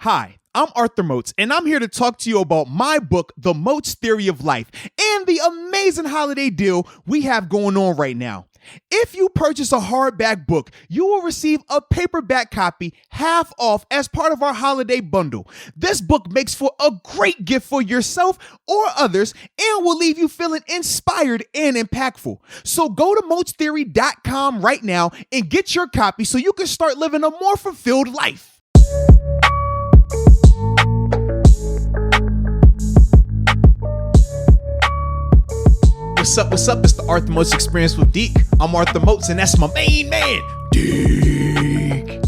Hi, I'm Arthur Moats, and I'm here to talk to you about my book, The Moats Theory of Life, and the amazing holiday deal we have going on right now. If you purchase a hardback book, you will receive a paperback copy half off as part of our holiday bundle. This book makes for a great gift for yourself or others and will leave you feeling inspired and impactful. So go to moatstheory.com right now and get your copy so you can start living a more fulfilled life. What's up? It's the Arthur Moats Experience with Deke. I'm Arthur Moats, and that's my main man, Deke.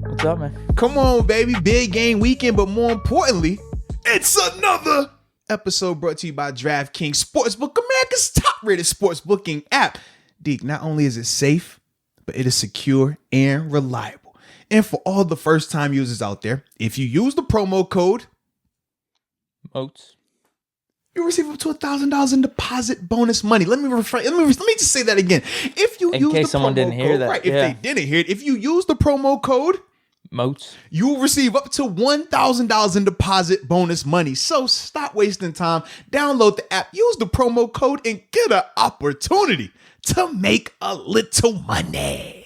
What's up, man? Come on, baby. Big game weekend, but more importantly, it's another episode brought to you by DraftKings Sportsbook, America's top-rated sports booking app. Deke, not only is it safe, but it is secure and reliable. And for all the first-time users out there, if you use the promo code Moats, you receive up to $1,000 in deposit bonus money. Let me just say that again. If you use the someone promo didn't hear code, that, right? If they didn't hear it, if you use the promo code Moats, you will receive up to $1,000 in deposit bonus money. So stop wasting time. Download the app, use the promo code, and get an opportunity to make a little money.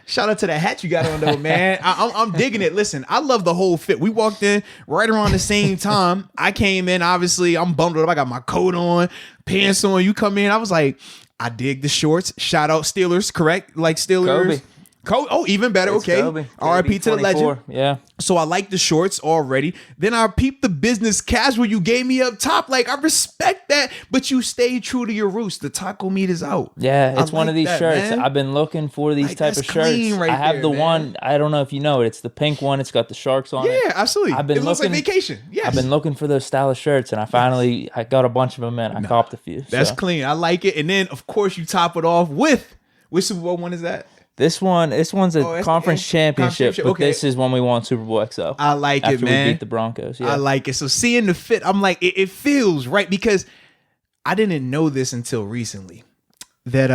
Shout out to that hat you got on though, man. I'm digging it. Listen, I love the whole fit. We walked in right around the same time. I came in, obviously, I'm bundled up. I got my coat on, pants on. You come in, I was like, I dig the shorts. Shout out Steelers, correct? Like Steelers. Kobe. Oh, even better. It's okay. Kobe. RIP to the legend. Yeah. So I like the shorts already. Then I peeped the business casual you gave me up top. Like, I respect that, but you stayed true to your roots. The taco meat is out. Yeah, it's one of these shirts. Man. I've been looking for these type of shirts. Right, I have there, the man. one. I don't know if you know it. It's the pink one. It's got the sharks on it. Yeah, absolutely. It looks like vacation. Yes. I've been looking for those style of shirts, and I got a bunch of them in. I copped a few. That's clean. I like it. And then, of course, you top it off with, which Super Bowl one is that? This one's a conference championship, but okay. This is when we won Super Bowl XL. I like it, man. After we beat the Broncos. Yeah. I like it. So seeing the fit, I'm like, it feels right, because I didn't know this until recently, that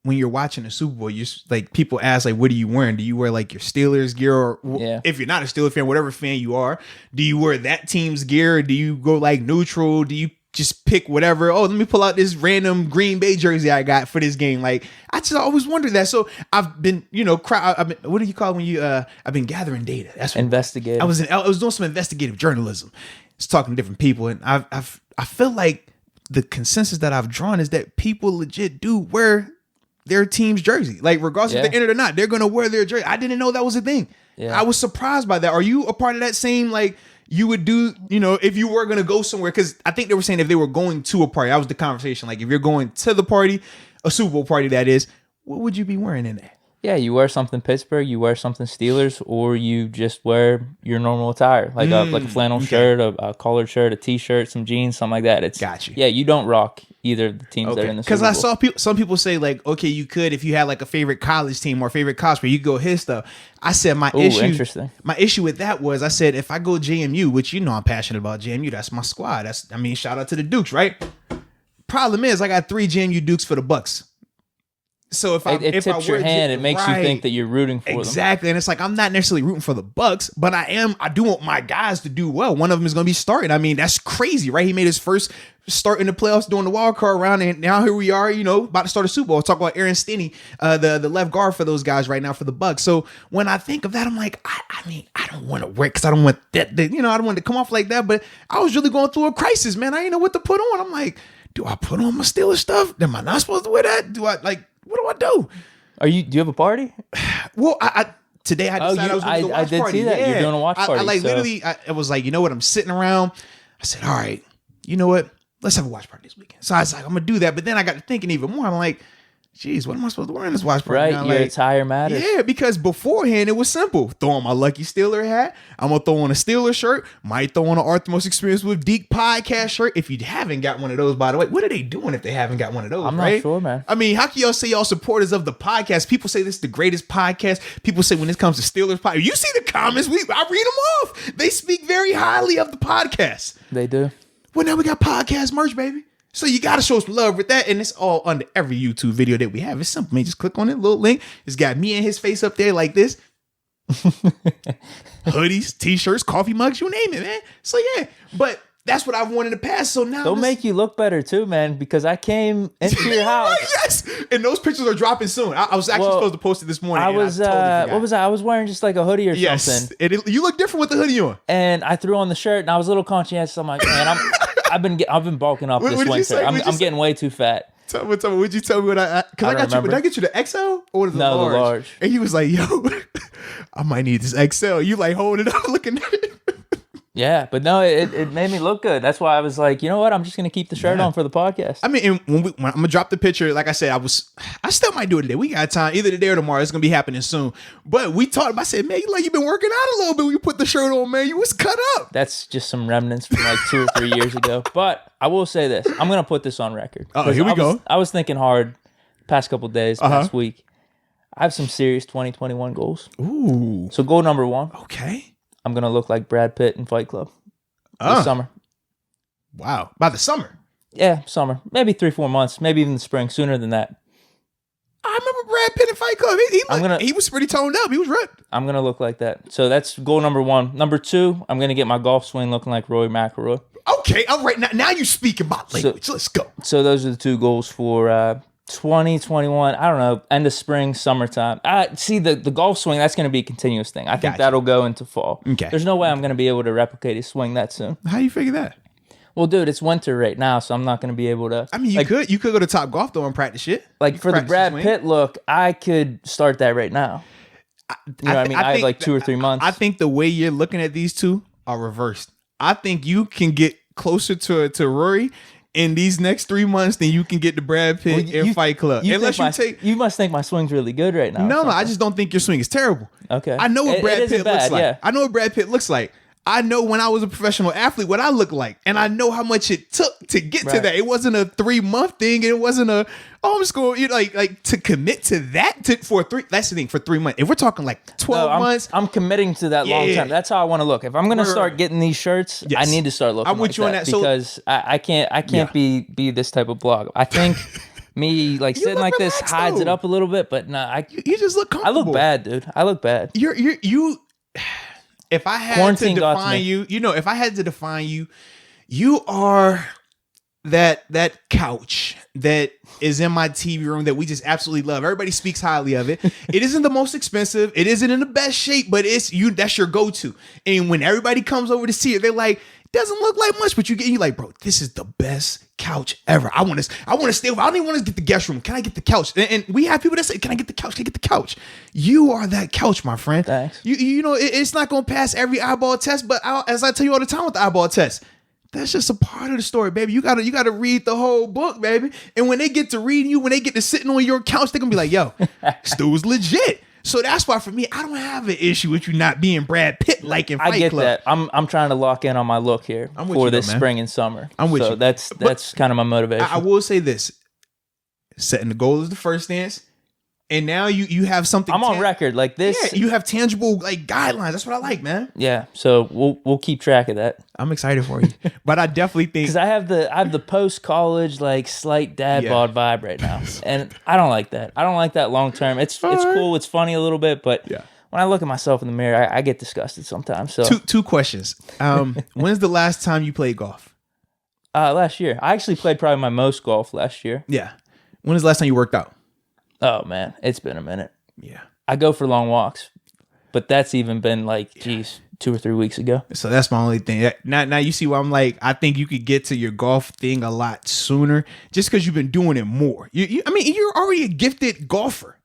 when you're watching a Super Bowl, you like, people ask, like, what are you wearing? Do you wear like your Steelers gear, or if you're not a Steelers fan, whatever fan you are, do you wear that team's gear? Or do you go like neutral? Do you just pick whatever? Oh, let me pull out this random Green Bay jersey I got for this game. Like, I just always wondered that. So I've been, what do you call it when you? I've been gathering data. That's what investigative. I was doing some investigative journalism. Just talking to different people, and I feel like the consensus that I've drawn is that people legit do wear their team's jersey, like regardless if they're in it or not, they're gonna wear their jersey. I didn't know that was a thing. Yeah. I was surprised by that. Are you a part of that same, like, you would do, if you were going to go somewhere? Because I think they were saying if they were going to a party, that was the conversation. Like, if you're going to the party, a Super Bowl party, that is, what would you be wearing in there? Yeah, you wear something Pittsburgh, you wear something Steelers, or you just wear your normal attire, like a flannel shirt, a collared shirt, a t-shirt, some jeans, something like that. Got you. Yeah, you don't rock either of the teams that are in the Super Bowl. Because I saw some people say, like, okay, you could, if you had like a favorite college team or favorite cosplay, you go his stuff. I said my issue with that was, I said, if I go JMU, which I'm passionate about JMU, that's my squad. Shout out to the Dukes, right? Problem is, I got 3 JMU Dukes for the Bucs. So if it tips your hand, it makes you think that you're rooting for them. Exactly. And it's like, I'm not necessarily rooting for the Bucs, but I do want my guys to do well. One of them is going to be starting. That's crazy, right? He made his first start in the playoffs during the wild card round, and now here we are, about to start a Super Bowl. Talk about Aaron Stinney, the left guard for those guys right now for the Bucs. So when I think of that, I'm like, I don't want to wear, because I don't want that, I don't want to come off like that. But I was really going through a crisis, man. I didn't know what to put on. I'm like, do I put on my Steelers stuff? Am I not supposed to wear that? What do I do? Do you have a party? Well, today I decided I was going to do a watch party. I did see that. Yeah. You're doing a watch party. Literally, I was like, you know what? I'm sitting around. I said, all right, you know what? Let's have a watch party this weekend. So I was like, I'm going to do that. But then I got to thinking even more. I'm like, geez, what am I supposed to wear in this watch party? Right, now? your attire matters. Yeah, because beforehand it was simple. Throw on my lucky Steeler hat. I'm gonna throw on a Steeler shirt. Might throw on an Arthur Moats Experience with Deke podcast shirt. If you haven't got one of those, by the way, what are they doing if they haven't got one of those? I'm not sure, man. How can y'all say y'all supporters of the podcast? People say this is the greatest podcast. People say when it comes to Steelers podcast, you see the comments. I read them off. They speak very highly of the podcast. They do. Well, now we got podcast merch, baby. So you got to show some love with that. And it's all under every YouTube video that we have. It's simple, man. Just click on it, little link. It's got me and his face up there like this. hoodies, t-shirts, coffee mugs, you name it, man. So yeah, but that's what I've wanted to pass. So now they'll make you look better too, man, because I came into your house. Yes, and those pictures are dropping soon. I was actually supposed to post it this morning. I was what was I? I was wearing just like a hoodie or something. You look different with the hoodie on. And I threw on the shirt, and I was a little conscientious. I'm like, man, I've been bulking up this winter. I'm getting way too fat. Tell me, would you tell me what because I got you? Did I get you the XL or the large? The large. And he was like, yo, I might need this XL. You like holding it up, looking at it. Yeah, but no, it made me look good. That's why I was like, you know what? I'm just gonna keep the shirt on for the podcast. I mean, when I'm gonna drop the picture, like I said, I still might do it today. We got time, either today or tomorrow. It's gonna be happening soon. But we talked about, I said, man, you've been working out a little bit when you put the shirt on, man. You was cut up. That's just some remnants from like 2 or 3 years ago. But I will say this. I'm gonna put this on record. Oh, here we go. I was thinking hard past couple days, past week. I have some serious 2021 goals. Ooh. So goal number 1. Okay. I'm gonna look like Brad Pitt in Fight Club. This summer. Wow. By the summer? Yeah, summer. Maybe 3-4 months. Maybe even the spring. Sooner than that. I remember Brad Pitt in Fight Club. He was pretty toned up. He was ripped. I'm going to look like that. So that's goal number 1. Number 2, I'm going to get my golf swing looking like Rory McIlroy. Okay. All right. Now you speak about language. So, let's go. So those are the 2 goals for 2021. I don't know. End of spring, summertime. See, the golf swing, that's going to be a continuous thing. I think that'll go into fall. Okay. There's no way I'm going to be able to replicate his swing that soon. How you figure that? Well, dude, it's winter right now, so I'm not going to be able to. I mean, you could go to Top Golf though and practice shit. Like for the Brad Pitt look, I could start that right now. You know what I mean? I have like 2 or 3 months. I think the way you're looking at these two are reversed. I think you can get closer to Rory in these next 3 months than you can get to Brad Pitt in Fight Club. You must think my swing's really good right now. No, I just don't think your swing is terrible. Okay. I know what Brad Pitt looks like. Yeah. I know what Brad Pitt looks like. I know when I was a professional athlete what I looked like, and I know how much it took to get to that. It wasn't a 3-month thing, and it wasn't I'm just going like to commit to that for 3. That's the thing, for 3 months. If we're talking like 12 months, I'm committing to that long term. That's how I want to look. If I'm going to start getting these shirts, I need to start looking. I'm with you on that because I can't be this type of blog. I think. Me like sitting like this hides it up a little bit, but nah, you just look comfortable. I look bad, dude. I look bad. You. If I had to define you, if I had to define you, you are that couch that is in my TV room that we just absolutely love. Everybody speaks highly of it. It isn't the most expensive. It isn't in the best shape, but it's you. That's your go-to. And when everybody comes over to see it, they're like, doesn't look like much, but you like, bro, this is the best couch ever. I want to stay over. I don't even want to get the guest room. Can I get the couch? And we have people that say, can I get the couch? Can I get the couch? You are that couch, my friend. Thanks. It's not going to pass every eyeball test, but as I tell you all the time with the eyeball test, that's just a part of the story, baby. You gotta read the whole book, baby. And when they get to reading you, when they get to sitting on your couch, they're gonna be like, yo, Stu's legit. So that's why for me, I don't have an issue with you not being Brad Pitt like in Fight Club. I get that. I'm trying to lock in on my look here for this spring and summer. I'm with you. That's kind of my motivation. I will say this: setting the goal is the first stance, and now you have something. I'm on record like this. Yeah, you have tangible like guidelines. That's what I like, man. Yeah. So we'll keep track of that. I'm excited for you, but I definitely think because I have the post college like slight dad bod vibe right now, and I don't like that. I don't like that long term. It's cool. It's funny a little bit, but when I look at myself in the mirror, I get disgusted sometimes. So two questions. When's the last time you played golf? Last year. I actually played probably my most golf last year. Yeah. When was the last time you worked out? Oh man, it's been a minute. Yeah. I go for long walks, but that's even been like, 2 or 3 weeks ago. So that's my only thing. Now you see why I'm like, I think you could get to your golf thing a lot sooner just because you've been doing it more. I mean, you're already a gifted golfer.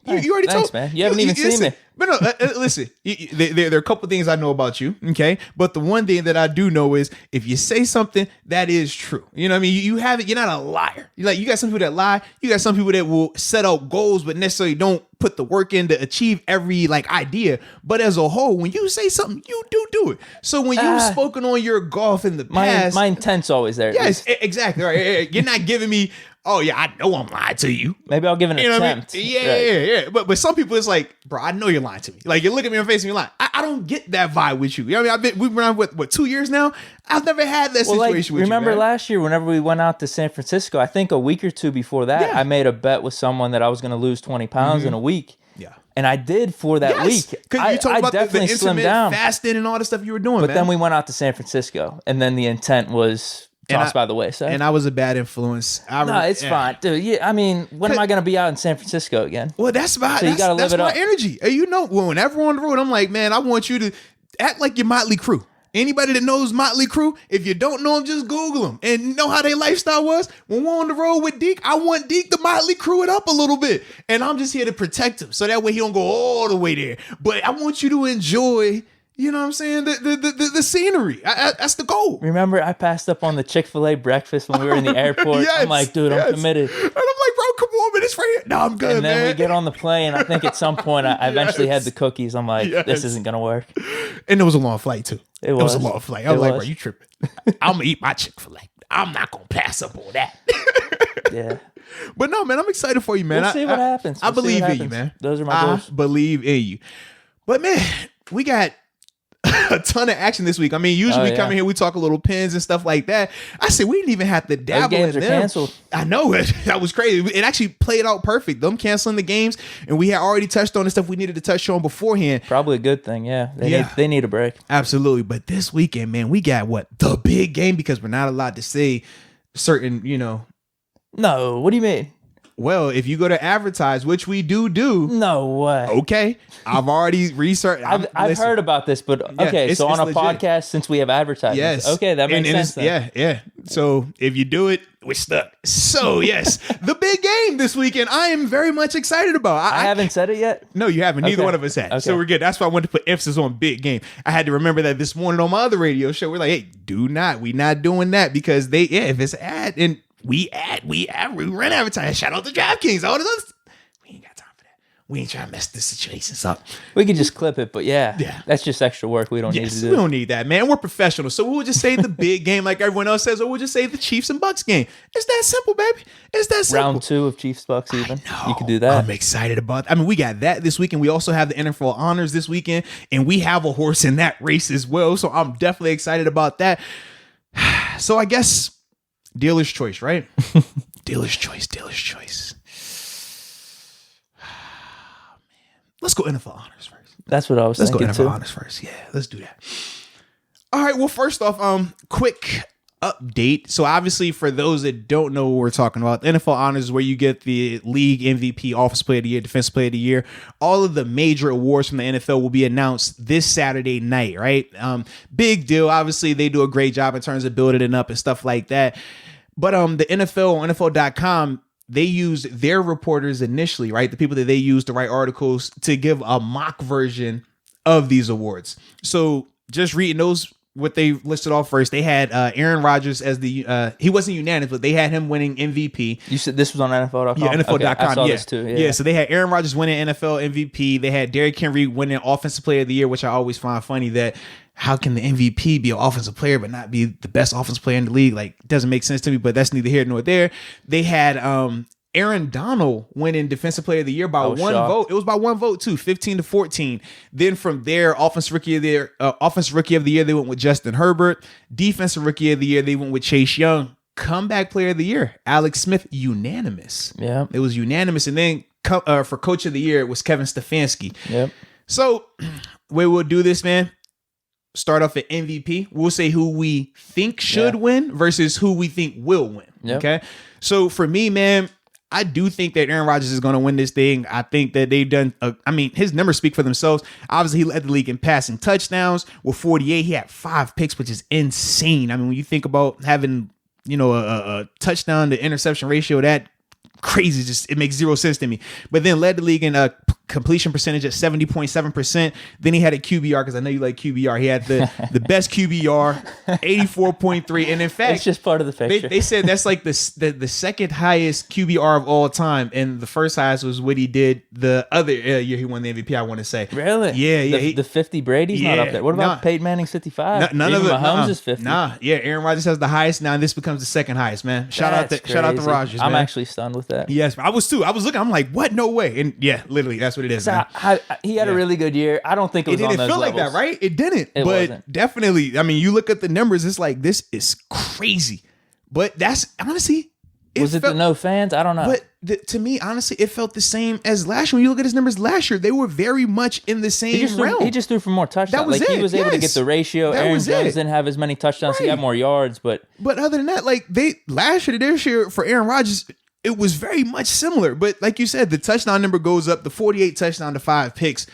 You already Thanks, man. You haven't even seen me. But no, listen. There are a couple things I know about you, okay? But the one thing that I do know is if you say something, that is true. You know what I mean? You have it. You're not a liar. You got some people that lie. You got some people that will set out goals, but necessarily don't put the work in to achieve every idea. But as a whole, when you say something, you do it. So when you've spoken on your golf in the past, my intent's always there. Yes, exactly. Right. You're not giving me. Oh yeah, I know I'm lying to you. Maybe I'll give an attempt. I mean? Yeah. But some people, it's like, bro, I know you're lying to me. Like you look at me in the face and you're lying. I don't get that vibe with you. You know what I mean? We've been around what 2 years now. I've never had that situation with you. Remember last year, whenever we went out to San Francisco, I think a week or two before that, I made a bet with someone that I was going to lose 20 pounds in a week. Yeah. And I did for that week. Because you talked about the intermittent fasting and all the stuff you were doing, but then we went out to San Francisco, and then the intent was tossed by the wayside. And I was a bad influence. No, it's fine, dude. Yeah, I mean, when am I going to be out in San Francisco again? Well, that's my energy. You know, whenever we're on the road, I'm like, man, I want you to act like your Motley Crue. Anybody that knows Motley Crue, if you don't know them, just Google them and know how their lifestyle was. When we're on the road with Deke, I want Deke to Motley Crue it up a little bit. And I'm just here to protect him so that way he don't go all the way there. But I want you to enjoy, you know what I'm saying, the scenery. That's the goal. Remember, I passed up on the Chick-fil-A breakfast when we were in the airport. I'm like, dude, I'm committed. And I'm like, bro, come on, man, it's right here. No, I'm good, and then man. we get on the plane. I think at some point I eventually had the cookies. I'm like, this isn't going to work. And it was a long flight, too. It was a long flight. I was like, bro, you tripping. I'm going to eat my Chick-fil-A. I'm not going to pass up on that. Yeah. But no, man, I'm excited for you, man. We'll see what happens. I believe in you, man. Those are my goals. I believe in you. But, man, we got a ton of action this week. I mean, usually we come in here, we talk a little pins and stuff like that. I said we didn't even have to dabble in them. Those games are canceled. I know it. That was crazy. It actually played out perfect. Them canceling the games, and we had already touched on the stuff we needed to touch on beforehand. Probably a good thing. Yeah, they need a break. Absolutely. But this weekend, man, we got the big game, because we're not allowed to say certain, No, what do you mean? Well, if you go to advertise, which we do. No way. Okay. I've already researched. I've heard about this, but okay. So on a podcast, since we have advertising. Yes. Okay, that makes sense then. Yeah. So if you do it, we're stuck. So yes, the big game this weekend, I am very much excited about. I haven't said it yet. No, you haven't. Neither one of us had. Okay. So we're good. That's why I wanted to put emphasis on big game. I had to remember that this morning on my other radio show. We're like, hey, we not doing that, because if it's ad and we run advertising. Shout out to DraftKings. All this other stuff. We ain't got time for that. We ain't trying to mess this situation up. We could just clip it, but yeah, that's just extra work. We don't need to do. We don't need that, man. We're professionals, so we'll just say the big game like everyone else says, or we'll just say the Chiefs and Bucs game. It's that simple, baby. It's that simple. Round 2 of Chiefs Bucs, even. You could do that. I'm excited about it. I mean, we got that this weekend. We also have the NFL honors this weekend, and we have a horse in that race as well. So I'm definitely excited about that. So I guess dealer's choice, right? Dealer's choice. Man. Let's go NFL honors first. That's what I was thinking. Let's go NFL honors first. Yeah, let's do that. All right. Well, first off, quick update. So obviously, for those that don't know what we're talking about, the NFL honors is where you get the league MVP, Offensive Player of the Year, Defensive Player of the Year. All of the major awards from the NFL will be announced this Saturday night, right? Big deal. Obviously, they do a great job in terms of building it up and stuff like that. But the NFL on NFL.com, they used their reporters initially, right? The people that they used to write articles to give a mock version of these awards. So just reading those, what they listed off first, they had Aaron Rodgers as the he wasn't unanimous, but they had him winning MVP. You said this was on NFL.com? Yeah, NFL.com. Okay, I saw this too. Yeah, so they had Aaron Rodgers winning NFL MVP. They had Derrick Henry winning Offensive Player of the Year, which I always find funny that how can the MVP be an offensive player but not be the best offensive player in the league? Like, doesn't make sense to me, but that's neither here nor there. They had Aaron Donald winning Defensive Player of the Year by one vote. It was by one vote too, 15-14. Then from there, Offensive Rookie of the Year, they went with Justin Herbert. Defensive Rookie of the Year, they went with Chase Young. Comeback Player of the Year, Alex Smith, unanimous. Yeah, it was unanimous. And then for Coach of the Year, it was Kevin Stefanski. Yep. So, way we'll do this, man. Start off at MVP. We'll say who we think should win versus who we think will win. Yep. Okay. So for me, man, I do think that Aaron Rodgers is going to win this thing. I think that they've done, his numbers speak for themselves. Obviously, he led the league in passing touchdowns with 48. He had 5 picks, which is insane. I mean, when you think about having, a touchdown to interception ratio, that crazy, just it makes zero sense to me. But then led the league in completion percentage at 70.7%. Then he had a QBR, because I know you like QBR. He had the best QBR, 84.3. And in fact, it's just part of the picture. They said that's like the second highest QBR of all time, and the first highest was what he did the other year he won the MVP. I want to say, really, yeah. The 50 Brady's not up there. What about Peyton Manning's 55? None of it. Mahomes is 50. Aaron Rodgers has the highest. Now this becomes the second highest. Man, shout out to Rodgers. I'm actually stunned with that. Yes, I was too. I was looking. I'm like, what? No way. And yeah, literally, that's what it is. So he had a really good year. I don't think it was on those levels. It didn't feel like that, right? It didn't. But wasn't. Definitely, I mean, you look at the numbers, it's like, this is crazy. But that's, honestly, Was it the no fans? I don't know. But to me, honestly, it felt the same as last year. When you look at his numbers last year, they were very much in the same realm. He just threw for more touchdowns. That was it. He was able to get the ratio. Aaron Jones didn't have as many touchdowns. Right. He got more yards, but other than that, last year to this year for Aaron Rodgers, it was very much similar. But like you said, the touchdown number goes up. The 48 touchdown to 5 picks.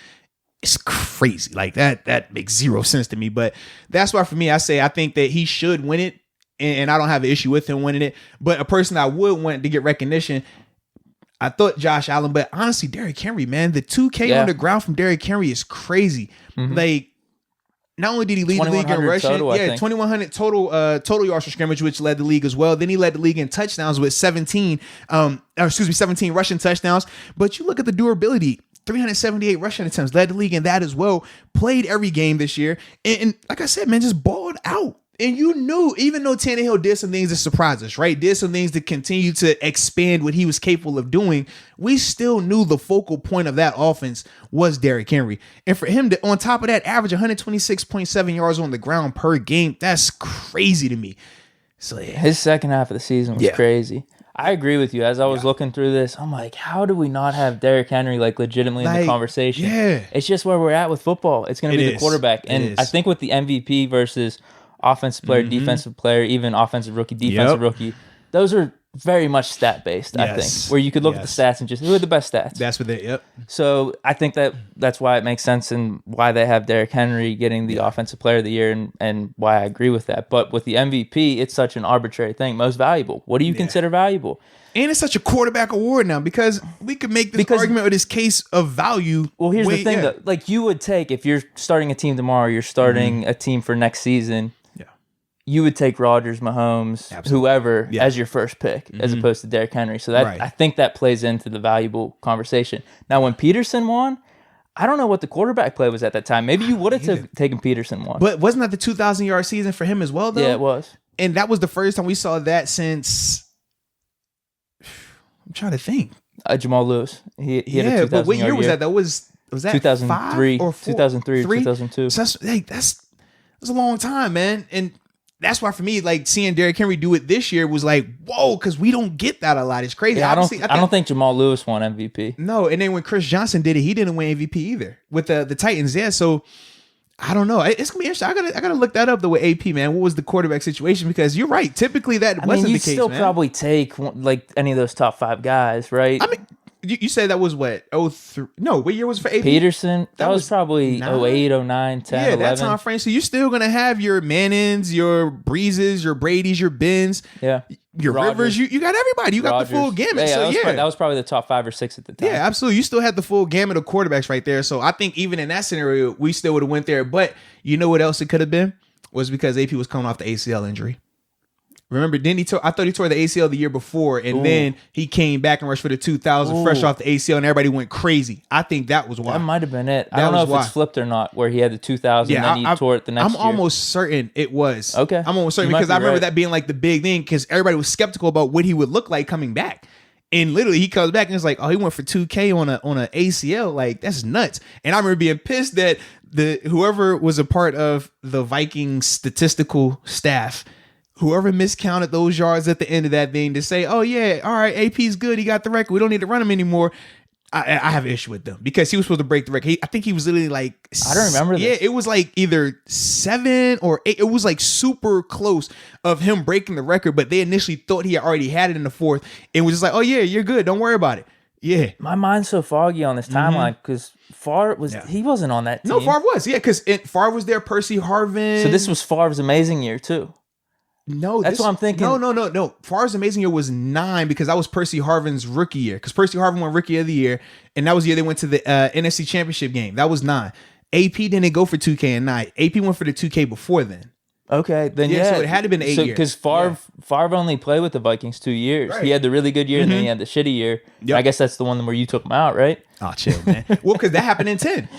It's crazy. Like that makes zero sense to me. But that's why for me, I think that he should win it. And I don't have an issue with him winning it. But a person I would want to get recognition, I thought Josh Allen. But honestly, Derrick Henry, man, the 2K on the ground from Derrick Henry is crazy. Like, not only did he lead the league in rushing, 2,100 total yards for scrimmage, which led the league as well. Then he led the league in touchdowns with 17 rushing touchdowns. But you look at the durability. 378 rushing attempts, led the league in that as well. Played every game this year. And like I said, man, just balled out. And you knew, even though Tannehill did some things to surprise us, right? Did some things to continue to expand what he was capable of doing. We still knew the focal point of that offense was Derrick Henry. And for him to, on top of that, average 126.7 yards on the ground per game, that's crazy to me. So yeah. His second half of the season was crazy. I agree with you. As I was looking through this, I'm like, how do we not have Derrick Henry legitimately in the conversation? Yeah. It's just where we're at with football. It's going to be the quarterback. And I think with the MVP versus offensive player, defensive player, even offensive rookie, defensive rookie, those are very much stat-based, I think, where you could look at the stats and just, who are the best stats? That's what they, So I think that's why it makes sense and why they have Derrick Henry getting the offensive player of the year and why I agree with that. But with the MVP, it's such an arbitrary thing. Most valuable. What do you consider valuable? And it's such a quarterback award now because we could make this argument or this case of value. Well, here's the thing, though. Like, you would take, if you're starting a team tomorrow, you're starting a team for next season, you would take Rodgers, Mahomes, whoever as your first pick, as opposed to Derrick Henry. So that I think that plays into the valuable conversation. Now, when Peterson won, I don't know what the quarterback play was at that time. Maybe you would have taken Peterson one. But wasn't that the 2,000-yard season for him as well, though? Yeah, it was. And that was the first time we saw that since, I'm trying to think. Jamal Lewis. He had a 2,000-yard but what year was that? That was that 2003 or 2003 or 2002. So that's a long time, man. And that's why for me, seeing Derrick Henry do it this year was like, whoa, because we don't get that a lot. It's crazy. Yeah, I don't think Jamal Lewis won MVP. No, and then when Chris Johnson did it, he didn't win MVP either with the Titans. Yeah, so I don't know. It's gonna be interesting. I gotta look that up though with AP, man. What was the quarterback situation? Because you're right. Typically that wasn't the case. You'd still probably take any of those top 5 guys, right? I mean, you said that was what? 03? No, what year was it for AP? Peterson. That was probably 08, 09, 10, 11. That time frame. So you're still going to have your Mannings, your Breezes, your Bradys, your Bens. Yeah. Your Rodgers. Rivers. You got everybody. You got the full gamut. That was probably the top 5 or 6 at the time. Yeah, absolutely. You still had the full gamut of quarterbacks right there. So I think even in that scenario, we still would have went there. But you know what else it could have been? Was because AP was coming off the ACL injury. Remember, I thought he tore the ACL the year before, and then he came back and rushed for the 2,000 fresh off the ACL, and everybody went crazy. I think that was why. That might have been it. I don't know if it's flipped or not, where he had the 2,000 and then he tore it the next year. I'm almost certain it was. Okay. I'm almost certain because I remember that being the big thing because everybody was skeptical about what he would look like coming back. And literally, he comes back and it's like, oh, he went for 2K on a ACL. Like, that's nuts. And I remember being pissed that whoever was a part of the Vikings statistical staff, whoever miscounted those yards at the end of that thing to say, oh, yeah, all right, AP's good. He got the record. We don't need to run him anymore. I have an issue with them because he was supposed to break the record. I think he was literally I don't remember this. Yeah, it was either 7 or 8. It was super close of him breaking the record, but they initially thought he already had it in the 4th and was just like, oh, yeah, you're good. Don't worry about it. Yeah. My mind's so foggy on this timeline because Favre he wasn't on that team. No, Favre was. Yeah, because Favre was there, Percy Harvin. So this was Favre's amazing year, too. No, that's what I'm thinking. No. Favre's amazing year was 9 because that was Percy Harvin's rookie year. Because Percy Harvin won rookie of the year, and that was the year they went to the NFC Championship game. That was 9. AP didn't go for 2K and 9. AP went for the 2K before then. Okay, then so it had to have been 8 years. Because Favre only played with the Vikings 2 years. Right. He had the really good year, and then he had the shitty year. Yep. I guess that's the one where you took him out, right? Oh, chill, man. Well, because that happened in 10.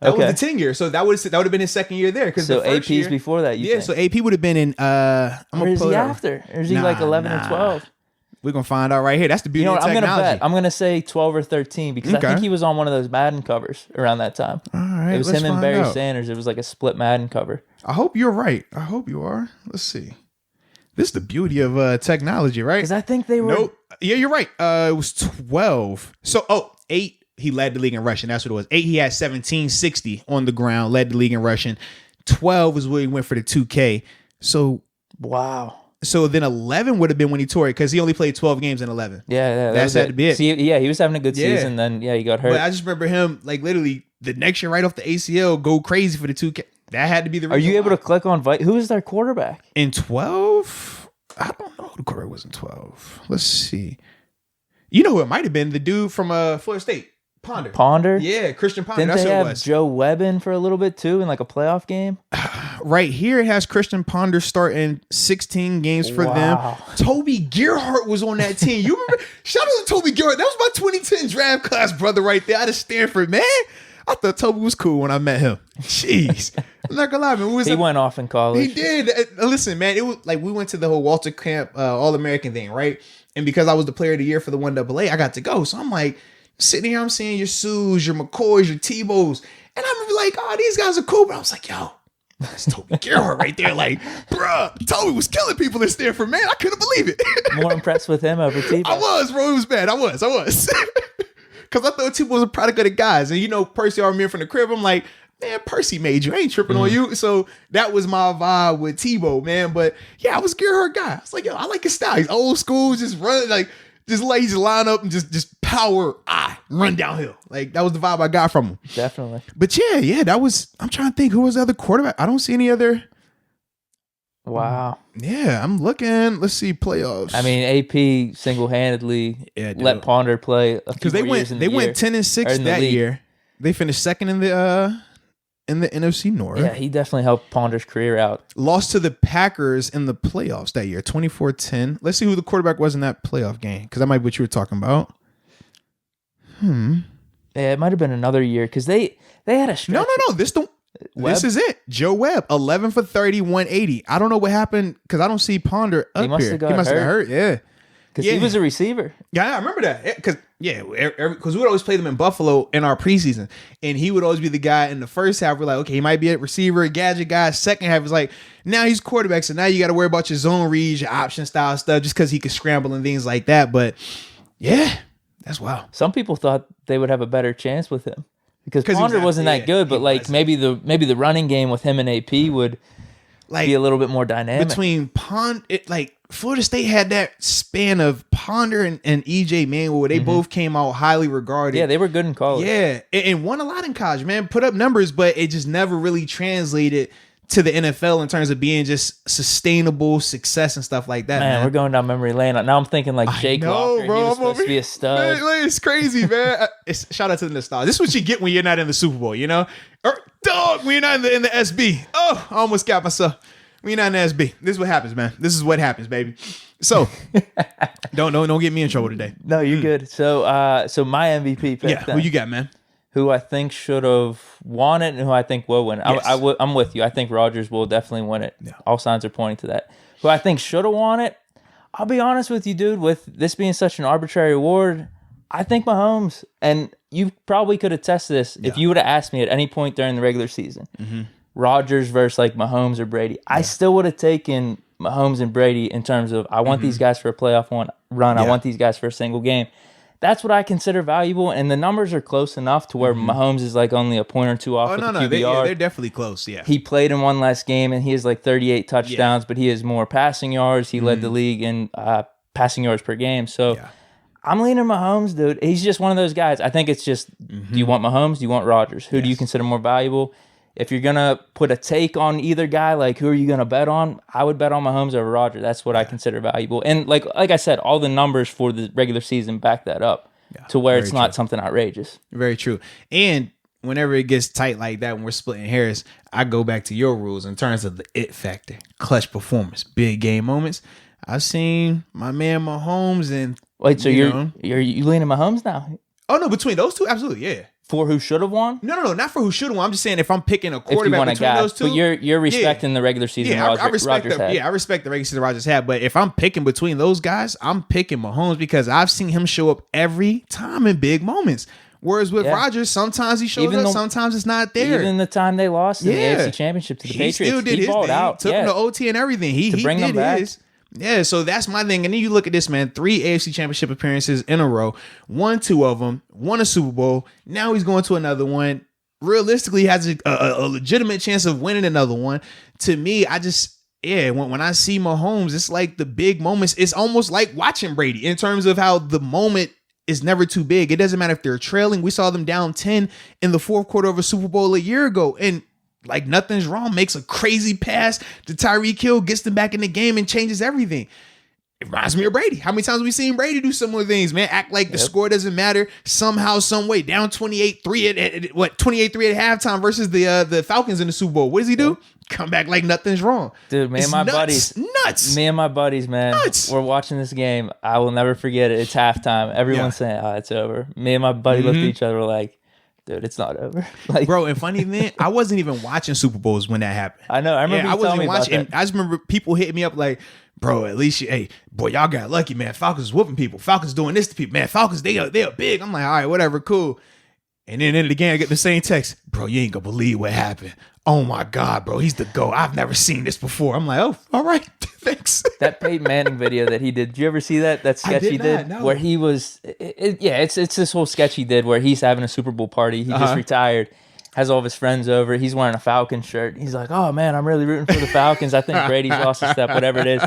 That was the 10 year. So that would have been his second year there. So AP's before that, you think? So AP would have been in or is he after? Or is he 11 or 12? We're going to find out right here. That's the beauty of technology. I'm going to say 12 or 13 because I think he was on one of those Madden covers around that time. All right, it was him and Barry Sanders. It was like a split Madden cover. I hope you're right. I hope you are. Let's see. This is the beauty of technology, right? Because I think they were. Nope. Yeah, you're right. It was 12. So, 8, he led the league in rushing. That's what it was. 8, he had 1760 on the ground, led the league in rushing. 12 is where he went for the 2K. So, wow. So then 11 would have been when he tore it because he only played 12 games in 11. Yeah, that's had to be it. See, he was having a good season. Then he got hurt. But I just remember him like literally the next year right off the ACL go crazy for the 2K. That had to be the reason. Are you able to click on who is their quarterback in 12? I don't know who the quarterback was in 12. Let's see. You know who it might have been? The dude from Florida State. Ponder? Yeah, Christian Ponder. Didn't that's they who have it was. Joe Webb in for a little bit too in like a playoff game? Right here, it has Christian Ponder starting 16 games for them. Toby Gerhardt was on that team. You remember? Shout out to Toby Gerhardt. That was my 2010 draft class brother right there out of Stanford, man. I thought Toby was cool when I met him. Jeez. I'm not gonna lie, man. He went off in college. He did. Listen, man, it was like we went to the whole Walter Camp All-American thing, right? And because I was the player of the year for the 1AA, I got to go. So I'm like, sitting here, I'm seeing your Sues, your McCoys, your Tebows. And I'm like, oh, these guys are cool. But I was like, yo, that's Toby Gerhardt right there. Like, bruh, Toby was killing people in Stanford, man. I couldn't believe it. More impressed with him over Tebow. I was, bro. It was bad. I was. Because I thought Tebow was a product of the guys. And, Percy Armir from the crib, I'm like, man, Percy made you. I ain't tripping on you. So that was my vibe with Tebow, man. But, yeah, I was a Gerhardt guy. I was like, yo, I like his style. He's old school, just running, like, just lazy line up and just power run downhill. Like that was the vibe I got from him. Definitely. But yeah, that was. I'm trying to think who was the other quarterback. I don't see any other. Wow. Yeah, I'm looking. Let's see playoffs. I mean, AP single-handedly let Ponder play because they went 10-6 that year. They finished second in the NFC North. Yeah, he definitely helped Ponder's career out. Lost to the Packers in the playoffs that year, 24-10. Let's see who the quarterback was in that playoff game, because that might be what you were talking about. Yeah, it might have been another year, because they had a stretch. No. This is it. Joe Webb, 11 for 30, 180. I don't know what happened, because I don't see Ponder up here. He must have got hurt. Yeah. Because he was a receiver. Yeah, I remember that. Because we would always play them in Buffalo in our preseason. And he would always be the guy in the first half. We're like, okay, he might be a receiver, a gadget guy. Second half is like, now he's quarterback. So now you got to worry about your zone reads, your option style stuff, just because he could scramble and things like that. But yeah, that's wild. Some people thought they would have a better chance with him. Because Ponder wasn't that good, but like maybe the running game with him and AP would be a little bit more dynamic. Between Florida State had that span of Ponder and EJ Manuel where they both came out highly regarded. Yeah, they were good in college. Yeah, and won a lot in college, man. Put up numbers, but it just never really translated to the NFL in terms of being just sustainable success and stuff like that. Man, we're going down memory lane. Now I'm thinking like Jake Locker. Bro, he was supposed to be a stud. Man, it's crazy, man. Shout out to the nostalgia. This is what you get when you're not in the Super Bowl, Or dog, when you're not in the SB. Oh, I almost got myself. When you're not in the SB. This is what happens, man. This is what happens, baby. So don't get me in trouble today. No, you're good. So my MVP pick. Yeah, who you got, man? Who I think should have won it and who I think will win it. Yes. I'm with you. I think Rodgers will definitely win it. Yeah. All signs are pointing to that. Who I think should have won it, I'll be honest with you, dude, with this being such an arbitrary award, I think Mahomes. And you probably could attest to this if you would have asked me at any point during the regular season. Rodgers versus like Mahomes or Brady. Yeah. I still would have taken Mahomes and Brady in terms of I want these guys for a playoff run. I want these guys for a single game. That's what I consider valuable, and the numbers are close enough to where Mahomes is like only a point or two off with the QBR. They're definitely close, yeah. He played in one last game, and he has like 38 touchdowns, but he has more passing yards. He led the league in passing yards per game. So I'm leaning Mahomes, dude. He's just one of those guys. I think it's just, do you want Mahomes? Do you want Rodgers? Who do you consider more valuable? If you're going to put a take on either guy, like who are you going to bet on? I would bet on Mahomes over Rodgers. That's what I consider valuable. And like I said, all the numbers for the regular season back that up to where it's not something outrageous. Very true. And whenever it gets tight like that, when we're splitting hairs, I go back to your rules in terms of the it factor, clutch performance, big game moments. I've seen my man Mahomes and... Wait, so you're leaning Mahomes now? Oh, no, between those two? Absolutely, yeah. For who should have won? No, not for who should have won. I'm just saying if I'm picking a quarterback between those two. But you're respecting the regular season Rodgers had. Yeah, I respect the regular season Rodgers had. But if I'm picking between those guys, I'm picking Mahomes because I've seen him show up every time in big moments. Whereas with Rodgers, sometimes he shows up, sometimes it's not there. Even the time they lost in the AFC Championship to the Patriots, still did he balled out. Took him to OT and everything. He bring did them back. his. Yeah, so that's my thing. And then you look at this, man, 3 AFC Championship appearances in a row, won 2 of them, won a Super Bowl. Now he's going to another one. Realistically, has a legitimate chance of winning another one. To me, when I see Mahomes, it's like the big moments. It's almost like watching Brady in terms of how the moment is never too big. It doesn't matter if they're trailing. We saw them down 10 in the fourth quarter of a Super Bowl a year ago, and like nothing's wrong, makes a crazy pass to Tyreek Hill, gets them back in the game and changes everything. It reminds me of Brady. How many times have we seen Brady do similar things, man? Act like the score doesn't matter somehow, some way. Down 28-3 at 28-3 at halftime versus the Falcons in the Super Bowl. What does he do? Come back like nothing's wrong. Dude, me and my buddies, man, we're watching this game. I will never forget it. It's halftime. Everyone's saying, "Oh, it's over." Me and my buddy looked at each other like, dude, it's not over. Like, bro, and funny thing, I wasn't even watching Super Bowls when that happened. I know. I remember you telling me about that. I just remember people hitting me up like, bro, at least y'all got lucky, man. Falcons whooping people. Falcons doing this to people, man. Falcons, they are big. I'm like, all right, whatever, cool. And then again, I get the same text, bro, you ain't gonna believe what happened. Oh my God, bro, he's the GOAT. I've never seen this before. I'm like, oh, all right, thanks. That Peyton Manning video that he did. Did you ever see that sketch he did? No. Where he was, it's this whole sketch he did where he's having a Super Bowl party. He just retired, has all of his friends over. He's wearing a Falcons shirt. He's like, oh man, I'm really rooting for the Falcons. I think Brady's lost a step, whatever it is.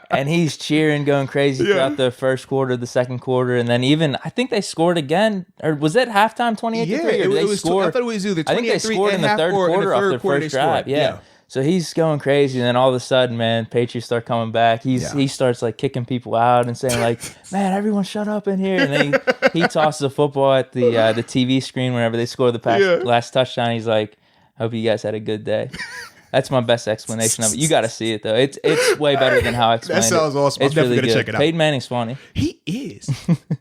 And he's cheering, going crazy throughout the first quarter, the second quarter, and then even I think they scored again. Or was it halftime 28-3? I thought it was either 28-3 I think they scored in the third quarter off their first drive. Yeah. So he's going crazy, and then all of a sudden, man, Patriots start coming back. He starts like kicking people out and saying like, "Man, everyone shut up in here!" And then he tosses a football at the TV screen whenever they score the last touchdown. He's like, "Hope you guys had a good day." That's my best explanation of it. You got to see it though. It's way better than how I explained it. That sounds awesome. It's I'm definitely really gonna check it out. Peyton Manning's funny. He is.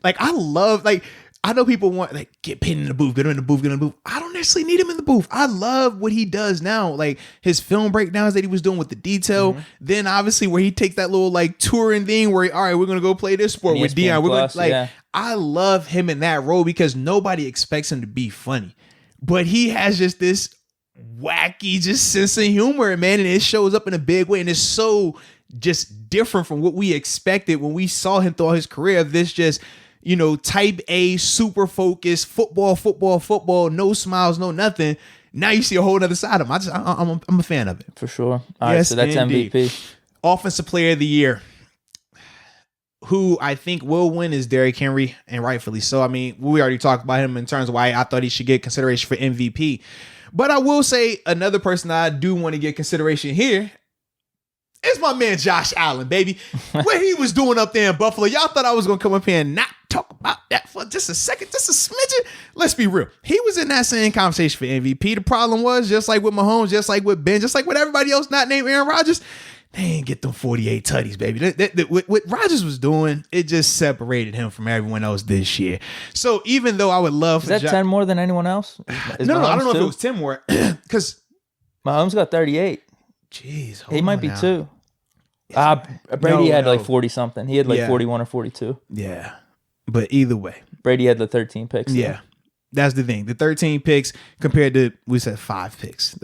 Like I know people want get Peyton in the booth, get him in the booth, I don't necessarily need him in the booth. I love what he does now. Like his film breakdowns that he was doing with the detail. Mm-hmm. Then obviously where he takes that little like touring thing where all right, we're gonna go play this sport with Dion. We're gonna I love him in that role because nobody expects him to be funny. But he has just this wacky just sense of humor, man, and it shows up in a big way. And it's so just different from what we expected when we saw him throughout his career. This just type A, super focused, football, no smiles, no nothing. Now you see a whole other side of him. I'm a fan of it. For sure. All right, so that's indeed. MVP. Offensive Player of the Year, who I think will win, is Derrick Henry, and rightfully so. I mean, we already talked about him in terms of why I thought he should get consideration for MVP. But I will say another person I do want to get consideration here is my man Josh Allen, baby. What he was doing up there in Buffalo. Y'all thought I was going to come up here and not talk about that for just a second, just a smidgen. Let's be real. He was in that same conversation for MVP. The problem was, just like with Mahomes, just like with Ben, just like with everybody else not named Aaron Rodgers, they ain't get them 48 tutties, baby. What Rodgers was doing, it just separated him from everyone else this year. So even though I would love for 10 more than anyone else? No, I don't know if it was 10 more. Because Mahomes got 38. Jeez. He might be 2. Brady had like 40 something. He had like 41 or 42. Yeah. But either way. Brady had the 13 picks. Yeah. That's the thing. The 13 picks compared to, we said 5 picks.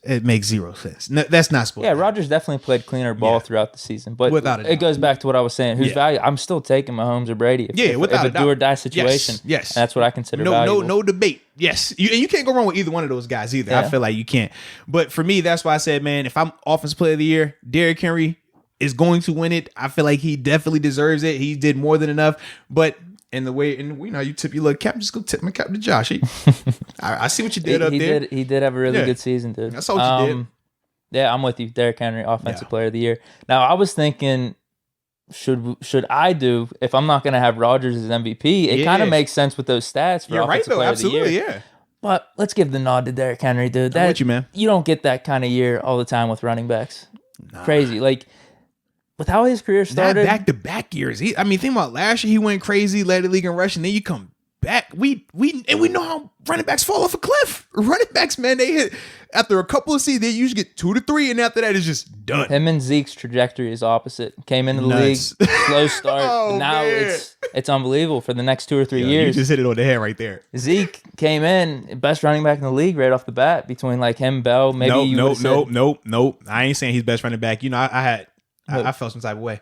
It makes zero sense. No, that's not supposed to happen. Rodgers definitely played cleaner ball throughout the season. But without it goes back to what I was saying. Whose value? I'm still taking Mahomes or Brady. If a do or die situation. Yes. That's what I consider valuable. No debate. Yes. You can't go wrong with either one of those guys either. Yeah. I feel like you can't. But for me, that's why I said, man, if I'm Offensive Player of the Year, Derrick Henry is going to win it. I feel like he definitely deserves it. He did more than enough. But in the way, and you tip your little cap, just go tip my cap to Josh. I see what you did up there. He did have a really good season, dude. That's all what you did. Yeah, I'm with you. Derrick Henry, Offensive Player of the Year. Now, I was thinking, should I do, if I'm not going to have Rodgers as MVP, it kind of makes sense with those stats for Offensive Player of the Year. Yeah. But let's give the nod to Derrick Henry, dude. I'm with you, man. You don't get that kind of year all the time with running backs. Nah. Crazy. Like, with how his career started, back-to-back years. Think about last year. He went crazy, led the league in rushing. Then you come back. We know how running backs fall off a cliff. Running backs, man, they hit after a couple of seasons. They usually get 2 to 3, and after that, it's just done. Him and Zeke's trajectory is opposite. Came into the league, slow start. Now it's unbelievable for the next 2 or 3 years. You just hit it on the head right there. Zeke came in best running back in the league right off the bat between like him, Bell. Maybe nope. I ain't saying he's best running back. I I felt some type of way.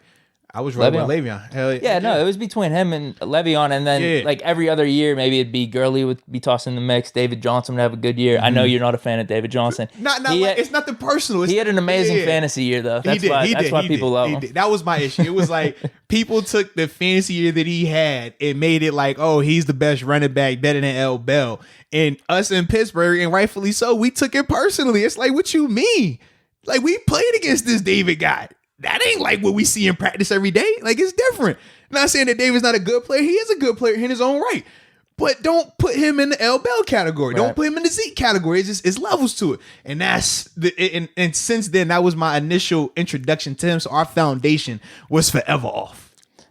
I was right with Le'Veon. Hell yeah, no, it was between him and Le'Veon, and then like every other year, maybe it'd be Gurley would be tossed in the mix. David Johnson would have a good year. I know you're not a fan of David Johnson. It's nothing personal. He had an amazing fantasy year though. That's why people love him. That was my issue. It was like people took the fantasy year that he had and made it like, oh, he's the best running back, better than L. Bell. And us in Pittsburgh, and rightfully so, we took it personally. It's like, what you mean? Like, we played against this David guy. That ain't like what we see in practice every day. Like, it's different. Not saying that David's not a good player. He is a good player in his own right. But don't put him in the L. Bell category. Right. Don't put him in the Zeke category. It's levels to it. And that's and since then, that was my initial introduction to him. So our foundation was forever off.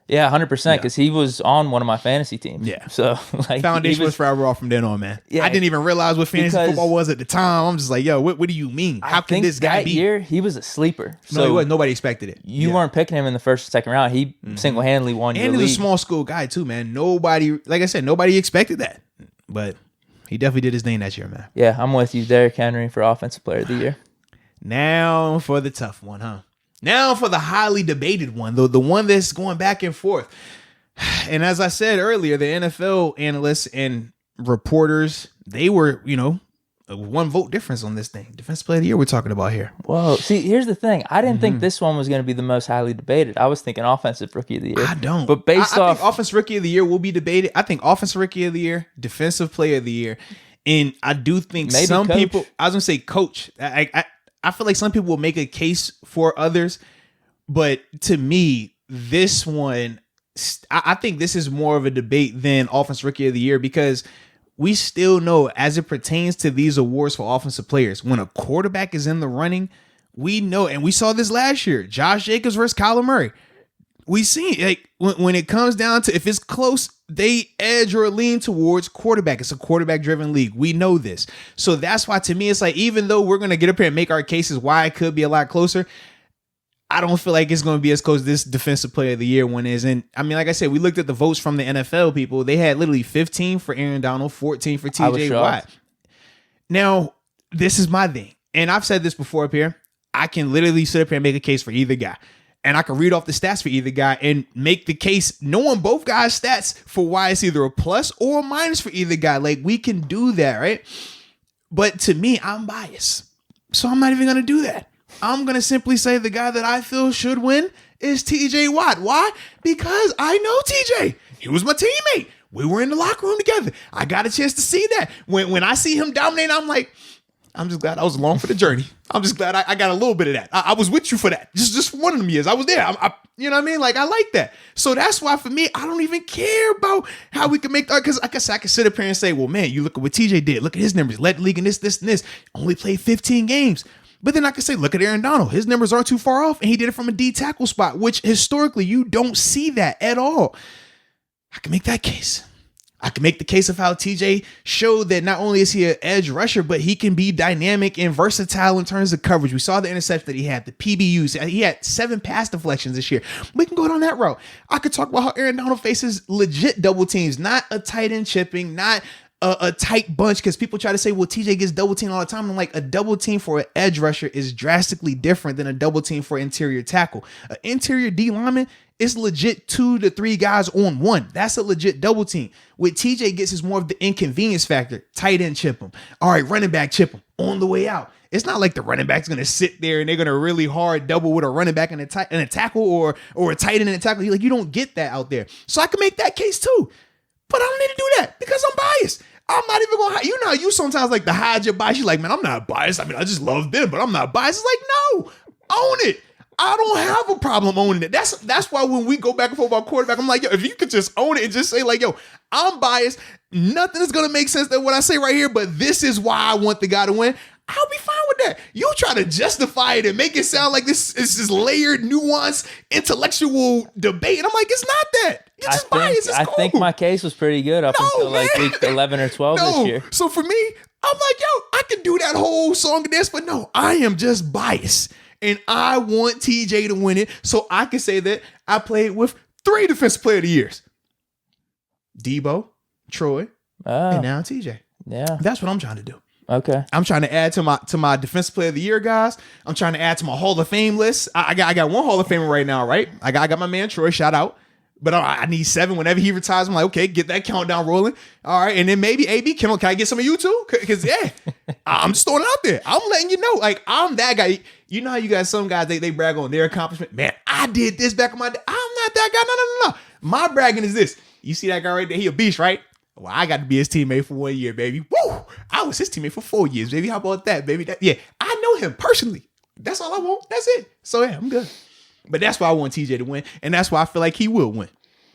Yeah, 100%, because he was on one of my fantasy teams. Yeah. So, like, foundation was forever off from then on, man. Yeah, I didn't even realize what fantasy football was at the time. I'm just like, yo, what do you mean? How can this guy be? That year, he was a sleeper. So no, he wasn't. Nobody expected it. You weren't picking him in the first or second round. He single-handedly won your league. And he's a small school guy, too, man. Nobody, like I said, nobody expected that. But he definitely did his thing that year, man. Yeah, I'm with you. Derrick Henry for Offensive Player of the Year. Now for the tough one, huh? Now for the highly debated one, the one that's going back and forth. And as I said earlier, the NFL analysts and reporters, they were, a 1 vote difference on this thing. Defensive Player of the Year we're talking about here. Whoa. See, here's the thing. I didn't think this one was going to be the most highly debated. I was thinking Offensive Rookie of the Year. I don't. But I think Offensive Rookie of the Year will be debated. I think Offensive Rookie of the Year, Defensive Player of the Year. And I do think maybe some coach. People, I was going to say coach. I feel like some people will make a case for others. But to me, this one, I think this is more of a debate than Offensive Rookie of the Year, because we still know, as it pertains to these awards for offensive players, when a quarterback is in the running, we know, and we saw this last year, Josh Jacobs versus Kyler Murray. We see, like, when it comes down to, if it's close, they edge or lean towards quarterback. It's a quarterback-driven league. We know this. So that's why, to me, it's like, even though we're going to get up here and make our cases why it could be a lot closer, I don't feel like it's going to be as close as this Defensive Player of the Year one is. And I mean, like I said, we looked at the votes from the NFL people. They had literally 15 for Aaron Donald, 14 for TJ Watt. Now, this is my thing. And I've said this before up here. I can literally sit up here and make a case for either guy. And I can read off the stats for either guy and make the case knowing both guys' stats for why it's either a plus or a minus for either guy. Like, we can do that, right? But to me, I'm biased. So I'm not even going to do that. I'm going to simply say the guy that I feel should win is TJ Watt. Why? Because I know TJ. He was my teammate. We were in the locker room together. I got a chance to see that. When I see him dominate, I'm like, I'm just glad I was along for the journey. I'm just glad I got a little bit of that. I was with you for that. Just for one of them years. I was there. You know what I mean? Like, I like that. So that's why, for me, I don't even care about how we can make that. Because I guess I can sit up here and say, well, man, you look at what TJ did. Look at his numbers. Led the league in this, and this. Only played 15 games. But then I can say, look at Aaron Donald. His numbers aren't too far off, and he did it from a D tackle spot, which historically you don't see that at all. I can make that case. I can make the case of how TJ showed that not only is he an edge rusher, but he can be dynamic and versatile in terms of coverage. We saw the interception that he had, the PBUs. He had 7 pass deflections this year. We can go down that route. I could talk about how Aaron Donald faces legit double teams, not a tight end chipping, not a tight bunch, because people try to say, well, TJ gets double teamed all the time. I'm like, a double team for an edge rusher is drastically different than a double team for interior tackle. An interior D lineman is legit 2 to 3 guys on one. That's a legit double team. What TJ gets is more of the inconvenience factor. Tight end chip him. All right, running back chip him on the way out. It's not like the running back's going to sit there and they're going to really hard double with a running back and a tackle or a tight end and a tackle. Like, you don't get that out there. So I can make that case too. But I don't need to do that because I'm biased. I'm not even going to, how you sometimes like to hide your bias. You're like, man, I'm not biased. I mean, I just love them, but I'm not biased. It's like, no, own it. I don't have a problem owning it. That's why when we go back and forth about quarterback, I'm like, yo, if you could just own it and just say like, yo, I'm biased. Nothing is going to make sense than what I say right here, but this is why I want the guy to win. I'll be fine with that. You try to justify it and make it sound like this is this layered, nuanced, intellectual debate. And I'm like, it's not that. You're just biased. It's cool. I think my case was pretty good up until like week 11 or 12 this year. So for me, I'm like, yo, I can do that whole song and dance, but no, I am just biased. And I want TJ to win it so I can say that I played with 3 Defensive Player of the Years. Debo, Troy, and now TJ. Yeah. That's what I'm trying to do. Okay. I'm trying to add to my Defensive Player of the Year guys. I'm trying to add to my Hall of Fame list. I got one Hall of Famer right now, right? I got my man Troy, shout out. But I need 7 whenever he retires. I'm like, okay, get that countdown rolling. All right, and then maybe AB, can I get some of you too? Because yeah, I'm just throwing it out there. I'm letting you know, like I'm that guy. You know how you guys, some guys they brag on their accomplishment. Man, I did this back in my day. I'm not that guy. No. My bragging is this. You see that guy right there? He a beast, right? Well, I got to be his teammate for 1 year, baby. Woo! I was his teammate for 4 years, baby. How about that, baby? Yeah, I know him personally. That's all I want. That's it. So yeah, I'm good. But that's why I want TJ to win, and that's why I feel like he will win.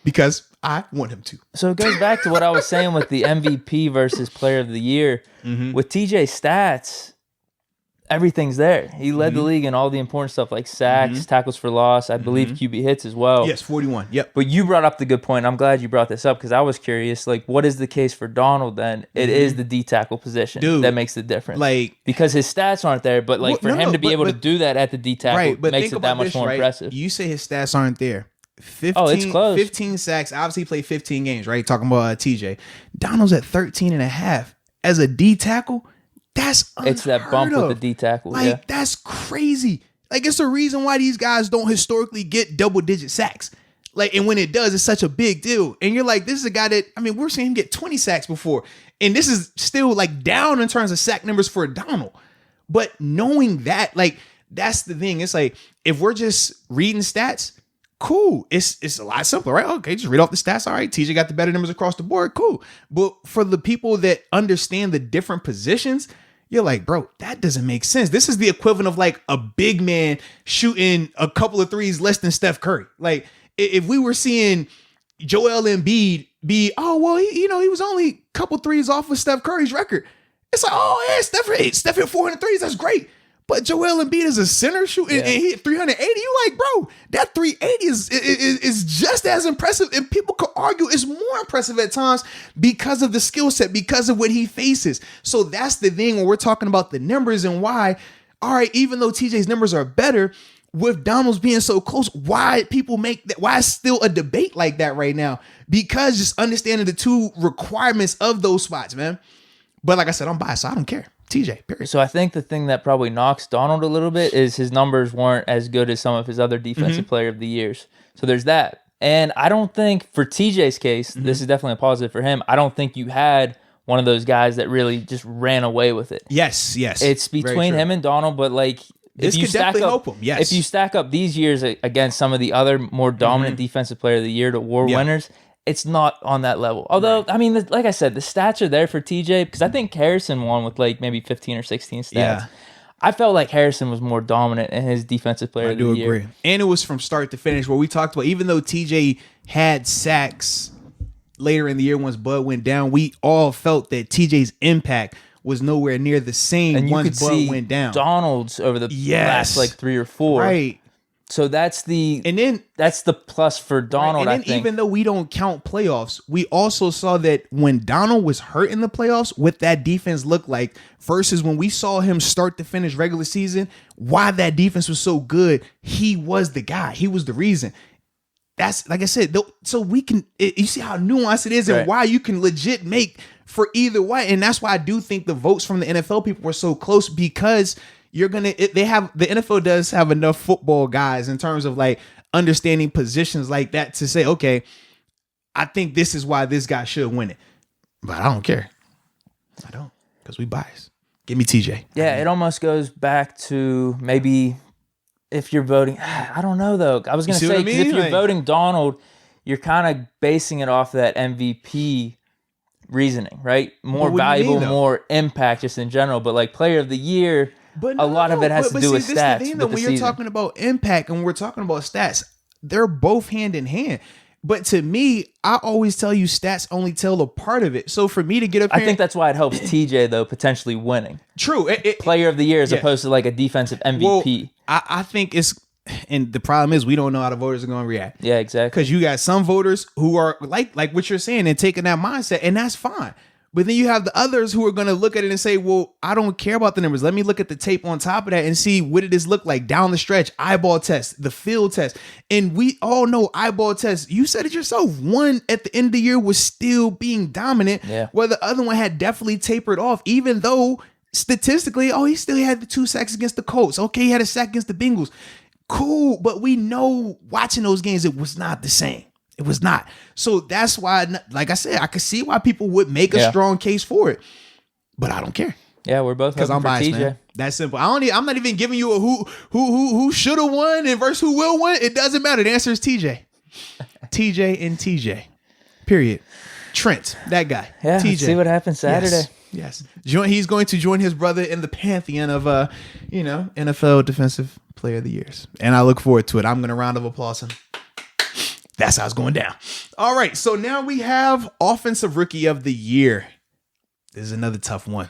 Because I want him to. So it goes back to what I was saying with the MVP versus Player of the Year. Mm-hmm. With TJ's stats, everything's there. He led the league in all the important stuff like sacks, tackles for loss, I believe QB hits as well. Yes, 41. Yep. But you brought up the good point. I'm glad you brought this up because I was curious. Like, what is the case for Donald then? It is the D tackle position that makes the difference. Like, because his stats aren't there, but like for him to be able to do that at the D tackle makes it that much more impressive. You say his stats aren't there. 15, it's close. 15 sacks. Obviously, played 15 games, right? Talking about TJ. Donald's at 13 and a half. As a D tackle, that's unheard It's that bump with the D tackle. Like, that's crazy. Like, it's a reason why these guys don't historically get double-digit sacks. Like, and when it does, it's such a big deal. And you're like, this is a guy that, I mean, we're seeing him get 20 sacks before. And this is still, like, down in terms of sack numbers for Donald. But knowing that, like, that's the thing. It's like, if we're just reading stats, cool. It's a lot simpler, right? Okay, just read off the stats. All right, TJ got the better numbers across the board. Cool. But for the people that understand the different positions, you're like, bro, that doesn't make sense. This is the equivalent of like a big man shooting a couple of threes less than Steph Curry. Like if we were seeing Joel Embiid be, he was only a couple threes off of Steph Curry's record. It's like, oh yeah, Steph hit 400 threes. That's great. But Joel Embiid is a center shooting and he hit 380. You like, bro, that 380 is just as impressive. And people could argue it's more impressive at times because of the skill set, because of what he faces. So that's the thing when we're talking about the numbers and why, all right, even though TJ's numbers are better, with Donald's being so close, why people make that, why it's still a debate like that right now? Because just understanding the two requirements of those spots, man. But like I said, I'm biased, so I don't care. TJ, period. So I think the thing that probably knocks Donald a little bit is his numbers weren't as good as some of his other defensive player of the years. So there's that. And I don't think for TJ's case, this is definitely a positive for him. I don't think you had one of those guys that really just ran away with it. Yes. It's between him and Donald, but like this could definitely help him. Yes. If you stack up these years against some of the other more dominant defensive player of the year to war winners, it's not on that level. Although, I mean, like I said, the stats are there for TJ because I think Harrison won with like maybe 15 or 16 stats. Yeah. I felt like Harrison was more dominant in his defensive player of the year. I do agree. And it was from start to finish where we talked about, even though TJ had sacks later in the year once Bud went down, we all felt that TJ's impact was nowhere near the same once Bud went down. Donald's over the last like 3 or 4. Right. So that's the plus for Donald. Right. And then even though we don't count playoffs, we also saw that when Donald was hurt in the playoffs, what that defense looked like versus when we saw him start to finish regular season, why that defense was so good. He was the guy. He was the reason. That's like I said. So we can. You see how nuanced it is and why you can legit make for either way. And that's why I do think the votes from the NFL people were so close because. The NFL does have enough football guys in terms of like understanding positions like that to say, okay, I think this is why this guy should win it. But I don't care. I don't, because we biased. Give me TJ. Yeah, it almost goes back to maybe if you're voting. I don't know though. I was going to say, because if you're voting Donald, you're kind of basing it off that MVP reasoning, right? More valuable, more impact just in general. But like player of the year, but a lot of it has to do with stats. The thing, when you're talking about impact and we're talking about stats, they're both hand in hand. But to me, I always tell you stats only tell a part of it. So for me to get up here... I think that's why it helps TJ, though, potentially winning. True. Player of the year as opposed to like a defensive MVP. Well, I think it's... And the problem is we don't know how the voters are going to react. Yeah, exactly. Because you got some voters who are like what you're saying and taking that mindset, and that's fine. But then you have the others who are going to look at it and say, well, I don't care about the numbers. Let me look at the tape on top of that and see what did this look like down the stretch, eyeball test, the field test. And we all know eyeball test. You said it yourself. One at the end of the year was still being dominant, where the other one had definitely tapered off, even though statistically, he still had the 2 sacks against the Colts. Okay, he had a sack against the Bengals. Cool, but we know watching those games, it was not the same. It was not. So that's why, like I said, I could see why people would make a strong case for it, but I don't care. Yeah, we're both because I'm biased, TJ. man. That's simple. I'm not even giving you a who should have won and versus who will win. It doesn't matter. The answer is TJ. TJ and TJ. Period. Trent, that guy. Yeah. TJ. Let's see what happens Saturday. Yes. He's going to join his brother in the pantheon of NFL Defensive Player of the Years, and I look forward to it. I'm going to round of applause him. That's how it's going down. All right. So now we have Offensive Rookie of the Year. This is another tough one.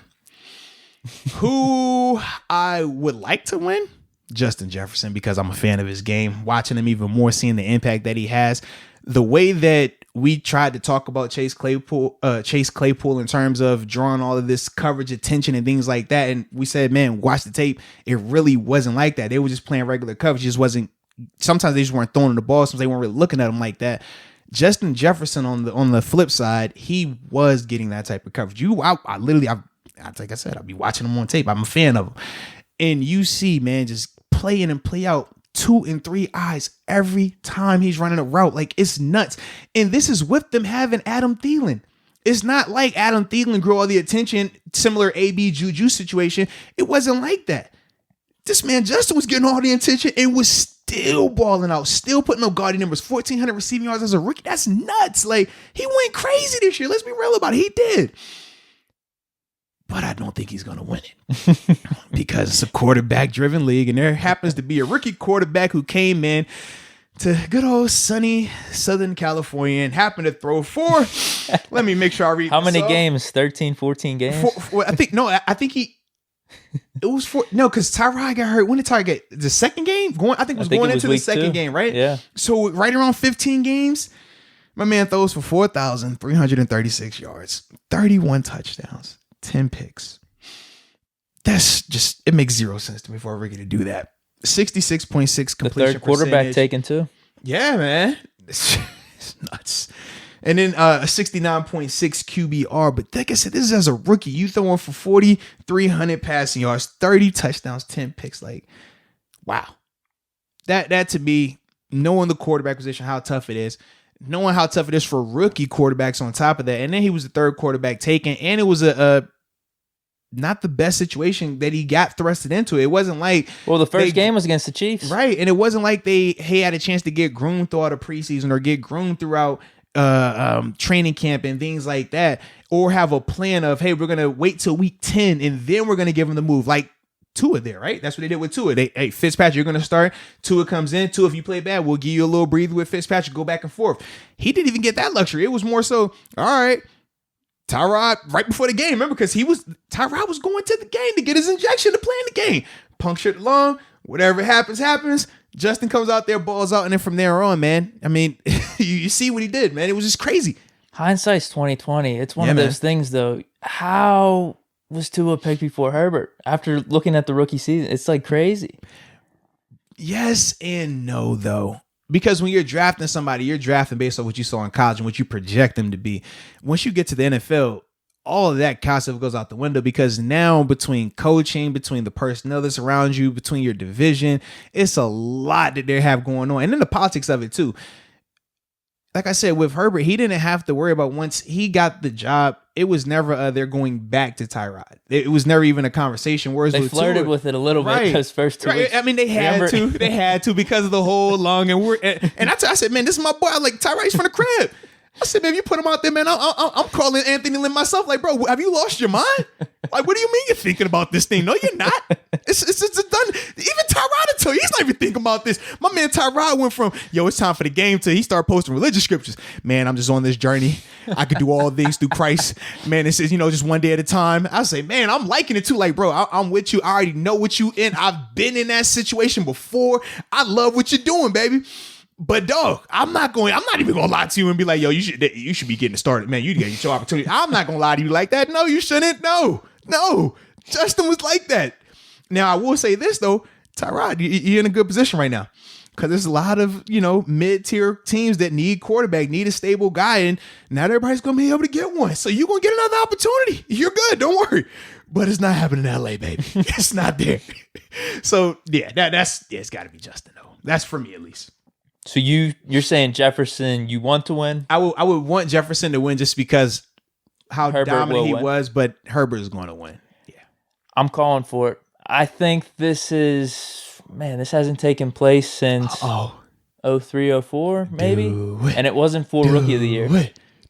Who I would like to win? Justin Jefferson, because I'm a fan of his game. Watching him even more, seeing the impact that he has. The way that we tried to talk about Chase Claypool in terms of drawing all of this coverage attention and things like that. And we said, man, watch the tape. It really wasn't like that. They were just playing regular coverage. It just wasn't. Sometimes they just weren't throwing the ball. Sometimes they weren't really looking at him like that. Justin Jefferson on the flip side, he was getting that type of coverage. I literally, like I said, I'll be watching him on tape. I'm a fan of him. And you see, man, just play in and play out 2 and 3 eyes every time he's running a route. Like, it's nuts. And this is with them having Adam Thielen. It's not like Adam Thielen grew all the attention, similar AB Juju situation. It wasn't like that. This man, Justin, was getting all the attention and was still balling out, still putting up gaudy numbers, 1,400 receiving yards as a rookie. That's nuts. Like, he went crazy this year. Let's be real about it. He did. But I don't think he's going to win it because it's a quarterback-driven league, and there happens to be a rookie quarterback who came in to good old sunny Southern California and happened to throw 4. Let me make sure I read. How many games? 13, 14 games? I think it was 4. No, because Tyrod got hurt. When did Tyrod get the second game? I think it was going into the second game, right? Yeah. So right around 15 games, my man throws for 4,336 yards, 31 touchdowns. 10 picks. That's just, it makes zero sense to me for a rookie to do that. 66.6 completion percentage. The third quarterback taken too. Yeah, man. It's nuts. And then a 69.6 QBR. But like I said, this is as a rookie. You throwing for 4,300 passing yards, 30 touchdowns, 10 picks. Like, wow. That to me, knowing the quarterback position, how tough it is. Knowing how tough it is for rookie quarterbacks on top of that. And then he was the third quarterback taken. And it was a not the best situation that he got thrusted into. It wasn't like... Well, the first game was against the Chiefs. Right. And it wasn't like they had a chance to get groomed throughout a preseason or get groomed throughout training camp and things like that. Or have a plan of, hey, we're going to wait till week 10 and then we're going to give him the move. Like Tua there, right? That's what they did with Tua. Hey, Fitzpatrick, you're going to start. Tua comes in. Tua, if you play bad, we'll give you a little breather with Fitzpatrick. Go back and forth. He didn't even get that luxury. It was more so, all right, Tyrod, right before the game, remember, because Tyrod was going to the game to get his injection to play in the game. Punctured lung, whatever happens. Justin comes out there, balls out, and then from there on, man, I mean, you see what he did, man. It was just crazy. Hindsight's 2020. It's one of those things, though. How was Tua picked before Herbert? After looking at the rookie season, it's like crazy. Yes and no, though. Because when you're drafting somebody, you're drafting based on what you saw in college and what you project them to be. Once you get to the NFL, all of that concept goes out the window because now between coaching, between the personnel that's around you, between your division, it's a lot that they have going on. And then the politics of it too. Like I said, with Herbert, he didn't have to worry about once he got the job. It was never they're going back to Tyrod. It was never even a conversation. Whereas they flirted with it a little bit because first 2 weeks. I mean, they had to. They had to because of the whole lung and I said, man, this is my boy. I like Tyrod's from the crib. I said, man, if you put him out there, man, I'm calling Anthony Lynn myself. Like, bro, have you lost your mind? Like, what do you mean you're thinking about this thing? No, you're not. It's done. Even Tyrod tell you, he's not even thinking about this. My man Tyrod went from, yo, it's time for the game to he started posting religious scriptures. Man, I'm just on this journey. I could do all things through Christ. Man, it says, just one day at a time. I say, man, I'm liking it too. Like, bro, I'm with you. I already know what you in. I've been in that situation before. I love what you're doing, baby. But dog, I'm not even gonna lie to you and be like, yo, you should be getting started, man. You get your opportunity. I'm not gonna lie to you like that. No, you shouldn't. No. Justin was like that. Now I will say this though, Tyrod, you're in a good position right now. because there's a lot of, mid-tier teams that need quarterback, need a stable guy, and not everybody's going to be able to get one. So you're going to get another opportunity. You're good. Don't worry. But it's not happening in LA, baby. It's not there. So, it's got to be Justin, though. That's for me, at least. So you're saying Jefferson, you want to win? I would want Jefferson to win just because how Herbert dominant he was, but Herbert is going to win. Yeah. I'm calling for it. I think this hasn't taken place since 03, 04, maybe. And it wasn't for Rookie of the Year.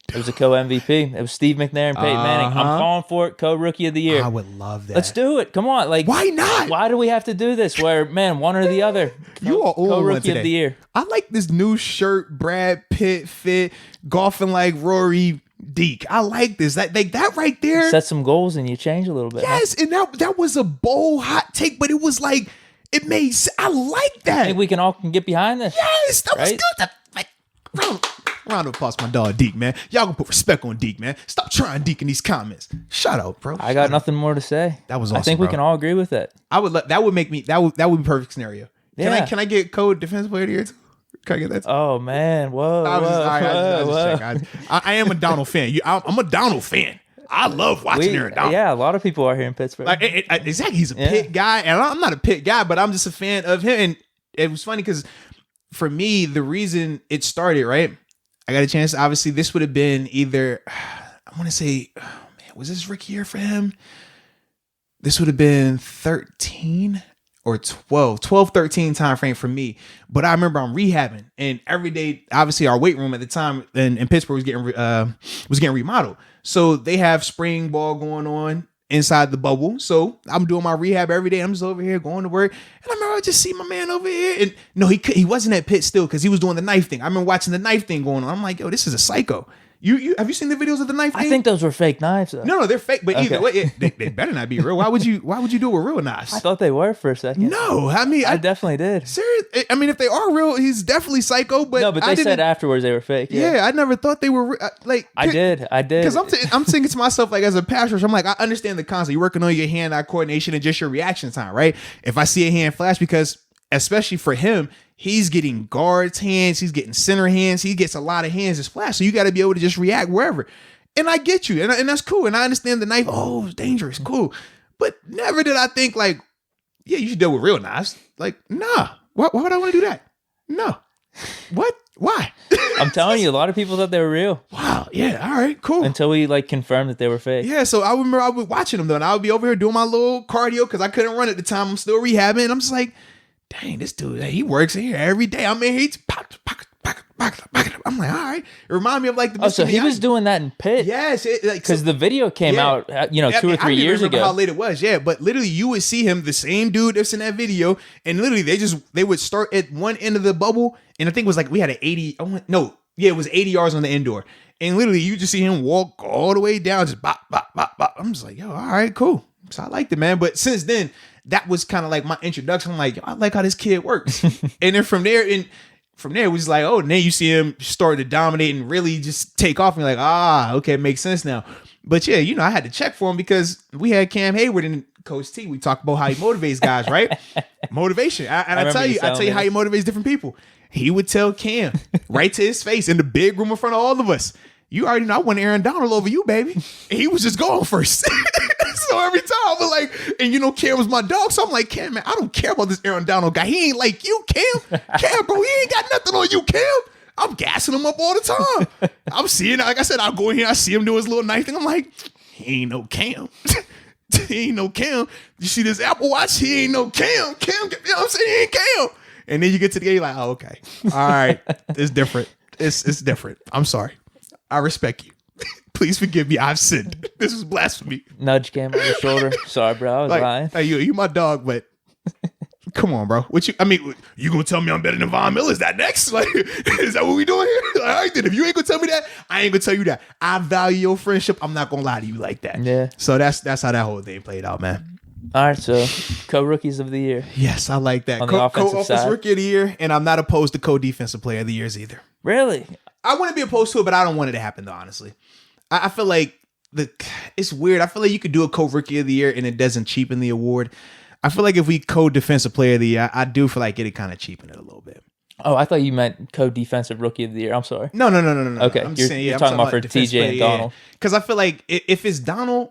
It was a co-MVP. It was Steve McNair and Peyton Manning. I'm calling for it, co-Rookie of the Year. I would love that. Let's do it. Come on. Why not? Why do we have to do this where, one or the other? You are co-Rookie of the Year. I like this new shirt, Brad Pitt fit, golfing like Rory, Deke. I like this. That right there. Set some goals and you change a little bit. Yes, and that was a bold, hot take, but it was like, it made, I like that. I think we can all get behind this. Yes, that was good. Round of applause for my dog Deke, man. Y'all gonna put respect on Deke, man. Stop trying Deke in these comments. Shut up, bro. I got nothing more to say. That was awesome. I think we can all agree with that. That would make me, that would be perfect scenario. Can I get code defensive player of the year too? Can I get that too? Oh man, whoa. I am a Donald fan. I'm a Donald fan. I love watching Aaron Donald. Yeah, a lot of people are here in Pittsburgh. Exactly. He's a Pitt guy, and I'm not a Pitt guy, but I'm just a fan of him. And it was funny because for me, the reason it started, right? I got a chance. Obviously, this would have been either, I want to say, was this rookie year for him? This would have been 13 or 12, 13 time frame for me. But I remember I'm rehabbing, and every day, obviously, our weight room at the time in Pittsburgh was getting remodeled. So they have spring ball going on inside the bubble. So I'm doing my rehab every day. I'm just over here going to work. And I remember I just see my man over here. And no, he wasn't at Pitt still because he was doing the knife thing. I remember watching the knife thing going on. I'm like, yo, this is a psycho. You have you seen the videos of the knife thing? I think those were fake knives, though. No, they're fake. But either way, they better not be real. Why would you do it with real knives? I thought they were for a second. No, I mean, I definitely did. Serious? I mean, if they are real, he's definitely psycho. But no, but they said afterwards they were fake. Yeah, I never thought they were like. I did. Because I'm thinking to myself, like, as a pastor, I'm like, I understand the concept. You're working on your hand-eye coordination and just your reaction time, right? If I see a hand flash, because especially for him, he's getting guards hands, he's getting center hands, he gets a lot of hands to splash. So you got to be able to just react wherever. And I get you, and that's cool. And I understand the knife. Oh, it's dangerous, cool. But never did I think like, yeah, you should deal with real knives. Like, nah. Why would I want to do that? No. What? Why? I'm telling you, a lot of people thought they were real. Wow. Yeah. All right. Cool. Until we confirmed that they were fake. Yeah. So I remember I was watching them though, and I would be over here doing my little cardio because I couldn't run at the time. I'm still rehabbing. And I'm just like, dang, this dude, he works here every day. I mean, he's pocket. I'm like, all right. It reminded me of like the. Oh, so he was doing that in Pitt. Yes, because the video came out, 2 or 3 years ago. How late it was, yeah. But literally, you would see him, the same dude that's in that video, and literally they would start at one end of the bubble, and I think it was like we had an 80. It was 80 yards on the indoor, and literally you just see him walk all the way down, just bop, bop, bop, bop. I'm just like, yo, all right, cool. So I liked it, man. But since then, that was kind of like my introduction. I'm like, yo, I like how this kid works, and then from there, it was like, oh, and then you see him start to dominate and really just take off. And you're like, okay, it makes sense now. But yeah, I had to check for him because we had Cam Hayward and Coach T. We talk about how he motivates guys, right? Motivation. I tell you how he motivates different people. He would tell Cam right to his face in the big room in front of all of us, you already know I want Aaron Donald over you, baby. And he was just going first. So every time I was like, and Cam was my dog. So I'm like, Cam, man, I don't care about this Aaron Donald guy. He ain't like you, Cam. Cam, bro, he ain't got nothing on you, Cam. I'm gassing him up all the time. I'm seeing, like I said, I'll go in here, I see him do his little knife thing. I'm like, he ain't no Cam. He ain't no Cam. You see this Apple Watch? He ain't no Cam. Cam, you know what I'm saying? He ain't Cam. And then you get to the game, you're like, oh, okay. All right. It's different. It's different. I'm sorry. I respect you. Please forgive me. I've sinned. This is blasphemy. Nudge Cam on the shoulder. Sorry, bro. I was lying. Hey, you my dog, but come on, bro. You gonna tell me I'm better than Von Miller? Is that next? Like, is that what we doing here? Like, all right, then. If you ain't gonna tell me that, I ain't gonna tell you that. I value your friendship. I'm not gonna lie to you like that. Yeah. So that's how that whole thing played out, man. All right, so co-rookies of the year. Yes, I like that. On the offensive side. Rookie of the year, and I'm not opposed to co-defensive player of the years either. Really? I wouldn't be opposed to it, but I don't want it to happen though, honestly. I feel like it's weird. I feel like you could do a co-rookie of the year and it doesn't cheapen the award. I feel like if we co-defensive player of the year, I do feel like it'd kind of cheapen it a little bit. Oh, I thought you meant co-defensive rookie of the year. I'm sorry. No. Okay, I'm you're talking about for TJ and Donald. Because I feel like if it's Donald,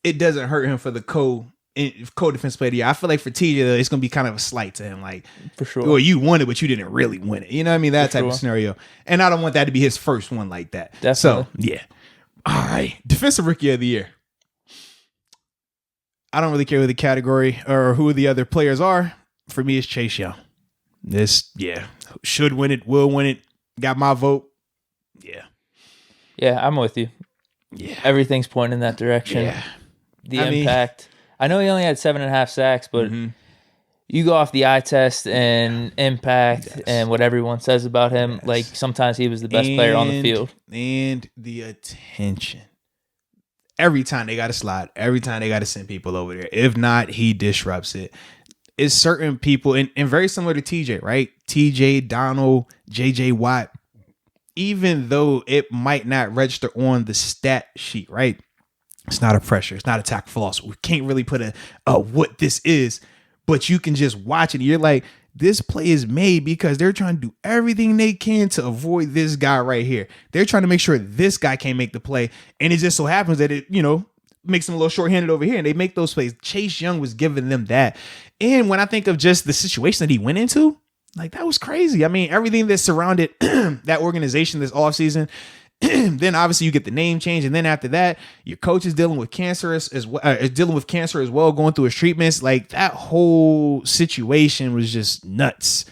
it doesn't hurt him for the co-defense player of the year. I feel like for TJ, though, it's going to be kind of a slight to him. Like, for sure. Well, you won it, but you didn't really win it. You know what I mean? That type of scenario. And I don't want that to be his first one like that. Definitely. So, yeah. All right. Defensive rookie of the year. I don't really care who the category or who the other players are. For me, it's Chase Young. Should win it, will win it. Got my vote. Yeah, I'm with you. Yeah. Everything's pointing in that direction. Yeah. The impact. I know he only had 7.5 sacks, but you go off the eye test and impact and what everyone says about him. Yes. Like, sometimes he was the best player on the field. And the attention. Every time they got to slide, every time they got to send people over there. If not, he disrupts it. It's certain people, and very similar to TJ, right? TJ, Donald, JJ Watt, even though it might not register on the stat sheet, right? It's not a pressure. It's not a tackle for loss. We can't really put a what this is, but you can just watch it. And you're like, this play is made because they're trying to do everything they can to avoid this guy right here. They're trying to make sure this guy can't make the play. And it just so happens that it, makes them a little shorthanded over here, and they make those plays. Chase Young was giving them that. And when I think of just the situation that he went into, like, that was crazy. I mean, everything that surrounded that organization this offseason, then obviously you get the name change, and then after that, your coach is dealing with cancer as well, going through his treatments. Like, that whole situation was just nuts.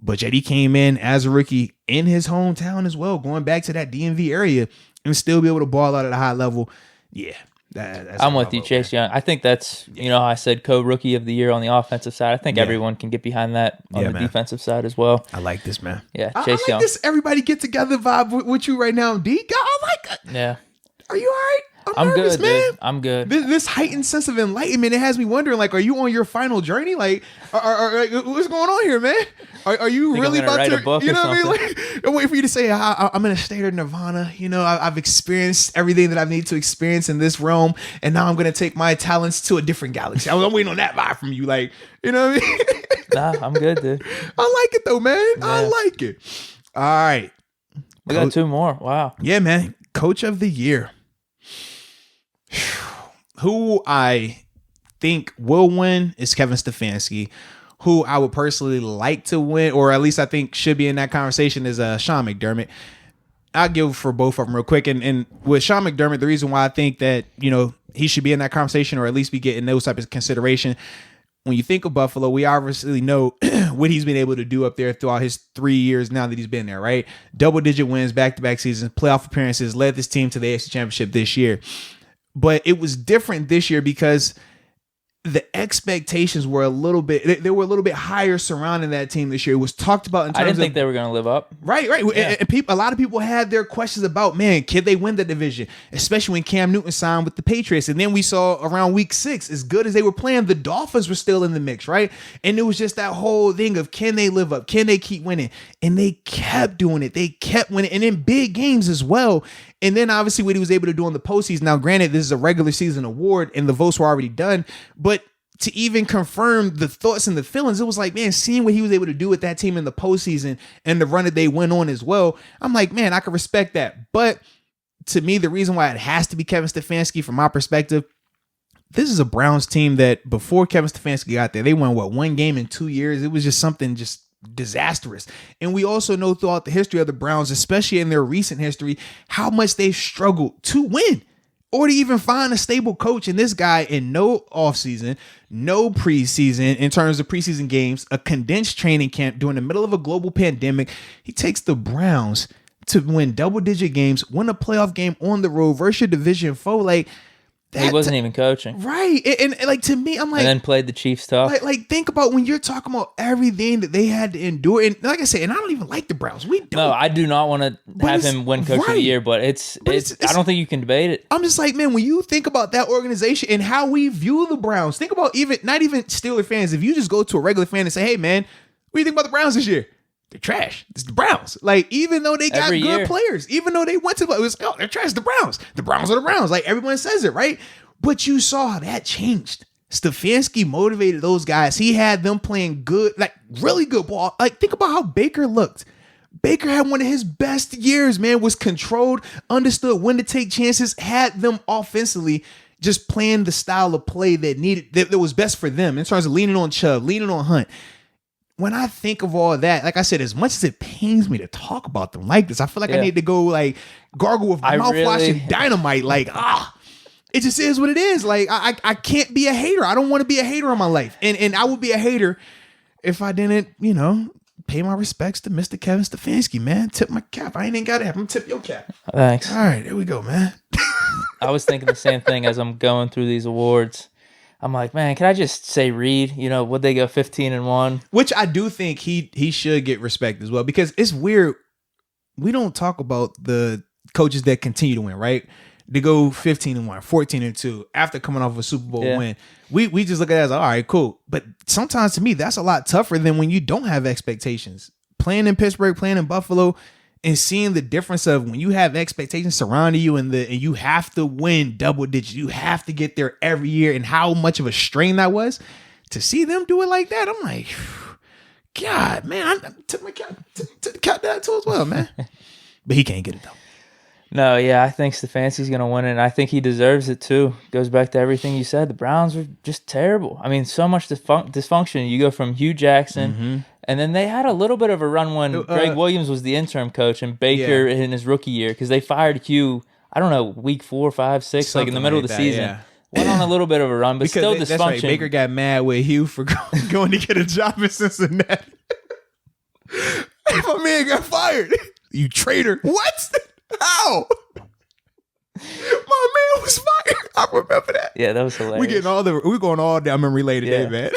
But yet he came in as a rookie in his hometown as well, going back to that DMV area, and still be able to ball out at a high level. Yeah. I'm with you, Chase Young. I think that's, I said co-rookie of the year on the offensive side. I think everyone can get behind that on the defensive side as well. I like this, man. Yeah, Chase Young. I like this everybody get together vibe with you right now, Deke. I like it. Yeah. Are you all right? I'm nervous, good, man. Dude. I'm good. This heightened sense of enlightenment, it has me wondering, like, are you on your final journey? Like, what's going on here, man? Are you really about to write a book? You know what I mean? Like, I'm waiting for you to say, I'm in a state of nirvana. I've experienced everything that I need to experience in this realm, and now I'm going to take my talents to a different galaxy. I'm waiting on that vibe from you, like, you know what I mean? Nah, I'm good, dude. I like it though, man. Yeah. I like it. All right, we got 2 more. Wow. Yeah, man. Coach of the year. Who I think will win is Kevin Stefanski. Who I would personally like to win, or at least I think should be in that conversation, is Sean McDermott. I'll give for both of them real quick. And with Sean McDermott, the reason why I think that, he should be in that conversation, or at least be getting those types of consideration. When you think of Buffalo, we obviously know what he's been able to do up there throughout his 3 years now that he's been there, right? Double-digit wins, back-to-back seasons, playoff appearances, led this team to the AFC Championship this year. But it was different this year because the expectations were a little bit higher surrounding that team this year. It was talked about in terms of... I didn't think they were going to live up. Right. Yeah. And a lot of people had their questions about, man, can they win the division? Especially when Cam Newton signed with the Patriots. And then we saw around week 6, as good as they were playing, the Dolphins were still in the mix, right? And it was just that whole thing of, can they live up? Can they keep winning? And they kept doing it. They kept winning. And in big games as well. And then obviously what he was able to do in the postseason. Now, granted, this is a regular season award and the votes were already done, but to even confirm the thoughts and the feelings, it was like, man, seeing what he was able to do with that team in the postseason and the run that they went on as well, I'm like, man, I can respect that. But to me, the reason why it has to be Kevin Stefanski, from my perspective, this is a Browns team that before Kevin Stefanski got there, they won, 1 game in 2 years? It was just something just disastrous. And we also know throughout the history of the Browns, especially in their recent history, how much they've struggled to win or to even find a stable coach. And this guy, in no offseason, no preseason in terms of preseason games, a condensed training camp during the middle of a global pandemic, he takes the Browns to win double-digit games, win a playoff game on the road versus your division foe. Like, he wasn't even coaching. Right. And like, to me, I'm like... And then played the Chiefs tough. Like, think about when you're talking about everything that they had to endure. And like I said, and I don't even like the Browns. We don't. No, I do not want to have him win Coach of the Year, but it's I don't think you can debate it. I'm just like, man, when you think about that organization and how we view the Browns, think about not even Steeler fans. If you just go to a regular fan and say, hey, man, what do you think about the Browns this year? They're trash. It's the Browns. Like, even though they got good players, even though they went to it was, they're trash. The Browns. The Browns are the Browns. Like, everyone says it, right? But you saw how that changed Stefanski motivated those guys. He had them playing good, like really good ball. Like, think about how Baker looked. Baker had one of his best years, man, was controlled, understood when to take chances, had them offensively just playing the style of play that was best for them in terms of leaning on Chubb, leaning on Hunt. When I think of all that, like I said, as much as it pains me to talk about them like this, I feel like I need to go like gargle with mouthwash and dynamite. Like, it just is what it is. Like, I can't be a hater. I don't want to be a hater in my life. And I would be a hater if I didn't, pay my respects to Mr. Kevin Stefanski, man. Tip my cap. I ain't got to have him tip your cap. Thanks. All right, there we go, man. I was thinking the same thing as I'm going through these awards. I'm like, man, can I just say Reed? Would they go 15-1? Which I do think he should get respect as well, because it's weird. We don't talk about the coaches that continue to win, right? They go 15-1, 14-2 after coming off a Super Bowl win. We just look at it as, all right, cool. But sometimes to me, that's a lot tougher than when you don't have expectations. Playing in Pittsburgh, playing in Buffalo, and seeing the difference of when you have expectations surrounding you and you have to win double digits, you have to get there every year, and how much of a strain that was. To see them do it like that, I'm like, God, man, I took my cat down too as well, man. But he can't get it though. No, yeah, I think Stefanski's going to win it, and I think he deserves it too. Goes back to everything you said. The Browns were just terrible. I mean, so much dysfunction. You go from Hugh Jackson, and then they had a little bit of a run when Greg Williams was the interim coach and Baker in his rookie year, because they fired Hugh, I don't know, week 4, 5, 6, something like in the middle of the season. Yeah. Went on a little bit of a run, but because still dysfunction. That's right. Baker got mad with Hugh for going to get a job in Cincinnati. My man got fired. You traitor. What? How? My man was fired. I remember that. Yeah, that was hilarious. We're going all down memory lane today, man.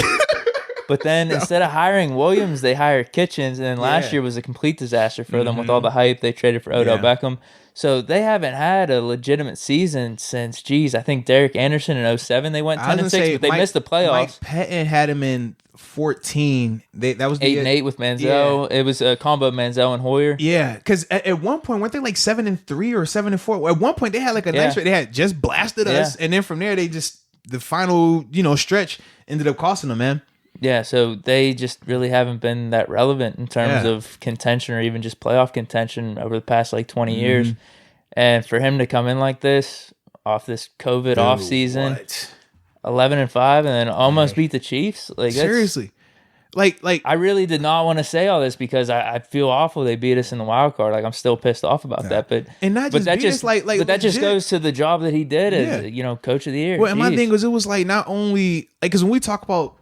But then instead of hiring Williams, they hired Kitchens, and then last year was a complete disaster for them with all the hype. They traded for Odell Beckham. So they haven't had a legitimate season since, I think Derek Anderson in 2007, they went 10-6, but they missed the playoffs. Mike Pettin had him in 14. That was 8-8 with Manziel. It was a combo of Manziel and Hoyer. Yeah, because at one point, weren't they like 7-3 or 7-4? At one point, they had like a nice rate. They had just blasted us, and then from there, they just, the final stretch ended up costing them, man. Yeah, so they just really haven't been that relevant in terms of contention or even just playoff contention over the past like 20 years. And for him to come in like this, off this COVID off season, 11-5, and then almost beat the Chiefs. Like, seriously. Like I really did not want to say all this because I feel awful they beat us in the wild card. Like, I'm still pissed off about that. But that just goes to the job that he did as coach of the year. Well, and my thing was, it was like, not only like, because when we talk about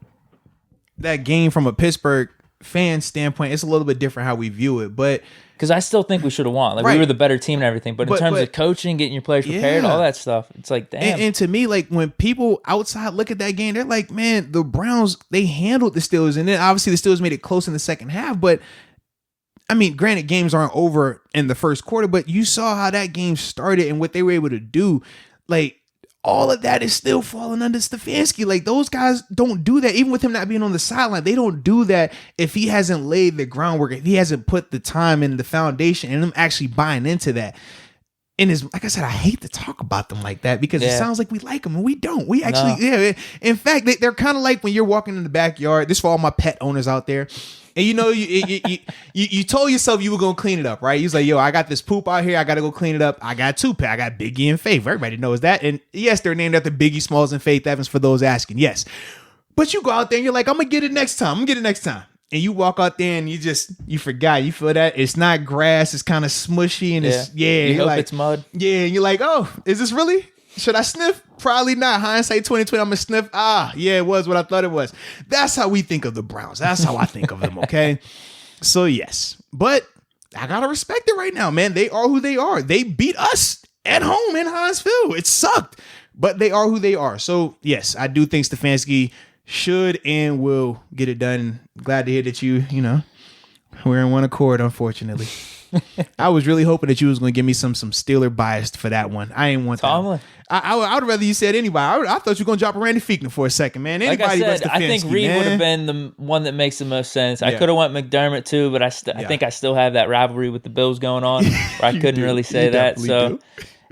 that game from a Pittsburgh fan standpoint, it's a little bit different how we view it, but because I still think we should have won. Like, we were the better team and everything, but in terms of coaching, getting your players prepared, all that stuff, it's like, damn. And to me, like, when people outside look at that game, they're like, man, the Browns, they handled the Steelers, and then obviously the Steelers made it close in the second half, but I mean, granted, games aren't over in the first quarter, but you saw how that game started and what they were able to do. Like, all of that is still falling under Stefanski. Like, those guys don't do that. Even with him not being on the sideline, they don't do that if he hasn't laid the groundwork, if he hasn't put the time in the foundation and them actually buying into that. And like I said, I hate to talk about them like that because it sounds like we like them, and we don't. We actually, in fact, they're kind of like when you're walking in the backyard. This for all my pet owners out there. And you told yourself you were gonna clean it up, right? You was like, yo, I got this poop out here, I gotta go clean it up. I got two pets. I got Biggie and Faith. Everybody knows that. And yes, they're named after Biggie Smalls and Faith Evans for those asking. Yes. But you go out there and you're like, I'm gonna get it next time. And you walk out there and you forgot. You feel that? It's not grass, it's kind of smushy and you hope like, it's mud. Yeah, and you're like, oh, is this really? Should I sniff? Probably not. Hindsight 2020, I'm going to sniff. Yeah, it was what I thought it was. That's how we think of the Browns. That's how I think of them, okay? So, yes. But I got to respect it right now, man. They are who they are. They beat us at home in Heinz Field. It sucked, but they are who they are. So, yes, I do think Stefanski should and will get it done. Glad to hear that we're in one accord, unfortunately. I was really hoping that you was going to give me some Steeler bias for that one. I ain't want Tomlin. I would rather you said anybody. I thought you were going to drop a Randy Fichtner for a second, man. Anybody like I said, I think Reed would have been the one that makes the most sense. I could have went McDermott too, but I think I still have that rivalry with the Bills going on where I couldn't really say that. So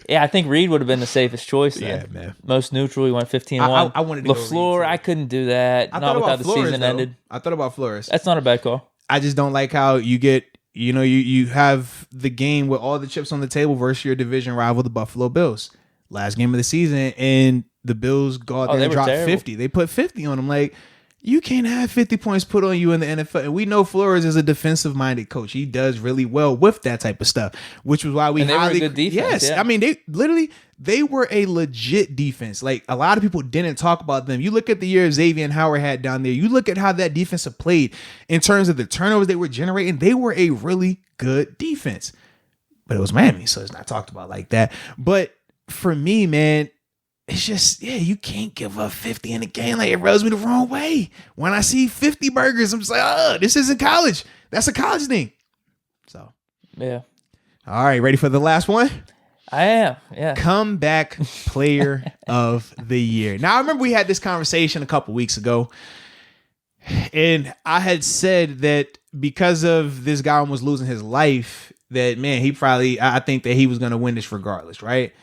Yeah, I think Reed would have been the safest choice then. Yeah, man. Most neutral, he went 15-1. I wanted to LaFleur, I couldn't do that. Not without the season ended. I thought about Flores. That's not a bad call. I just don't like how you get, you have the game with all the chips on the table versus your division rival, the Buffalo Bills. Last game of the season, and the Bills go out there and drop 50. They put 50 on them. Like, you can't have 50 points put on you in the NFL. And we know Flores is a defensive-minded coach. He does really well with that type of stuff, which was why we were a good defense. Yes. Yeah. I mean, they were a legit defense. Like, a lot of people didn't talk about them. You look at the year Xavier and Howard had down there. You look at how that defense played in terms of the turnovers they were generating. They were a really good defense. But it was Miami, so it's not talked about like that. But for me, man, it's just, you can't give up 50 in a game. Like, it rubs me the wrong way. When I see 50 burgers, I'm just like, this isn't college. That's a college thing. So, yeah. All right, ready for the last one? I am, yeah. Comeback player of the year. Now, I remember we had this conversation a couple weeks ago, and I had said that because of this guy almost losing his life, that, man, I think that he was going to win this regardless, right?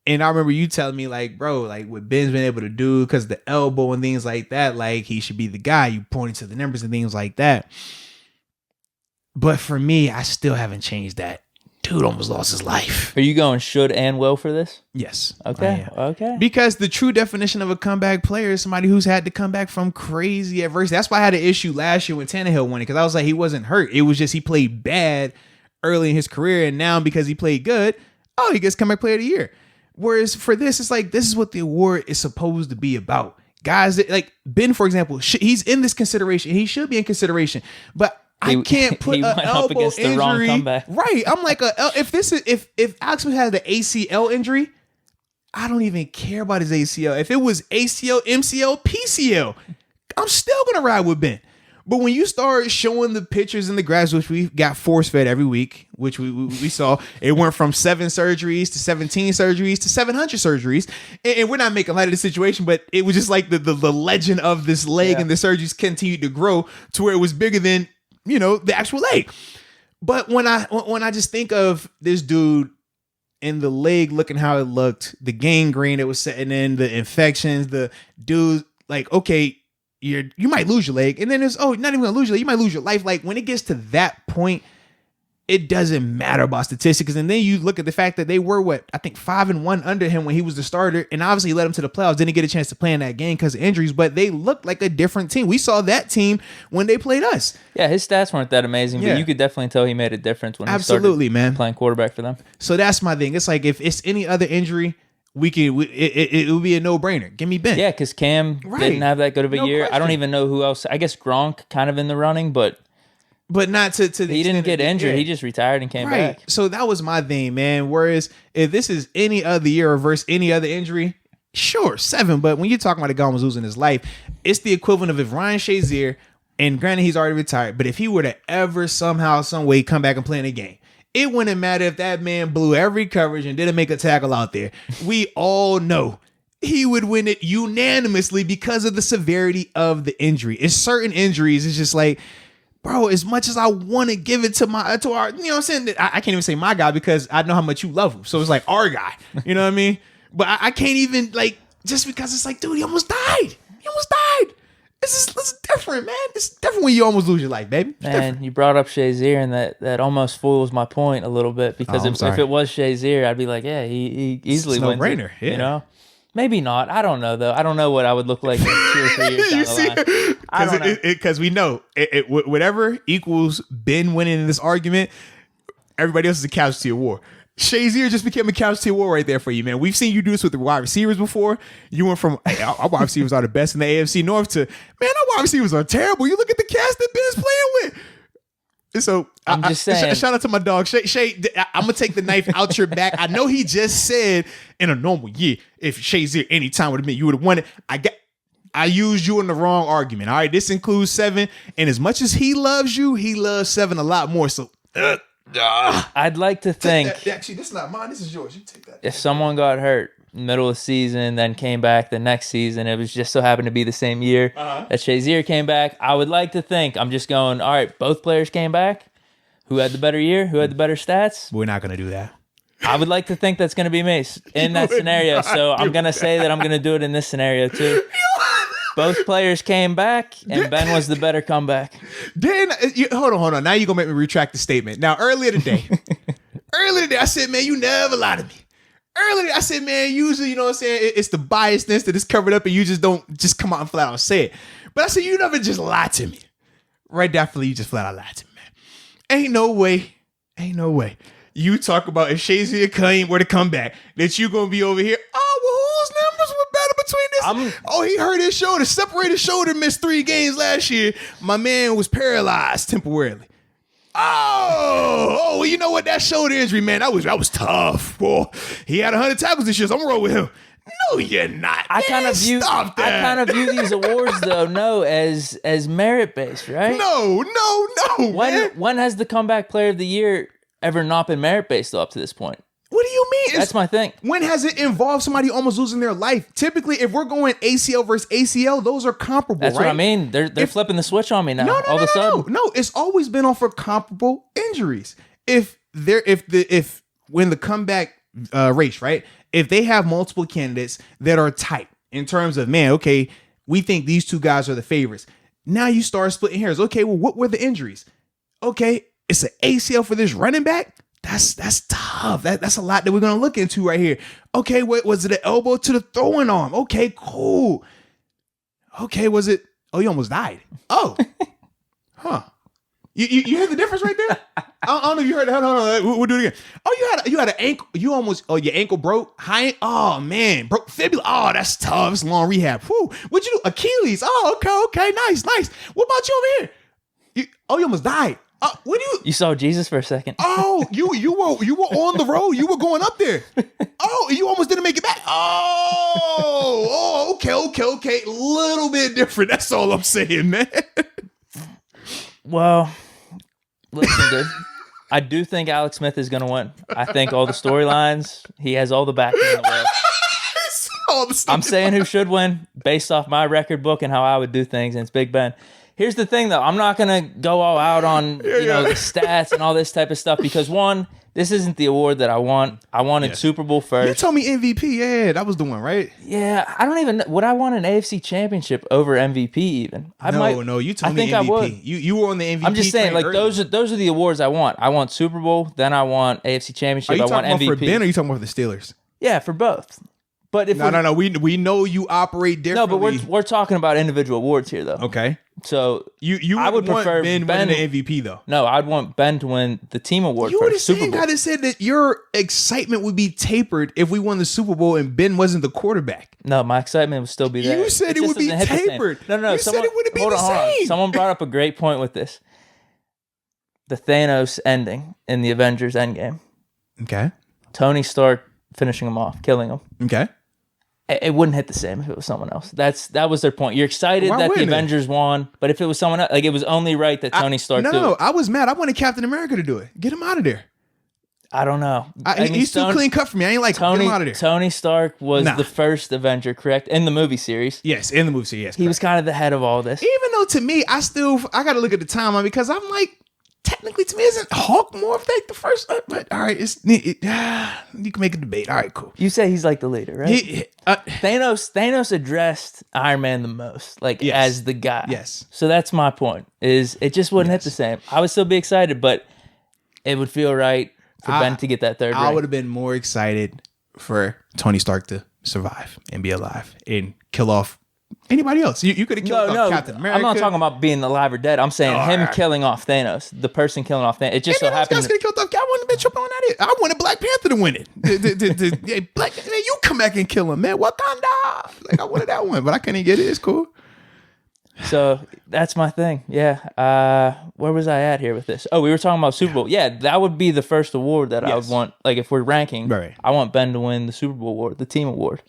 And I remember you telling me, like, bro, like, what Ben's been able to do because the elbow and things like that, like, he should be the guy. You pointed to the numbers and things like that. But for me, I still haven't changed that. Dude almost lost his life. Are you going should and will for this? Yes. Okay. Okay. Because the true definition of a comeback player is somebody who's had to come back from crazy adversity. That's why I had an issue last year when Tannehill won it, because I was like, he wasn't hurt. It was just he played bad early in his career, and now because he played good, he gets comeback player of the year. Whereas for this, it's like, this is what the award is supposed to be about. Guys that, like Ben, for example, he's in this consideration. He should be in consideration, but I can't put an elbow injury. The wrong comeback. Right. I'm like, if Alex Smith has the ACL injury, I don't even care about his ACL. If it was ACL, MCL, PCL, I'm still going to ride with Ben. But when you start showing the pictures and the graphs, which we got force fed every week, which we saw, it went from 7 surgeries to 17 surgeries to 700 surgeries. And we're not making light of the situation, but it was just like the legend of this leg and the surgeries continued to grow to where it was bigger than, the actual leg. But when I just think of this dude and the leg looking how it looked, the gangrene that was setting in, the infections, the dude, like, okay, you might lose your leg, and then there's, not even gonna lose your leg, you might lose your life. Like, when it gets to that point, it doesn't matter about statistics. And then you look at the fact that they were 5-1 under him when he was the starter, and obviously he led him to the playoffs. Didn't get a chance to play in that game because of injuries, but they looked like a different team. We saw that team when they played us. Yeah, his stats weren't that amazing, but you could definitely tell he made a difference when he started playing quarterback for them. So that's my thing. It's like, if it's any other injury, it would be a no-brainer. Give me Ben. Yeah, because Cam didn't have that good of a year. Question. I don't even know who else. I guess Gronk kind of in the running, but not to the he didn't get injured. He just retired and came back. So that was my thing, man. Whereas if this is any other year or versus any other injury, sure, 7. But when you're talking about a guy who was losing his life, it's the equivalent of if Ryan Shazier, and granted he's already retired, but if he were to ever somehow, some way come back and play in a game, it wouldn't matter if that man blew every coverage and didn't make a tackle out there. We all know he would win it unanimously because of the severity of the injury. It's certain injuries. It's just like, bro, as much as I want to give it to our, you know what I'm saying? I can't even say my guy because I know how much you love him. So it's like our guy, you know what I mean? But I can't even, like, just because it's like, dude, he almost died. This is different, man. It's different when you almost lose your life, baby. And you brought up Shazier, and that almost foils my point a little bit, because if it was Shazier, I'd be like, yeah, he easily wins. No-brainer, yeah. You know? Maybe not. I don't know, though. I don't know what I would look like in 2 or 3 years down the line. I don't know. Because we know, whatever equals Ben winning in this argument, everybody else is a casualty of war. Shazier just became a casualty of war right there for you, man. We've seen you do this with the wide receivers before. You went from, hey, our wide receivers are the best in the AFC North to, man, our wide receivers are terrible. You look at the cast that Ben's playing with. So I'm just saying. Shout out to my dog Shay. I'm gonna take the knife out your back. I know he just said in a normal year, if Shazier any time would have been, you would have won it. I used you in the wrong argument. All right, this includes 7, and as much as he loves you, he loves 7 a lot more. So. I'd like to think. Actually, this is not mine. This is yours. You take that. If someone got hurt middle of the season, then came back the next season, it was just so happened to be the same year that Shazier came back, I would like to think, I'm just going, all right, both players came back. Who had the better year? Who had the better stats? We're not going to do that. I would like to think that's going to be me in that scenario. So I'm going to say that I'm going to do it in this scenario too. Both players came back, and Ben was the better comeback. Hold on. Now you're going to make me retract the statement. Now, earlier today, I said, man, you never lie to me. Earlier, I said, man, usually, you know what I'm saying, it's the biasness that is covered up, and you just don't just come out and flat out say it. But I said, you never just lie to me. Right after you just flat out lied to me, man. Ain't no way. You talk about if Shazier Kane were to come back, that you going to be over here, oh, well, whose numbers were better between this? He hurt his shoulder, separated shoulder, missed 3 games last year. My man was paralyzed temporarily. Oh, well, you know what? That shoulder injury, man, that was tough. Well, he had 100 tackles this year, so I'm rolling with him. No, you're not. I kind of view these awards though, as merit based, right? No. When has the comeback player of the year ever not been merit based up to this point? What do you mean? That's my thing. When has it involved somebody almost losing their life? Typically, if we're going ACL versus ACL, those are comparable. That's right? what I mean. They're flipping the switch on me now. All of a sudden, no. It's always been on for comparable injuries. When the comeback race, right? If they have multiple candidates that are tight in terms of, man, okay, we think these 2 guys are the favorites. Now you start splitting hairs. Okay, well, what were the injuries? Okay, it's an ACL for this running back. That's tough. That's a lot that we're going to look into right here. Okay, what was it? An elbow to the throwing arm. Okay, cool. Okay, was it? Oh, you almost died. Oh, huh. You heard the difference right there? I don't know if you heard it. Hold on. We'll do it again. Oh, you had an ankle. You almost. Oh, your ankle broke. Oh man, broke fibula. Oh, that's tough. It's long rehab. Whew. What'd you do? Achilles. Oh, okay. Nice. What about you over here? You almost died. What do you? You saw Jesus for a second. Oh, you were on the road. You were going up there. Oh, you almost didn't make it back. Oh, okay. A little bit different. That's all I'm saying, man. Well, listen, dude. I do think Alex Smith is going to win. I think all the storylines, he has all the backing in the world. I'm saying who should win based off my record book and how I would do things, and it's Big Ben. Here's the thing, though. I'm not going to go all out on the stats and all this type of stuff because, one, this isn't the award that I want. I wanted Super Bowl first. You told me MVP. Yeah, that was the one, right? Yeah, I don't even know. Would I want an AFC championship over MVP even? No, you told me MVP. I would. You were on the MVP. I'm just saying, like, those are the awards I want. I want Super Bowl, then I want AFC championship. Are you talking about for Ben or are you talking about for the Steelers? Yeah, for both. But if no, we know you operate differently. No, but we're talking about individual awards here, though. Okay. So you I would prefer Ben winning the MVP, though. No, I'd want Ben to win the team award. You were the same guy that said that your excitement would be tapered if we won the Super Bowl and Ben wasn't the quarterback. No, my excitement would still be there. You said it would be tapered. No. You said it wouldn't be the same. Someone brought up a great point with this. The Thanos ending in the Avengers Endgame. Okay. Tony Stark finishing him off, killing him. Okay. It wouldn't hit the same if it was someone else. That was their point. You're excited that the Avengers won, but if it was someone else, like it was only right that Tony Stark did it. No, I was mad. I wanted Captain America to do it. Get him out of there. I don't know. He's too clean cut for me. I ain't like Tony, get him out of there. Tony Stark was the first Avenger, correct? In the movie series. Yes, in the movie series, yes. He was kind of the head of all this. Even though to me, I got to look at the timeline because I'm like, technically to me, isn't Hulk more of like the first? But all right, you can make a debate. All right, cool. You say he's like the leader, right? Thanos addressed Iron Man the most, as the guy. Yes. So that's my point. Is it just wouldn't hit the same? I would still be excited, but it would feel right for Ben to get that third. I would have been more excited for Tony Stark to survive and be alive and kill off anybody else. You could have killed off Captain America. I'm not talking about being alive or dead. I'm saying him killing off Thanos, the person killing off Thanos. It just so happened. Guys killed off. I wouldn't have been tripping on that. I wanted Black Panther to win it. Black, man, you come back and kill him, man. Wakanda. Like I wanted that one, but I couldn't get it. It's cool. So that's my thing. Yeah. Where was I at here with this? Oh, we were talking about Super Bowl. Yeah, that would be the first award that I would want. Like if we're ranking, right. I want Ben to win the Super Bowl award, the team award.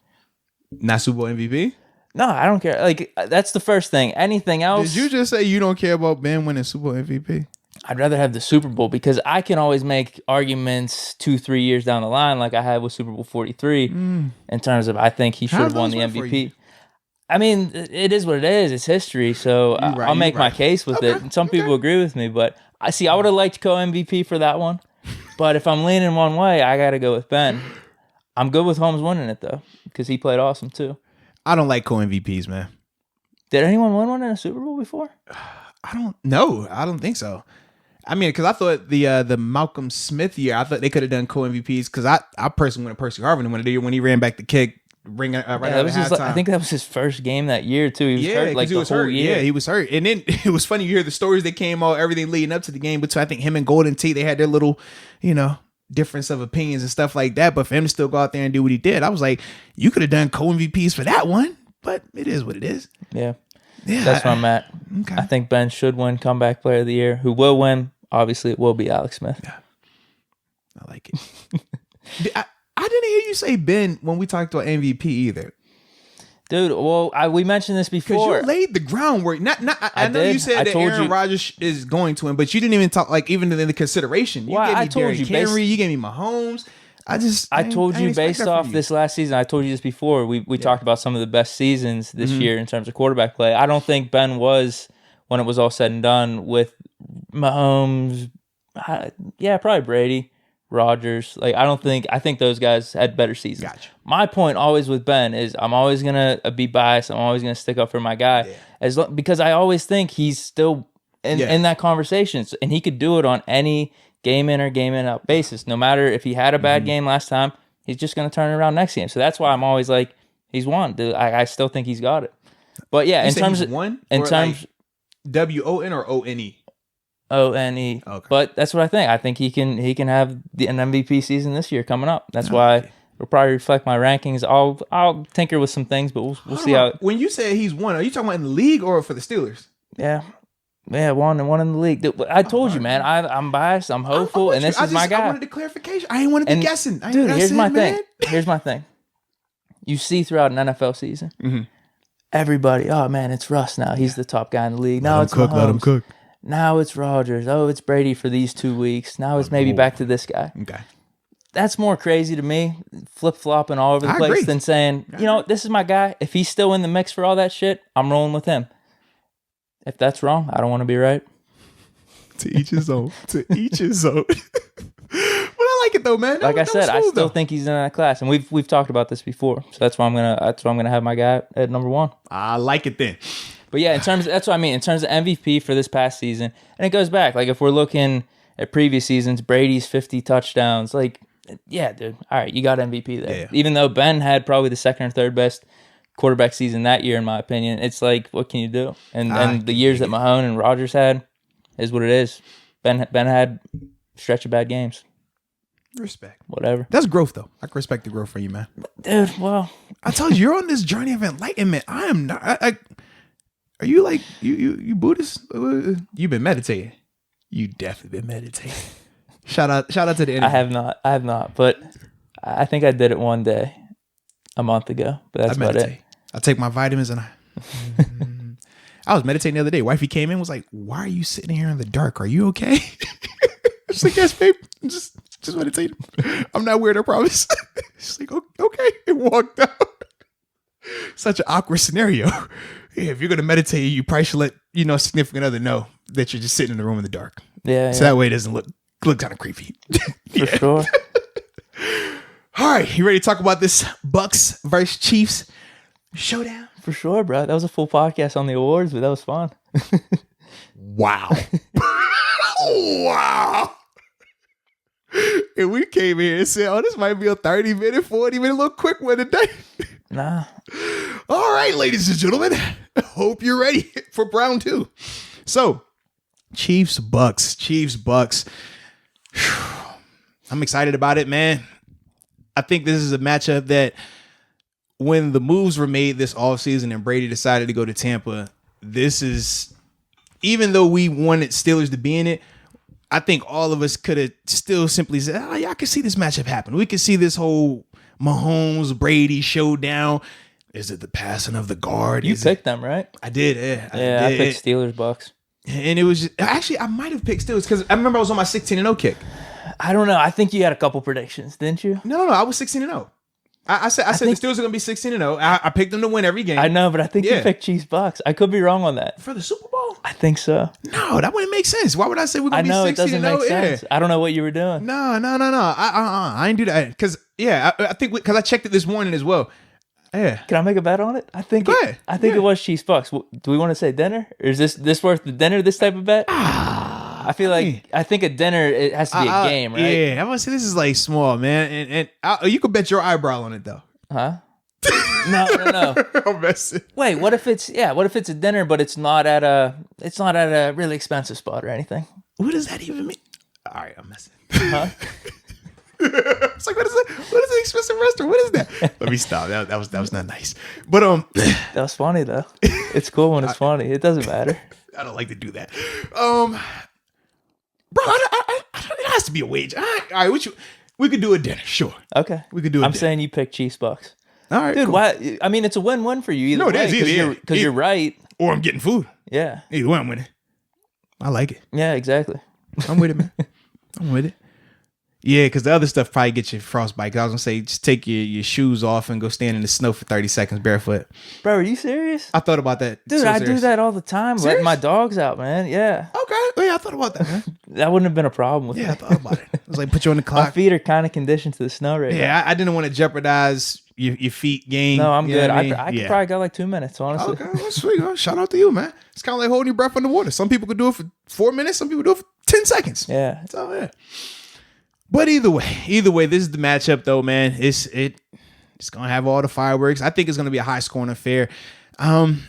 Not Super Bowl MVP? No, I don't care. Like that's the first thing. Anything else? Did you just say you don't care about Ben winning Super Bowl MVP? I'd rather have the Super Bowl because I can always make arguments 2-3 years down the line, like I had with Super Bowl 43, in terms of I think he should have won the MVP. I mean, it is what it is. It's history, so I'll make my case with it. And some people agree with me, but I would have liked co-MVP for that one. But if I'm leaning one way, I got to go with Ben. I'm good with Holmes winning it, though, because he played awesome, too. I don't like co-MVPs, man. Did anyone win one in a Super Bowl before? I don't think so. I mean, because I thought the Malcolm Smith year, I thought they could have done co-MVPs because I personally wanted Percy Harvin when he ran back the kick. Right out of halftime. I think that was his first game that year too. He was hurt like the whole year. Yeah, he was hurt. And then it was funny. You hear the stories that came out, everything leading up to the game. But I think him and Golden Tate, they had their little, difference of opinions and stuff like that. But for him to still go out there and do what he did, I was like, you could have done co-MVPs for that one. But it is what it is. Yeah, that's where I'm at. Okay. I think Ben should win Comeback Player of the Year. Who will win? Obviously, it will be Alex Smith. Yeah, I like it. I didn't hear you say Ben when we talked about MVP either. Dude, well, we mentioned this before. Because you laid the groundwork. I know you said that Aaron Rodgers is going to win, but you didn't even talk, like, even in the consideration. You gave me Derrick Henry, you gave me Mahomes. I told you based off this last season, I told you this before, we talked about some of the best seasons this year in terms of quarterback play. I don't think Ben was, when it was all said and done, with Mahomes, probably Brady. Rodgers, I think those guys had better seasons. Gotcha. My point always with Ben is I'm always gonna be biased. I'm always gonna stick up for my guy, because I always think he's still in that conversation, and he could do it on any game in or game in out basis. No matter if he had a bad game last time, he's just gonna turn it around next game. So that's why I'm always like, he's won. I still think he's got it. But yeah, in terms of won, WON or ONE. ONE. Okay. But that's what I think. I think he can have an MVP season this year coming up. That's why it'll probably reflect my rankings. I'll tinker with some things, but we'll see how. When you say he's won, are you talking about in the league or for the Steelers? Yeah, one in the league. I told you, man. I'm biased. I'm hopeful, and this is my guy. I wanted the clarification. I ain't want to be guessing. Dude, here's my thing. Here's my thing. You see throughout an NFL season, everybody. Oh man, it's Russ now. He's the top guy in the league. Now it's Mahomes. Let him cook. Now it's Rodgers. Oh, it's Brady for these 2 weeks. Now it's maybe back to this guy. Okay. That's more crazy to me, flip-flopping all over the place, than saying, this is my guy. If he's still in the mix for all that shit, I'm rolling with him. If that's wrong, I don't want to be right. To each his own. To each his own. But I like it though, man. Like I said, I still think he's in that class, and we've talked about this before. So that's why I'm gonna have my guy at number 1. I like it then. But yeah, that's what I mean. In terms of MVP for this past season, and it goes back. Like if we're looking at previous seasons, Brady's 50 touchdowns. Like, yeah, dude. All right, you got MVP there. Yeah. Even though Ben had probably the second or third best quarterback season that year, in my opinion, it's like, what can you do? And the years that Mahomes and Rodgers had is what it is. Ben had a stretch of bad games. Respect. Whatever. That's growth, though. I can respect the growth for you, man. Dude, well, I told you, you're on this journey of enlightenment. I am not. Are you like you Buddhist? You've been meditating. You definitely been meditating. Shout out to the internet. I have not, but I think I did it one day a month ago. But that's about it. I take my vitamins and I was meditating the other day. Wifey came in, was like, "Why are you sitting here in the dark? Are you okay?" I was like, "Yes, babe. Just meditating. I'm not weird, I promise." She's like, "Okay," and walked out. Such an awkward scenario. Yeah, if you're gonna meditate, you probably should let a significant other know that you're just sitting in the room in the dark. Yeah. So that way it doesn't look kind of creepy. For sure. All right, you ready to talk about this Bucs versus Chiefs showdown? For sure, bro. That was a full podcast on the awards, but that was fun. Wow. Wow. And we came here and said, this might be a 30-minute, 40-minute little quick one today. Nah. All right, ladies and gentlemen. Hope you're ready for round 2. So, Chiefs, Bucs. I'm excited about it, man. I think this is a matchup that when the moves were made this offseason and Brady decided to go to Tampa, this is, even though we wanted Steelers to be in it, I think all of us could have still simply said, yeah, I can see this matchup happen. We could see this whole Mahomes, Brady showdown. Is it the passing of the guard? You picked them, right? I did, yeah. I picked Steelers, Bucs. And it was just, actually, I might have picked Steelers because I remember I was on my 16-0 kick. I don't know. I think you had a couple predictions, didn't you? No. I was 16-0. I said the Steelers are going to be 16-0. I picked them to win every game. I know, but I think you picked Chiefs Bucs. I could be wrong on that. For the Super Bowl? I think so. No, that wouldn't make sense. Why would I say we're going to be 16-0? I know, it doesn't make sense. I don't know what you were doing. No. I didn't do that. Because, I think because I checked it this morning as well. Yeah. Can I make a bet on it? I think it was Chiefs Bucs. Do we want to say dinner? Or is this worth the dinner, this type of bet? I feel like I think a dinner, it has to be a game, right? Yeah, I'm gonna say this is like small, man, and you could bet your eyebrow on it though. Huh? No. I'm messing. Wait, what if it's a dinner, but it's not at a really expensive spot or anything? What does that even mean? All right, I'm messing. Huh? It's like, what is an expensive restaurant? What is that? Let me stop. That was not nice. But that was funny though. It's cool when it's funny. It doesn't matter. I don't like to do that. Bro, it has to be a wage. All right, we could do a dinner, sure. Okay. We could do a I'm dinner. saying you pick Chiefs Bucs. All right, dude, cool. Why? I mean, it's a win-win for you either way. No, it is. Because you're right. Or I'm getting food. Yeah. Either way, I'm winning. I like it. Yeah, exactly. I'm with it, man. I'm with it. Yeah, because the other stuff probably gets you frostbite. 'Cause I was going to say, just take your shoes off and go stand in the snow for 30 seconds barefoot. Bro, are you serious? I thought about that. Dude, I do that all the time. Serious? Letting my dogs out, man. Yeah. Okay. Yeah, I thought about that, man. That wouldn't have been a problem with me. Yeah, I thought about it. I was like, put you on the clock. My feet are kind of conditioned to the snow right now. Yeah, I didn't want to jeopardize your feet game. No, I'm good. I could probably go like 2 minutes, honestly. Okay, well, sweet. Well, shout out to you, man. It's kind of like holding your breath underwater. Some people could do it for 4 minutes. Some people do it for 10 seconds. Yeah. So, yeah. But either way, this is the matchup, though, man. It's gonna have all the fireworks. I think it's gonna be a high scoring affair. I'm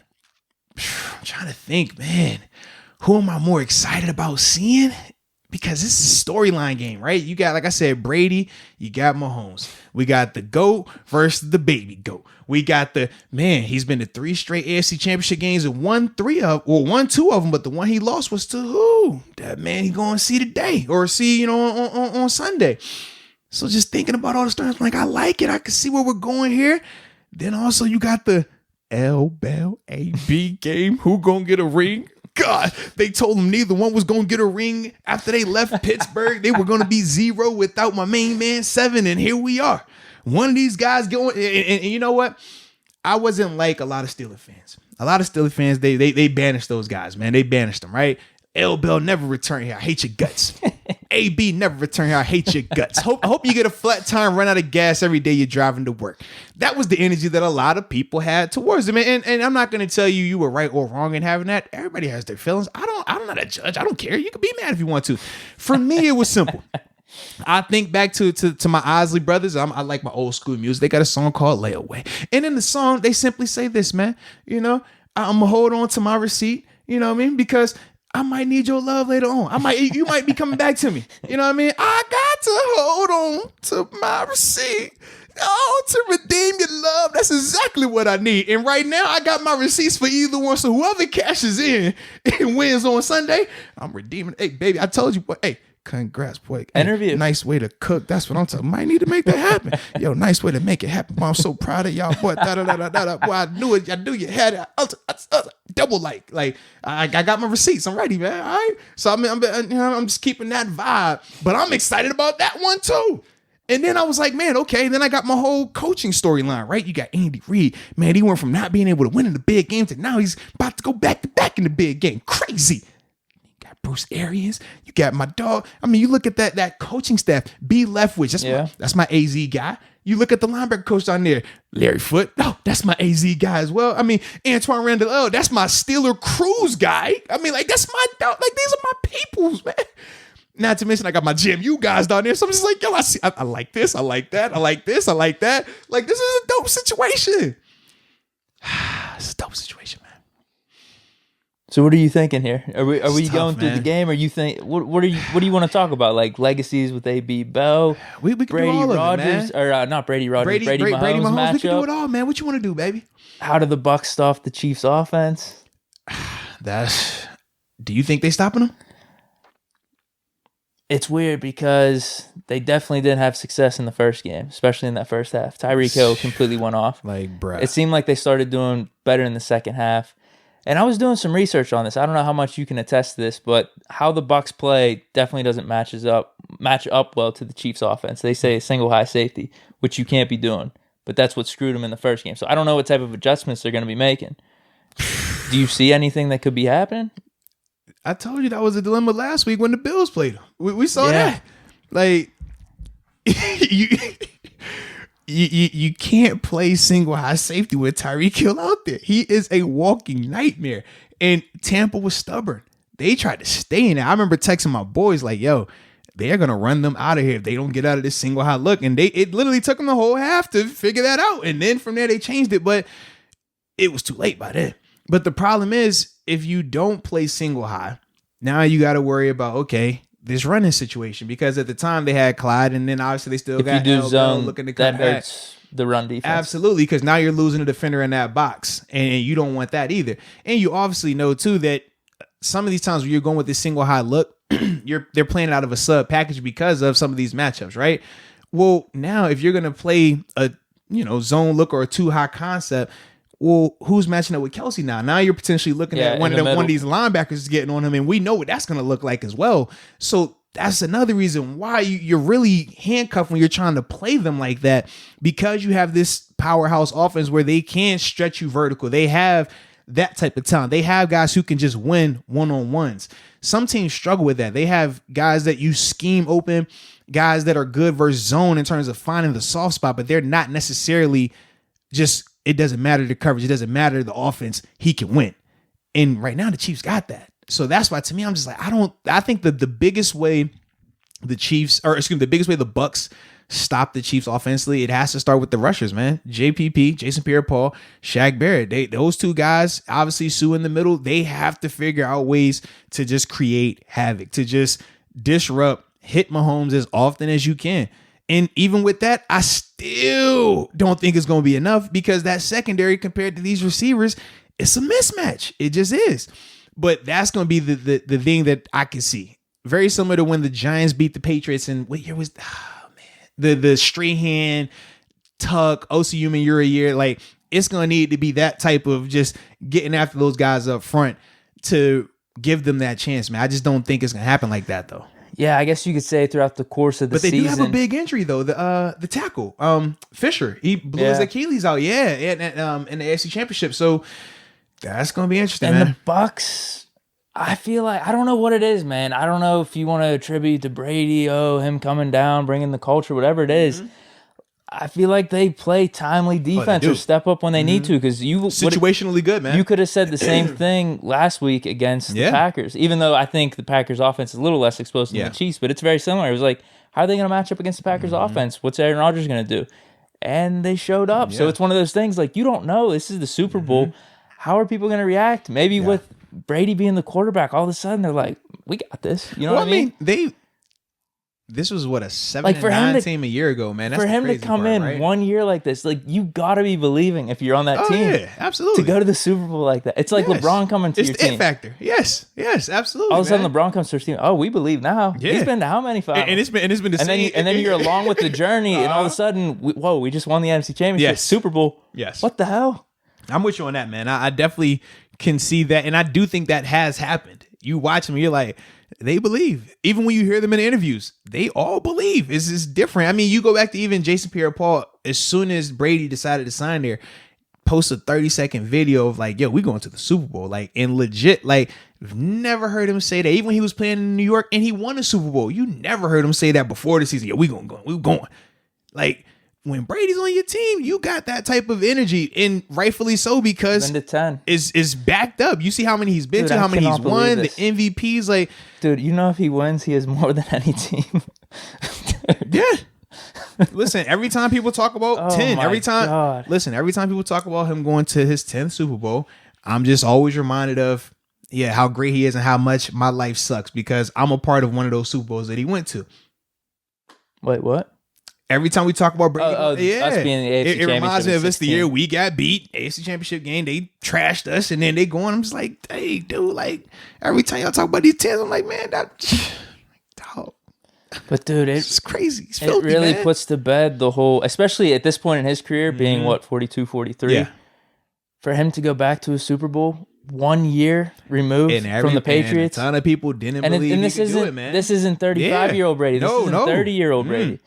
trying to think, man. Who am I more excited about seeing? Because this is a storyline game, right? You got, like I said, Brady. You got Mahomes. We got the GOAT versus the baby GOAT. We got he's been to 3 straight AFC Championship games and won 2 of them, but the one he lost was to who? That man he going to see today or see, on Sunday. So just thinking about all the stories, I'm like, I like it. I can see where we're going here. Then also you got the L-Bell AB game. Who going to get a ring? God, they told them neither one was going to get a ring after they left Pittsburgh. They were going to be 0 without my main man 7, and here we are. One of these guys going, and you know what? I wasn't like a lot of Steelers fans. A lot of Steelers fans, they banished those guys, man. They banished them, right? L-Bell never return here. I hate your guts. AB never return here. I hate your guts. I hope you get a flat tire and run out of gas every day you're driving to work. That was the energy that a lot of people had towards them. And I'm not going to tell you were right or wrong in having that. Everybody has their feelings. I'm not a judge. I don't care. You can be mad if you want to. For me, it was simple. I think back to my Osley brothers. I like my old school music. They got a song called Layaway. And in the song, they simply say this, man. I'm going to hold on to my receipt. You know what I mean? Because I might need your love later on. You might be coming back to me. You know what I mean? I got to hold on to my receipt. Oh, to redeem your love. That's exactly what I need. And right now, I got my receipts for either one. So whoever cashes in and wins on Sunday, I'm redeeming. Hey, baby, I told you, boy. Hey, congrats, boy. Hey, interview. Nice way to cook. That's what I'm talking. Might need to make that happen. Yo, nice way to make it happen. Boy, I'm so proud of y'all, boy. Boy, I knew it. I knew you had it. Double like I got my receipts. I'm ready, man. All right. So I'm just keeping that vibe. But I'm excited about that one too. And then I was like, man, okay. Then I got my whole coaching storyline, right? You got Andy Reid. Man, he went from not being able to win in the big game to now he's about to go back to back in the big game. Crazy. You got Bruce Arians. You got my dog. I mean, you look at that coaching staff. B. Leftwich. That's my AZ guy. You look at the linebacker coach down there. Larry Foote. Oh, that's my AZ guy as well. I mean, Antoine Randall. Oh, that's my Steeler Cruz guy. I mean, like, that's my dog. Like, these are my peoples, man. Not to mention, I got my GMU guys down there. So I'm just like, yo, I like this. I like that. I like this. I like that. Like, this is a dope situation. It's a dope situation, man. So what are you thinking here? Are we tough, going through man. the game? Or you think what do you want to talk about? Like legacies with AB Bell, We can Brady do all Rodgers, of it, man. or not Brady Rodgers, Brady Mahomes matchup. We can do it all, man. What you want to do, baby? How do the Bucs stop the Chiefs offense? Do you think they stopping them? It's weird because they definitely didn't have success in the first game, especially in that first half. Tyreek Hill completely went off. Like, bruh. It seemed like they started doing better in the second half. And I was doing some research on this. I don't know how much you can attest to this, but how the Bucs play definitely doesn't match up well to the Chiefs offense. They say a single high safety, which you can't be doing. but that's what screwed them in the first game. So I don't know what type of adjustments they're going to be making. Do you see anything that could be happening? I told you that was a dilemma last week when the Bills played them. We saw that. Like, you can't play single high safety with Tyreek Hill out there. He is a walking nightmare. And Tampa was stubborn. They tried to stay in there. I remember texting my boys like, yo, they're going to run them out of here if they don't get out of this single high look. And it literally took them the whole half to figure that out. And then from there, they changed it. But it was too late by then. But the problem is, if you don't play single high, now you got to worry about, okay, this running situation. Because at the time, they had Clyde, and then obviously they still got zone, looking to come that hurts the run defense. Absolutely, because now you're losing a defender in that box, and you don't want that either. And you obviously know, too, that some of these times where you're going with this single high look, they're playing out of a sub package because of some of these matchups, right? Well, now if you're going to play a zone look or a too high concept, well, who's matching up with Kelsey now? Now you're potentially looking at one of these linebackers getting on him, and we know what that's going to look like as well. So that's another reason why you're really handcuffed when you're trying to play them like that, because you have this powerhouse offense where they can stretch you vertical. They have that type of talent. They have guys who can just win one-on-ones. Some teams struggle with that. They have guys that you scheme open, guys that are good versus zone in terms of finding the soft spot, but they're not necessarily just, it doesn't matter the coverage. It doesn't matter the offense. He can win. And right now the Chiefs got that. So that's why, to me, I'm just like, I think that the biggest way the biggest way the Bucs stop the Chiefs offensively, it has to start with the rushers, man. JPP, Jason Pierre-Paul, Shaq Barrett. Those two guys, obviously Sue in the middle, they have to figure out ways to just create havoc, to just disrupt, hit Mahomes as often as you can. And even with that, I still don't think it's going to be enough, because that secondary compared to these receivers, it's a mismatch. It just is. But that's going to be the thing that I can see. Very similar to when the Giants beat the Patriots in what year was the Strahan, Tuck, O.C. Human year a year. Like, it's going to need to be that type of just getting after those guys up front to give them that chance, man. I just don't think it's going to happen like that, though. Yeah, I guess you could say throughout the course of the season. But they do have a big injury, though. The tackle, Fisher, he blew his Achilles out. Yeah, in the AFC Championship. So that's going to be interesting, and man. And the Bucs, I feel like, I don't know what it is, man. I don't know if you want to attribute to Brady, him coming down, bringing the culture, whatever it is. Mm-hmm. I feel like they play timely defense or step up when they need to, because situationally good, man. You could have said the same thing last week against the Packers, even though I think the Packers offense is a little less exposed than the Chiefs, but it's very similar. It was like, how are they going to match up against the Packers offense? What's Aaron Rodgers going to do? And they showed up. So it's one of those things, like, you don't know. This is the Super Bowl. How are people going to react? Maybe with Brady being the quarterback, all of a sudden they're like, we got this. You know what I mean? This was what, a 7-9 team a year ago, man. That's for him to come in 1 year like this, like, you got to be believing if you're on that team. Yeah, absolutely. To go to the Super Bowl like that, it's like LeBron coming to your team. It's the it factor. Yes, absolutely. All of a sudden, LeBron comes to your team. Oh, we believe now. Yeah. He's been to how many finals? And it's been the same. And then you're along with the journey, and all of a sudden, we just won the NFC Championship, Super Bowl. Yes. What the hell? I'm with you on that, man. I definitely can see that, and I do think that has happened. You watch them, you're like, they believe. Even when you hear them in interviews, they all believe. It's just different. I mean, you go back to even Jason Pierre-Paul, as soon as Brady decided to sign there, post a 30-second video of like, yo, we going to the Super Bowl. Like, and legit, like, you've never heard him say that. Even when he was playing in New York and he won a Super Bowl, you never heard him say that before the season. Yo, we going. Like, when Brady's on your team, you got that type of energy, and rightfully so, because is backed up. You see how many he's been to, how many he's won, the MVPs. Like, dude, you know, if he wins, he has more than any team. Yeah. Listen, every time people talk about 10, every time people talk about him going to his 10th Super Bowl, I'm just always reminded of, how great he is and how much my life sucks, because I'm a part of one of those Super Bowls that he went to. Wait, what? Every time we talk about Brady, us being the AFC it reminds me of it's the year we got beat, AFC Championship game. They trashed us, and then they go on. I'm just like, hey, dude, like, every time y'all talk about these 10s, I'm like, man, dog. But dude, it's crazy. It's filthy, it really man. puts to bed the whole, especially at this point in his career, being 42, 43. Yeah. For him to go back to a Super Bowl 1 year removed from the Patriots. A ton of people didn't believe he could do it, man. This isn't 35-year-old Brady. This isn't 30-year-old Brady.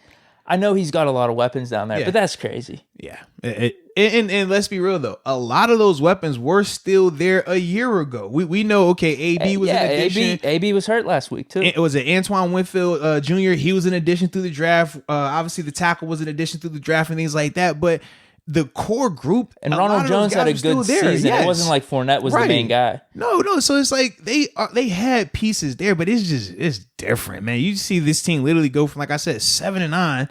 I know he's got a lot of weapons down there, but that's crazy. Yeah. And let's be real, though. A lot of those weapons were still there a year ago. We know, okay, AB was an addition. AB was hurt last week, too. It was an Antoine Winfield Jr. He was an addition through the draft. Obviously, the tackle was an addition through the draft and things like that. But the core group, and Ronald Jones had a good season. Yes. It wasn't like Fournette was the main guy. No. So it's like they had pieces there, but it's different, man. You see this team literally go from, like I said, 7-9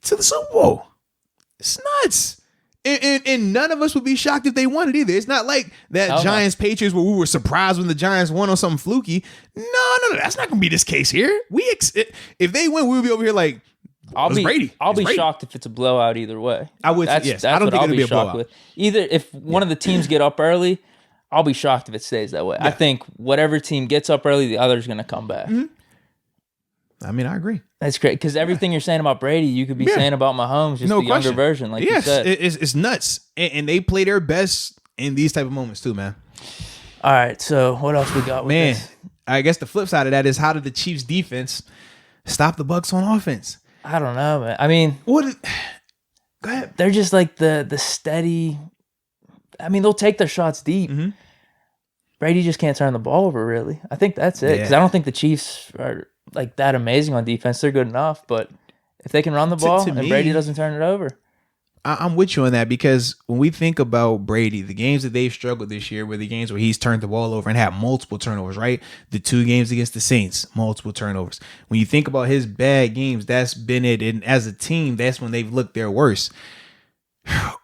to the Super Bowl. It's nuts. And none of us would be shocked if they won it either. It's not like that Giants Patriots where we were surprised when the Giants won on something fluky. No, that's not going to be this case here. If they win, we'll be over here like, I'll be shocked if it's a blowout either way. I would. Yes, I don't think it'll be a blowout. With. Either if one of the teams get up early, I'll be shocked if it stays that way. Yeah. I think whatever team gets up early, the other's going to come back. Mm-hmm. I mean, I agree. That's great because everything you're saying about Brady, you could be saying about Mahomes, just the younger version, like you said. It's nuts, and they play their best in these type of moments too, man. All right, so what else we got? With this? I guess the flip side of that is how did the Chiefs defense stop the Bucs on offense? I don't know, man. I mean, go ahead. They're just like the steady. I mean, they'll take their shots deep. Mm-hmm. Brady just can't turn the ball over, really. I think that's it. Because I don't think the Chiefs are like that amazing on defense. They're good enough, but if they can run the ball and Brady doesn't turn it over. I'm with you on that because when we think about Brady, the games that they've struggled this year were the games where he's turned the ball over and had multiple turnovers, right? The 2 games against the Saints, multiple turnovers. When you think about his bad games, that's been it. And as a team, that's when they've looked their worst.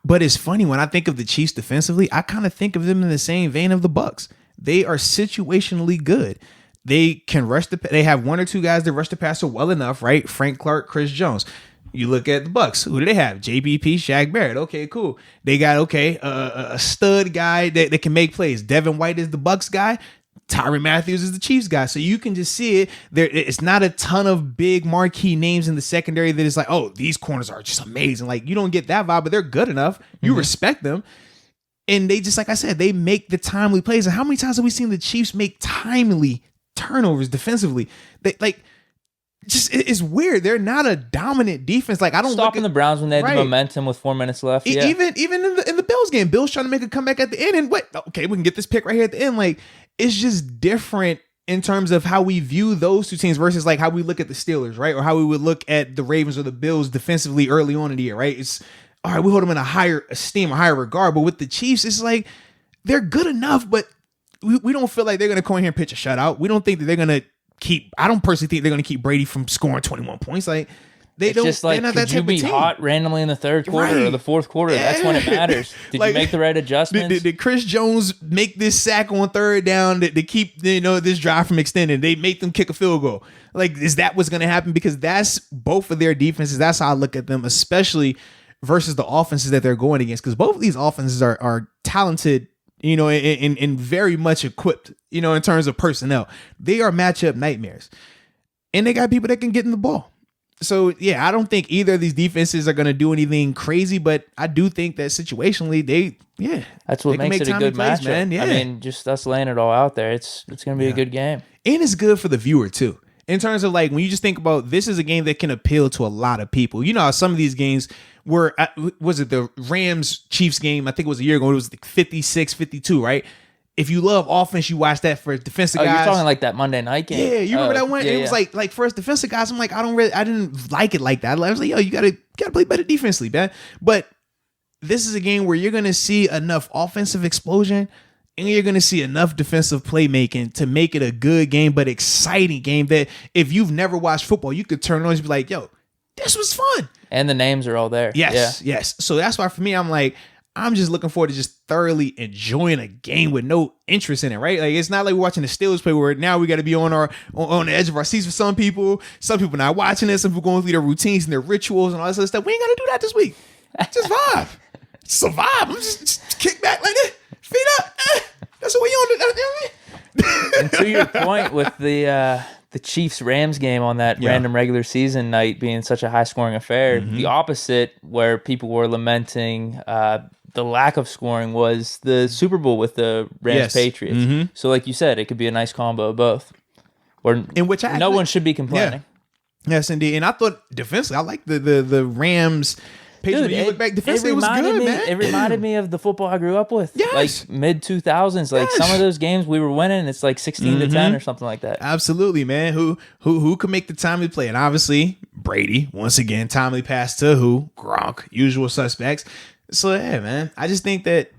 But it's funny, when I think of the Chiefs defensively, I kind of think of them in the same vein of the Bucs. They are situationally good. They can rush they have 1 or 2 guys that rush the passer well enough, right? Frank Clark, Chris Jones. You look at the Bucs. Who do they have? JBP, Shaq Barrett. Okay, cool. They got a stud guy that can make plays. Devin White is the Bucs guy. Tyrann Mathieu is the Chiefs guy. So you can just see it. It's not a ton of big marquee names in the secondary that is like, oh, these corners are just amazing. Like, you don't get that vibe, but they're good enough. You respect them. And they just, like I said, they make the timely plays. And how many times have we seen the Chiefs make timely turnovers defensively? It's weird. They're not a dominant defense. Like, I don't stopping the Browns when they had the momentum with 4 minutes left. Yeah. Even in the Bills game, Bills trying to make a comeback at the end, and okay, we can get this pick right here at the end. Like, it's just different in terms of how we view those 2 teams versus like how we look at the Steelers, right, or how we would look at the Ravens or the Bills defensively early on in the year, right? It's all right. We hold them in a higher esteem, a higher regard, but with the Chiefs, it's like they're good enough, but we don't feel like they're going to come in here and pitch a shutout. We don't think that they're going to I don't personally think they're going to keep Brady from scoring 21 points. Like, it's just like, could you be hot randomly in the 3rd quarter or the 4th quarter? Yeah. That's when it matters. Did you make the right adjustments? Did Chris Jones make this sack on 3rd down to keep this drive from extending? They make them kick a field goal. Like, is that what's going to happen? Because that's both of their defenses. That's how I look at them, especially versus the offenses that they're going against. Because both of these offenses are talented, and very much equipped, in terms of personnel. They are matchup nightmares. And they got people that can get in the ball. So, yeah, I don't think either of these defenses are going to do anything crazy, but I do think that situationally, that's what makes it a good matchup, man. Yeah. I mean, just us laying it all out there, it's going to be a good game. And it's good for the viewer, too. In terms of, like, when you just think about this is a game that can appeal to a lot of people. You know how some of these games were, was it the Rams-Chiefs game? I think it was a year ago. It was like 56-52, right? If you love offense, you watch that for defensive guys. You're talking like that Monday night game. Yeah, you remember that one? It was like for us defensive guys, I'm like, I didn't like it like that. I was like, yo, you gotta play better defensively, man. But this is a game where you're gonna see enough offensive explosion and you're gonna see enough defensive playmaking to make it a good game, but exciting game that if you've never watched football, you could turn on and be like, yo, this was fun. And the names are all there. Yes. So that's why for me, I'm just looking forward to just thoroughly enjoying a game with no interest in it, right? Like, it's not like we're watching the Steelers play where now we got to be on the edge of our seats for some people. Some people not watching it. Some people going through their routines and their rituals and all this other stuff. We ain't got to do that this week. Just vibe. Survive. I'm just kick back like that. Feet up. That's what we on. And to your point with the Chiefs-Rams game on that random regular season night being such a high-scoring affair, the opposite where people were lamenting the lack of scoring was the Super Bowl with the Rams-Patriots. So like you said, it could be a nice combo of both. Or in which no one should be complaining. Yes, indeed. And I thought defensively, I like the Rams. Dude, you look back defensively, it was good, man. It reminded me of the football I grew up with. Yes. Like mid-2000s. Like some of those games we were winning, it's like 16-10 or something like that. Absolutely, man. Who could make the timely play? And obviously, Brady, once again, timely pass to who? Gronk, usual suspects. So, yeah, man. I just think that,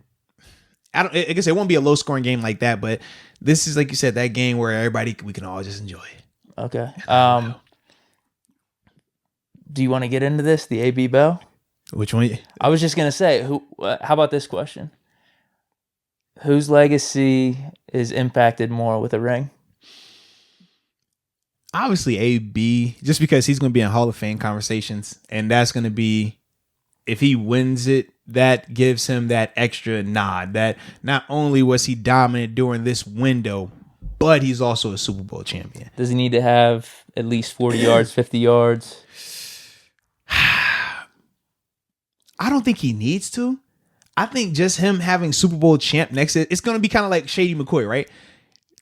I guess it won't be a low-scoring game like that, but this is, like you said, that game where we can all just enjoy it. Okay. Do you want to get into this, the AB Bell? Which one? I was just going to say, how about this question? Whose legacy is impacted more with a ring? Obviously, AB, just because he's going to be in Hall of Fame conversations, and that's going to be, if he wins it, that gives him that extra nod that not only was he dominant during this window, but he's also a Super Bowl champion. Does he need to have at least 40 yards, 50 yards? I don't think he needs to. I think just him having Super Bowl champ next to it, it's going to be kind of like Shady McCoy, right?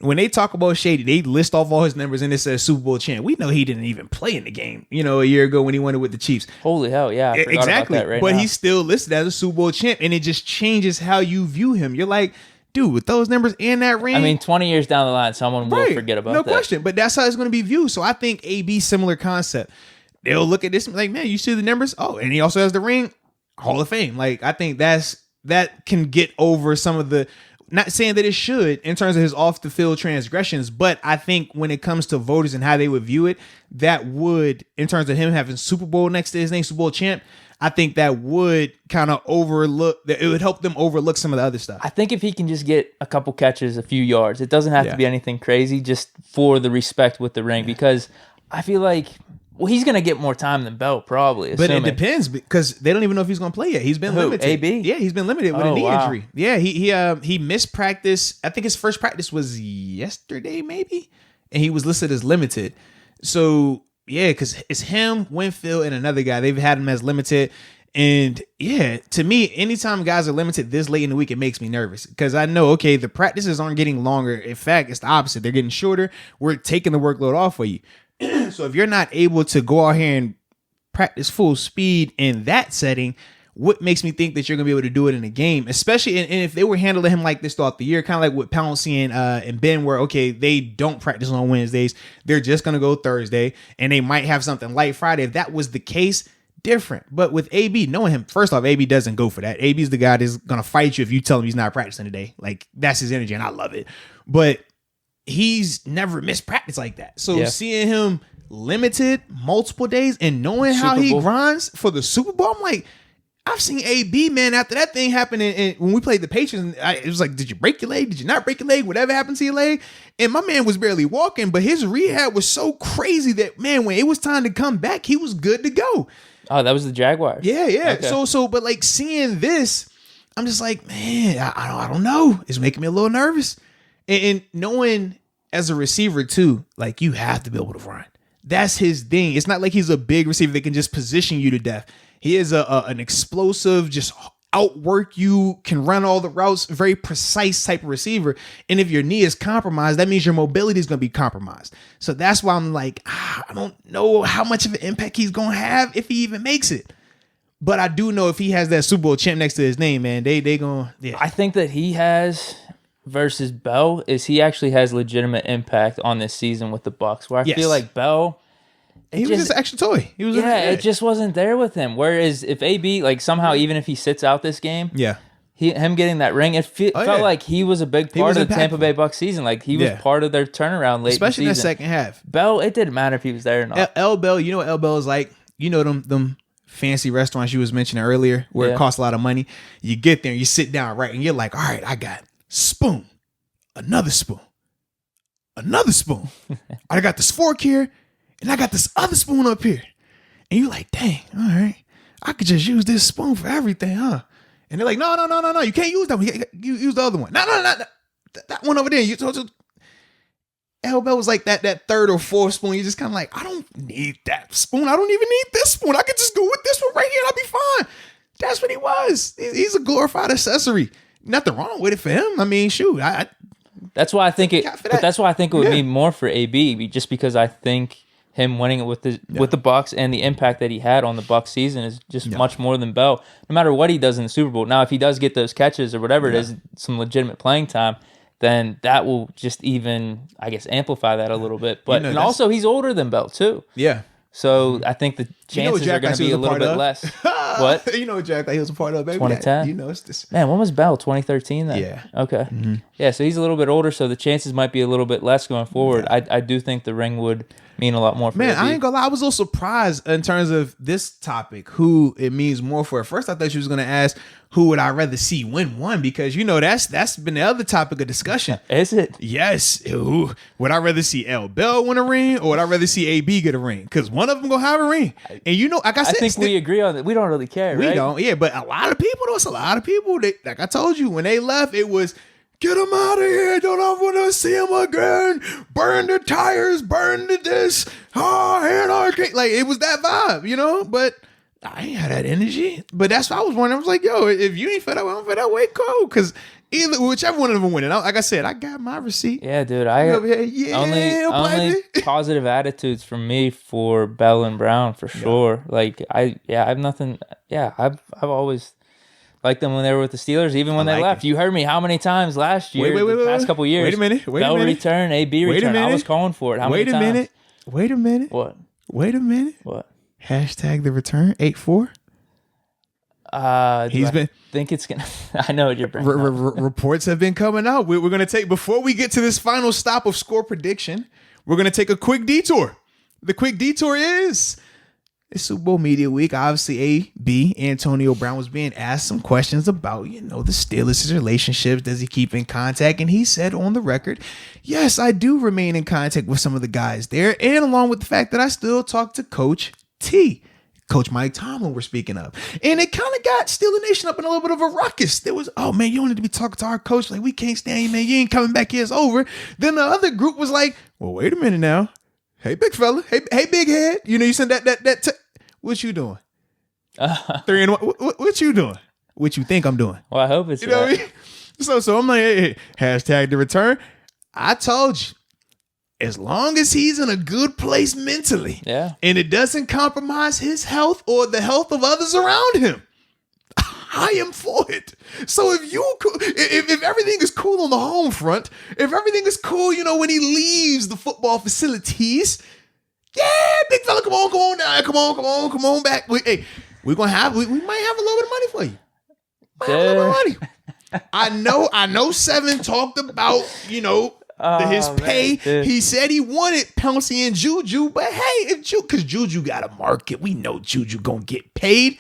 When they talk about Shady, they list off all his numbers and it says Super Bowl champ. We know he didn't even play in the game, a year ago when he won it with the Chiefs. Holy hell, yeah. I forgot exactly. About that but now. He's still listed as a Super Bowl champ, and it just changes how you view him. You're like, dude, with those numbers and that ring. I mean, 20 years down the line, someone will forget about that. No question. But that's how it's going to be viewed. So I think AB, similar concept. They'll look at this and be like, man, you see the numbers? Oh, and he also has the ring. Hall of Fame. Like, I think that can get over some of the, not saying that it should in terms of his off the field transgressions, but I think when it comes to voters and how they would view it, that would, in terms of him having Super Bowl next to his name, Super Bowl champ, I think that would kind of it would help them overlook some of the other stuff. I think if he can just get a couple catches, a few yards, it doesn't have to be anything crazy, just for the respect with the ring, because I feel like, well, he's going to get more time than Bell, probably. Assuming. But it depends, because they don't even know if he's going to play yet. He's been limited. AB? Yeah, he's been limited with a knee injury. Yeah, he missed practice. I think his first practice was yesterday, maybe, and he was listed as limited. So, yeah, because it's him, Winfield, and another guy. They've had him as limited. And, yeah, to me, anytime guys are limited this late in the week, it makes me nervous, because I know, okay, the practices aren't getting longer. In fact, it's the opposite. They're getting shorter. We're taking the workload off for you. So if you're not able to go out here and practice full speed in that setting, what makes me think that you're going to be able to do it in a game, especially and if they were handling him like this throughout the year, kind of like what Pouncey and Ben were, okay, they don't practice on Wednesdays. They're just going to go Thursday, and they might have something light Friday. If that was the case, different. But with AB, knowing him, first off, AB doesn't go for that. AB's the guy that's going to fight you if you tell him he's not practicing today. Like, that's his energy, and I love it. But he's never missed practice like that. So seeing him limited multiple days and knowing how he grinds for the Super Bowl, I'm like, I've seen AB, man, after that thing happened and when we played the Patriots, it was like, did you break your leg? Did you not break your leg? Whatever happened to your leg? And my man was barely walking, but his rehab was so crazy that, man, when it was time to come back, he was good to go. Oh, that was the Jaguars. Yeah. Okay. But like seeing this, I'm just like, man, I don't know. It's making me a little nervous. And knowing as a receiver too, like, you have to be able to run. That's his thing. It's not like he's a big receiver that can just position you to death. He is an explosive, just outwork you, can run all the routes, very precise type of receiver. And if your knee is compromised, that means your mobility is going to be compromised. So that's why I'm like, I don't know how much of an impact he's going to have if he even makes it. But I do know if he has that Super Bowl champ next to his name, man, they going to, yeah. I think that he has, versus Bell, is he actually has legitimate impact on this season with the Bucs, where I feel like Bell, he was just an extra toy. He was it just wasn't there with him. Whereas if AB, like, somehow, even if he sits out this game, him getting that ring, it felt like he was a big part of the Tampa Bay Bucs season. Like, he was part of their turnaround late, especially in in the that second half. Bell, it didn't matter if he was there or not. L Bell, you know what L Bell is like? You know them fancy restaurants you was mentioning earlier where it costs a lot of money. You get there, you sit down, right, and you're like, all right, I got spoon, another spoon, another spoon. I got this fork here, and I got this other spoon up here. And you're like, dang, all right, I could just use this spoon for everything, huh? And they're like, no, you can't use that one. You use the other one. No, that one over there. L Bell was like that third or fourth spoon. You're just kind of like, I don't need that spoon. I don't even need this spoon. I could just go with this one right here and I'll be fine. That's what he was. He's a glorified accessory. Nothing wrong with it for him. I mean, shoot. That's why I think it. But that's why I think it would be more for AB, just because I think him winning it with the Bucs and the impact that he had on the Bucs season is just much more than Bell. No matter what he does in the Super Bowl. Now, if he does get those catches or whatever it is, some legitimate playing time, then that will just even, I guess, amplify that a little bit. But and also, he's older than Bell too. Yeah. So I think the chances are going to be a little bit less. What? You know what Jack he was a part of, baby? 2010. You know it's this. Man, when was Bell? 2013 then? Yeah. Okay. Mm-hmm. Yeah, so he's a little bit older, so the chances might be a little bit less going forward. Yeah. I do think the ring would mean a lot more for Man, I ain't gonna lie. I was a little surprised in terms of this topic, who it means more for. At first, I thought she was going to ask, who would I rather see win one? Because, that's been the other topic of discussion. Is it? Yes. Ooh. Would I rather see L. Bell win a ring, or would I rather see AB get a ring? Because one of them going to have a ring. And like I said, I think we agree on that. We don't really care, we right? don't. Yeah, but a lot of people, like I told you, when they left, it was, get him out of here. Don't want to see him again. Burn the tires. Burn the this. Anarchy. Like, it was that vibe, But I ain't had that energy. But that's what I was wondering. I was like, yo, if you ain't feel that way, I don't feel that way, cool. Because whichever one of them winning. Like I said, I got my receipt. Yeah, dude. Only positive attitudes from me for Bell and Brown for sure. Yeah. Like, I have nothing. Yeah, I've always liked them when they were with the Steelers, even when they left. You heard me how many times last year, the past couple years. Wait a minute. Bell return, AB return. I was calling for it. How many times? Wait a minute. What? Wait a minute. What? Hashtag the return 8-4. Think it's gonna. I know what you're bringing. Reports have been coming out. We're gonna take, before we get to this final stop of score prediction, we're gonna take a quick detour. The quick detour is it's Super Bowl media week. Obviously, AB Antonio Brown was being asked some questions about the Steelers, his relationships. Does he keep in contact? And he said on the record, yes, I do remain in contact with some of the guys there, and along with the fact that I still talk to Coach T. Coach Mike Tomlin we're speaking of. And it kind of got Steeler Nation up in a little bit of a ruckus. There was, oh man, you don't need to be talking to our coach. Like, we can't stand you, man. You ain't coming back here. It's over. Then the other group was like, well, wait a minute now. Hey, big fella. Hey, big head. You sent that. What you doing? 3-1. What you doing? What you think I'm doing? Well, I hope it's what I mean? So I'm like, hey, hashtag the return. I told you. As long as he's in a good place mentally, and it doesn't compromise his health or the health of others around him, I am for it. So if everything is cool on the home front, if everything is cool, when he leaves the football facilities, big fella, come on now, come on back. We might have a little bit of money for you. Might have a little bit of money. I know. Seven talked about his pay. Man, he said he wanted Pouncey and Juju, but hey, because Juju got a market, we know Juju gonna get paid.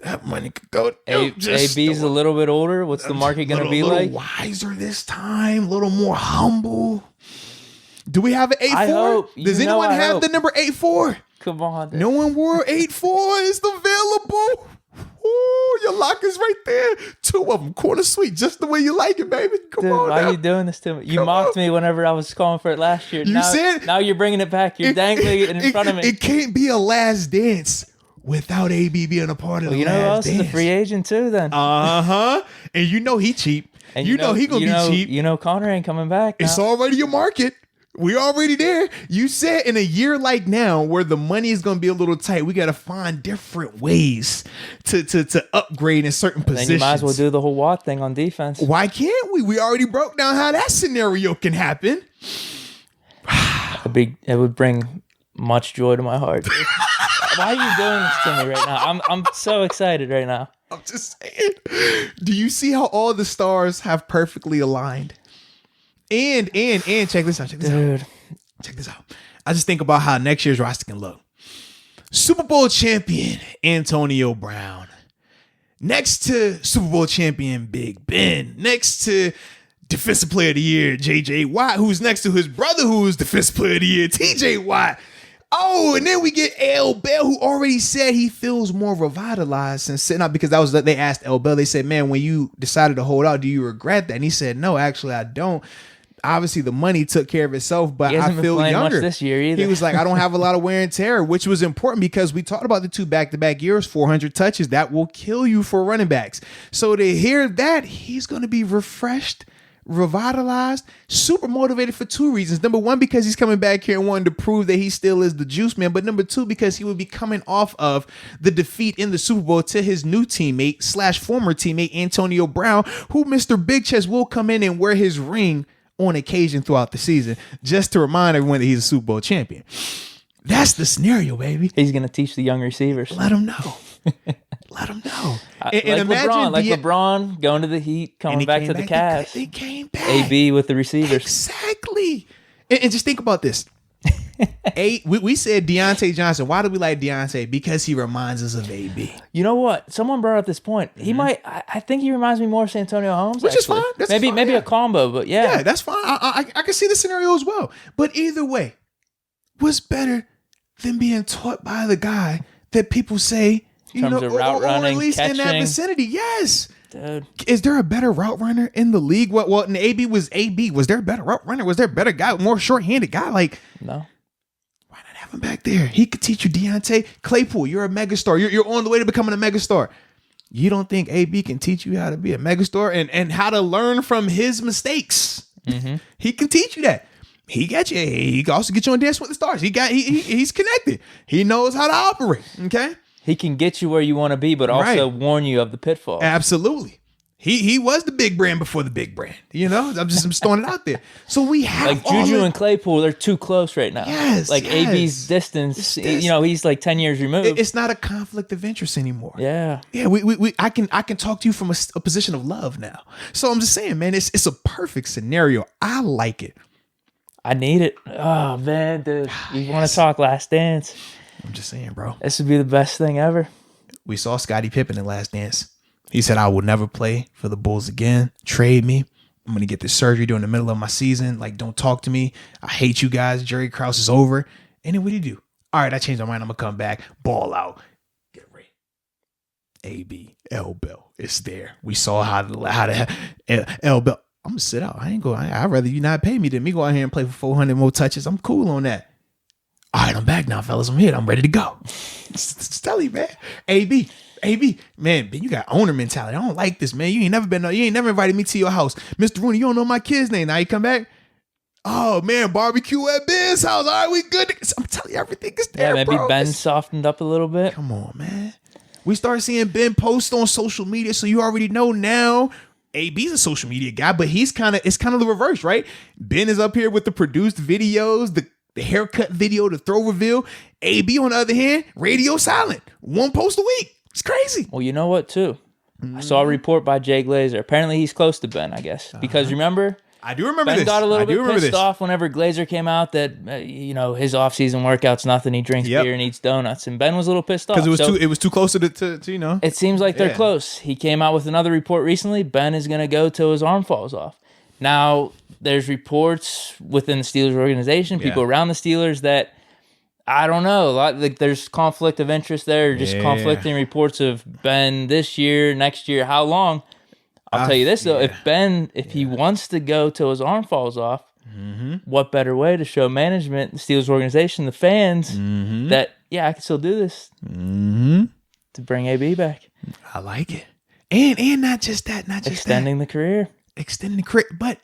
That money could go. AB's a little bit older. What's the market gonna be like? Wiser this time, a little more humble. Do we have an 8-4? Does anyone have the number 8-4? Come on, no one wore 8-4. Is available. Ooh, your locker's right there. 2 of them, corner suite, just the way you like it, baby. Come on, why now. are you doing this to me? You mocked me whenever I was calling for it last year. Now you're bringing it back. You're dangling it in front of me. It can't be a last dance without AB being a part of the last dance. You know who else is a free agent too then? And he cheap. And he gonna be cheap. Connor ain't coming back now. It's already a market. We already there. You said in a year like now where the money is going to be a little tight, we got to find different ways to upgrade in certain positions. Then you might as well do the whole Watt thing on defense. Why can't we? We already broke down how that scenario can happen. It would bring much joy to my heart. Why are you doing this to me right now? I'm so excited right now. I'm just saying. Do you see how all the stars have perfectly aligned? And check this out. Dude. Check this out. I just think about how next year's roster can look. Super Bowl champion Antonio Brown. Next to Super Bowl champion Big Ben. Next to Defensive Player of the Year J.J. Watt, who's next to his brother who's Defensive Player of the Year T.J. Watt. Oh, and then we get L. Bell, who already said he feels more revitalized since sitting out, because they asked L. Bell, they said, man, when you decided to hold out, do you regret that? And he said, no, actually, I don't. Obviously, the money took care of itself, but I feel younger. Much this year either. He was like, I don't have a lot of wear and tear, which was important because we talked about the 2 back-to-back years, 400 touches. That will kill you for running backs. So to hear that, he's going to be refreshed, revitalized, super motivated for two reasons. Number one, because he's coming back here and wanting to prove that he still is the juice man. But number two, because he would be coming off of the defeat in the Super Bowl to his new teammate / former teammate, Antonio Brown, who Mr. Big Chest will come in and wear his ring on occasion throughout the season, just to remind everyone that he's a Super Bowl champion. That's the scenario, baby. He's going to teach the young receivers. Let them know. Let them know. And imagine LeBron going to the Heat, coming back to the Cavs. They came back. AB with the receivers. Exactly. And just think about this. We said Deontay Johnson. Why do we like Deontay? Because he reminds us of AB. You know what? Someone brought up this point. He might. I think he reminds me more of Santonio Holmes, which actually. is fine. Maybe a combo, but yeah. Yeah, that's fine. I can see the scenario as well. But either way, what's better than being taught by the guy that people say, in terms of route running, or at least catching, in that vicinity? Yes. Dude. Is there a better route runner in the league? Well, and AB was AB. Was there a better route runner? Was there a better guy, more short-handed guy? Like, no. Why not have him back there? He could teach you. Deontay Claypool, you're a megastar. You're on the way to becoming a megastar. You don't think AB can teach you how to be a megastar and how to learn from his mistakes? Mm-hmm. He can teach you that. He got you. He can also get you on Dance with the Stars. He's connected. He knows how to operate. Okay. He can get you where you want to be, but also warn you of the pitfalls. Absolutely. He was the big brand before the big brand. I'm just throwing it out there. So we have like Juju and Claypool. They're too close right now. Yes. AB's distance. He's like 10 years removed. It's not a conflict of interest anymore. Yeah. Yeah. I can talk to you from a position of love now. So I'm just saying, man, it's a perfect scenario. I like it. I need it. Oh man, dude. We want to talk Last Dance. I'm just saying, bro. This would be the best thing ever. We saw Scottie Pippen in Last Dance. He said, I will never play for the Bulls again. Trade me. I'm going to get this surgery during the middle of my season. Like, don't talk to me. I hate you guys. Jerry Krause is over. And then what did he do? All right, I changed my mind. I'm going to come back. Ball out. Get ready. AB, L-Bell. It's there. We saw how to L-Bell. I'm going to sit out. I'd rather you not pay me than me go out here and play for 400 more touches. I'm cool on that. All right, I'm back now, fellas. I'm here. I'm ready to go. Just tell you, man. AB, man, you got owner mentality. I don't like this, man. You ain't never invited me to your house. Mr. Rooney, you don't know my kid's name. Now you come back. Oh, man, barbecue at Ben's house. All right, we good. I'm telling you, everything is there, maybe bro. Ben softened up a little bit. Come on, man. We start seeing Ben post on social media, so you already know now. AB's a social media guy, but it's kind of the reverse, right? Ben is up here with the produced videos, the haircut video, the throw reveal. AB, on the other hand, radio silent. One post a week. It's crazy. Well, you know what, too? I saw a report by Jay Glazer. Apparently, he's close to Ben, I guess. Because remember? I do remember Ben this. got a little bit pissed off whenever Glazer came out that, his off-season workout's nothing. He drinks beer and eats donuts. And Ben was a little pissed off. Because it was too close to. It seems like they're close. He came out with another report recently. Ben is going to go till his arm falls off. Now, there's reports within the Steelers organization, people around the Steelers that, I don't know, there's conflict of interest there, just conflicting reports of Ben this year, next year, how long. I'll tell you this, though, if he wants to go till his arm falls off, what better way to show management, the Steelers organization, the fans, that, I can still do this to bring AB back. I like it. And not just that, extending the career. But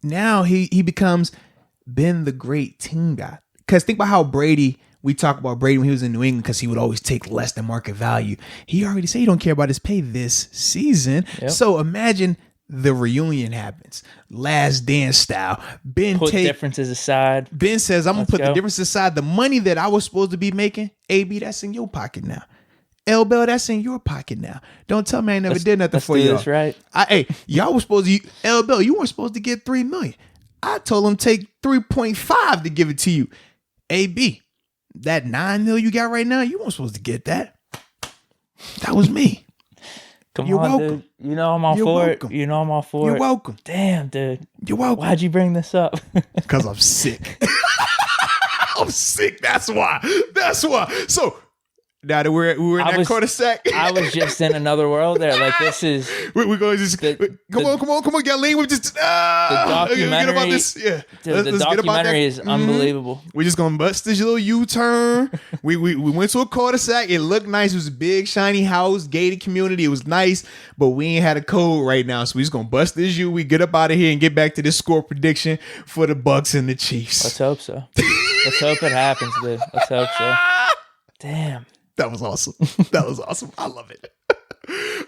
now he becomes Ben the great team guy. Because think about how we talk about Brady when he was in New England because he would always take less than market value. He already said he don't care about his pay this season. Yep. So imagine the reunion happens. Last Dance style. Ben put differences aside. Ben says, I'm going to put the differences aside. The money that I was supposed to be making, AB, that's in your pocket now. L-Bell, that's in your pocket now. Don't tell me I never did nothing for you. That's right. Y'all was supposed to, L-Bell, you weren't supposed to get $3 million. I told him take 3.5 to give it to you. AB, that $9 million you got right now, you weren't supposed to get that. That was me. You're welcome. Dude. You know I'm all for it. You're welcome. Damn, dude. You're welcome. Why'd you bring this up? Because I'm sick. I'm sick. That's why. So Now that we were in that cul-de-sac. I was just in another world there. Like, this is... We're going to just... Come on, Galen. We're just... the documentary... about this. Yeah. The documentary is unbelievable. We're just going to bust this little U-turn. we went to a cul-de-sac. It looked nice. It was a big, shiny house, gated community. It was nice, but we ain't had a code right now, so we just going to bust this U. We get up out of here and get back to this score prediction for the Bucs and the Chiefs. Let's hope so. Let's hope it happens, dude. Let's hope so. Damn. That was awesome. I love it.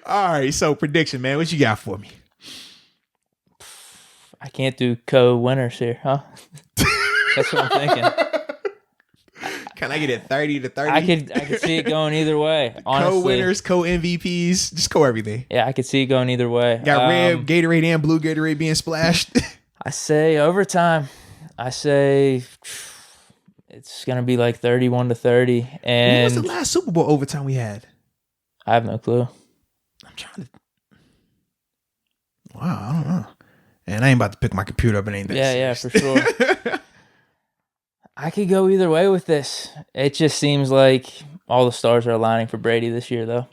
All right, so prediction, man. What you got for me? I can't do co-winners here, huh? That's what I'm thinking. Can I get it 30-30? I could see it going either way. Honestly. Co-winners, co-MVPs, just co-everything. Yeah, I could see it going either way. Got red Gatorade and blue Gatorade being splashed. I say overtime. I say... It's going to be like 31-30. And when was the last Super Bowl overtime we had? I have no clue. I'm trying to... Wow, I don't know. And I ain't about to pick my computer up and anything. Yeah, for sure. I could go either way with this. It just seems like all the stars are aligning for Brady this year, though.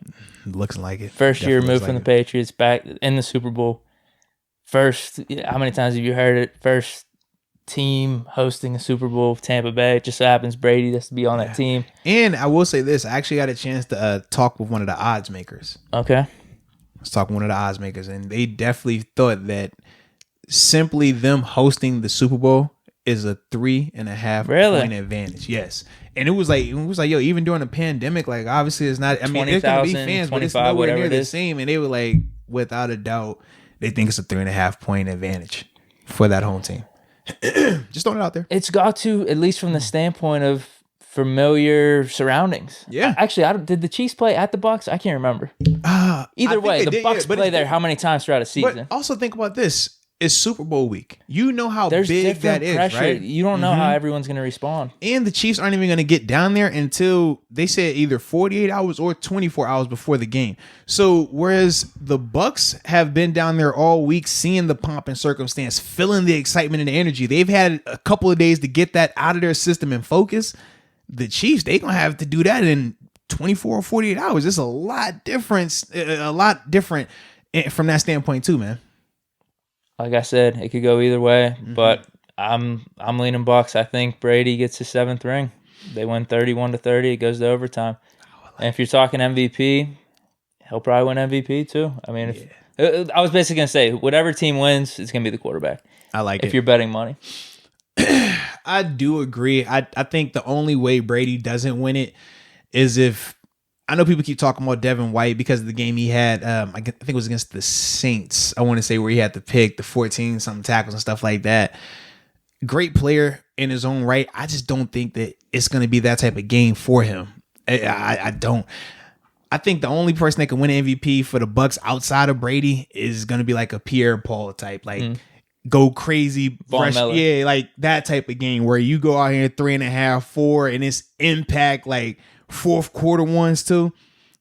Looks like it. First year removed from the Patriots, back in the Super Bowl. First, how many times have you heard it? First team hosting a Super Bowl, Tampa Bay. It just so happens Brady has to be on that team. And I will say this, I actually got a chance to talk with one of the odds makers. Okay. I was talking with one of the odds makers, and they definitely thought that simply them hosting the Super Bowl is a 3.5 point advantage. Yes. And it was like, yo, even during the pandemic, like obviously it's not, I mean, there's going to be fans, but it's nowhere near the same. And they were like, without a doubt, they think it's a 3.5 point advantage for that home team. Just throwing it out there. It's got to, at least from the standpoint of familiar surroundings. Yeah. Actually, did the Chiefs play at the Bucs? I can't remember. Either way, the Bucs play there how many times throughout a season? But also think about this. It's Super Bowl week. You know how big that is, pressure. Right? You don't know how everyone's going to respond. And the Chiefs aren't even going to get down there until they said either 48 hours or 24 hours before the game. So whereas the Bucs have been down there all week, seeing the pomp and circumstance, feeling the excitement and the energy, they've had a couple of days to get that out of their system and focus. The Chiefs, they're going to have to do that in 24 or 48 hours. It's a lot different from that standpoint too, man. Like I said, it could go either way, but I'm leaning Bucs. I think Brady gets his 7th ring. They win 31-30. It goes to overtime. And if you're talking MVP, he'll probably win MVP too. I mean, I was basically going to say, whatever team wins, it's going to be the quarterback. I like it. If you're betting money. I do agree. I think the only way Brady doesn't win it is if, I know people keep talking about Devin White because of the game he had. I think it was against the Saints. I want to say where he had to pick the 14-something tackles and stuff like that. Great player in his own right. I just don't think that it's going to be that type of game for him. I don't. I think the only person that can win MVP for the Bucs outside of Brady is going to be like a Pierre Paul type, like go crazy, rush, like that type of game where you go out here 3.5, 4, and it's impact like fourth quarter ones too.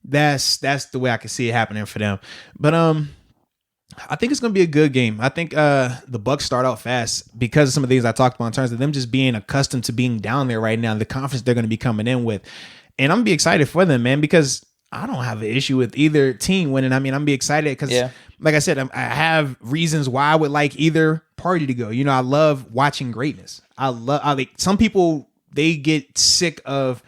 That's the way I can see it happening for them. But I think it's gonna be a good game. I think the Bucs start out fast because of some of the things I talked about in terms of them just being accustomed to being down there right now, the confidence they're gonna be coming in with. And I'm gonna be excited for them, man, because I don't have an issue with either team winning. I mean, I'm be excited because, like I said, I have reasons why I would like either party to go. You know, I love watching greatness. I like some people, they get sick of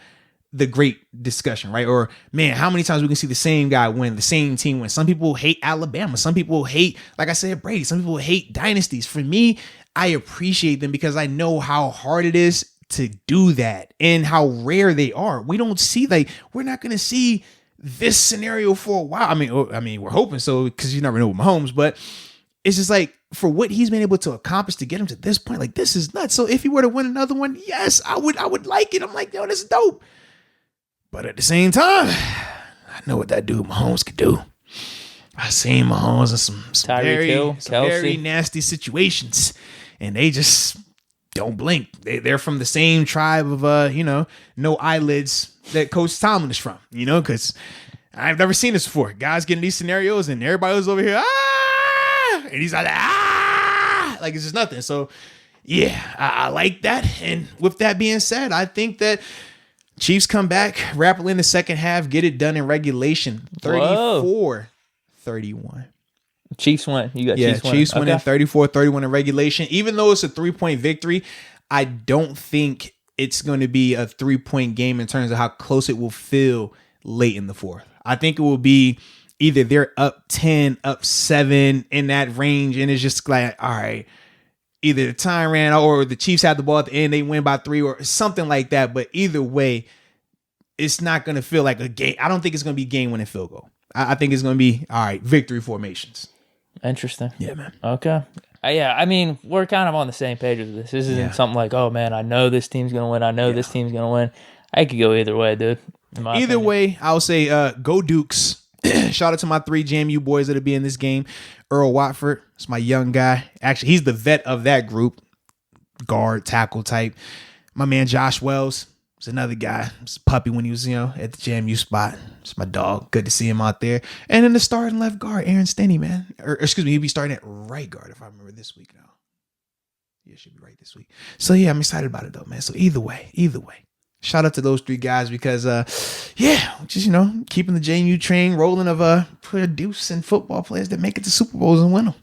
the great discussion, right? Or, man, how many times we can see the same guy win, the same team win? Some people hate Alabama. Some people hate, like I said, Brady. Some people hate dynasties. For me, I appreciate them because I know how hard it is to do that and how rare they are. We don't see, like, we're not going to see this scenario for a while. I mean, we're hoping so because you never know with Mahomes, but it's just like for what he's been able to accomplish to get him to this point, like this is nuts. So if he were to win another one, yes, I would like it. I'm like, yo, this is dope. But at the same time, I know what that dude Mahomes could do. I've seen Mahomes in some very nasty situations, and they just don't blink. They're from the same tribe of no eyelids that Coach Tomlin is from. You know, because I've never seen this before. Guys getting these scenarios, and everybody was over here, and he's like, like it's just nothing. So yeah, I like that. And with that being said, I think that Chiefs come back rapidly in the second half, get it done in regulation. 34-31. Chiefs win. You got Chiefs winning 34-31 in regulation. Even though it's a 3-point victory, I don't think it's going to be a 3-point game in terms of how close it will feel late in the fourth. I think it will be either they're up 10, up 7 in that range, and it's just like, all right, either the time ran out or the Chiefs had the ball at the end, they win by 3 or something like that. But either way, it's not going to feel like a game. I don't think it's going to be game-winning field goal. I think it's going to be, all right, victory formations. Interesting. Yeah, man. Okay. Yeah, I mean, we're kind of on the same page with this. This isn't something like, oh, man, I know this team's going to win. I know this team's going to win. I could go either way, dude. Either way, I'll say go Dukes. Shout out to my 3 JMU boys that'll be in this game. Earl Watford, it's my young guy. Actually, he's the vet of that group. Guard, tackle type. My man Josh Wells is another guy. It's a puppy when he was, at the JMU spot. It's my dog. Good to see him out there. And then the starting left guard, Aaron Stenny, man. Or excuse me, he'll be starting at right guard if I remember this week now. Yeah, should be right this week. So yeah, I'm excited about it though, man. So either way. Shout out to those 3 guys because, just, keeping the JMU train rolling of producing football players that make it to Super Bowls and win them.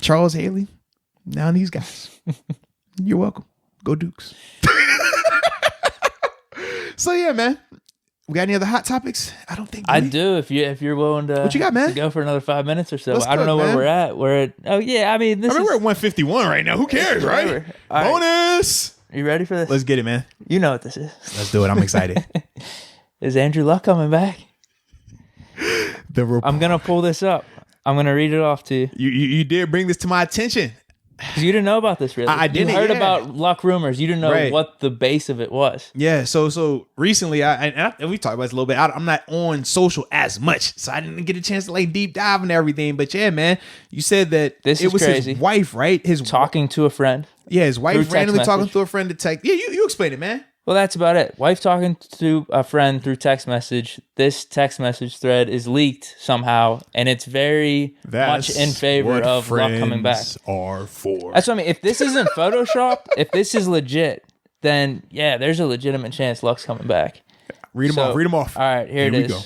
Charles Haley, now these guys. You're welcome. Go Dukes. So, yeah, man. We got any other hot topics? I don't think I do. If you're willing to, what you got, man? To go for another 5 minutes or so. Let's I don't know where we're at. We're at. Oh yeah, I mean, we're at 151 right now. Who cares, right? Bonus. Right. You ready for this? Let's get it, man. You know what this is. Let's do it. I'm excited. Is Andrew Luck coming back? I'm gonna pull this up. I'm gonna read it off to you. You did bring this to my attention. Because you didn't know about this, really. I didn't. You heard about Luck rumors. You didn't know what the base of it was. Yeah. So recently, and we talked about this a little bit. I'm not on social as much, so I didn't get a chance to deep dive into everything. But yeah, man, you said that it was crazy. His wife, right? His talking to a friend. Yeah, his wife randomly talking to a friend to text. Yeah, you explain it, man. Well, that's about it. Wife talking to a friend through text message. This text message thread is leaked somehow, and it's very much in favor of Luck coming back. Are for. That's what I mean. If this isn't Photoshopped, if this is legit, then yeah, there's a legitimate chance Luck's coming back. Read them off. All right, here it is. Go.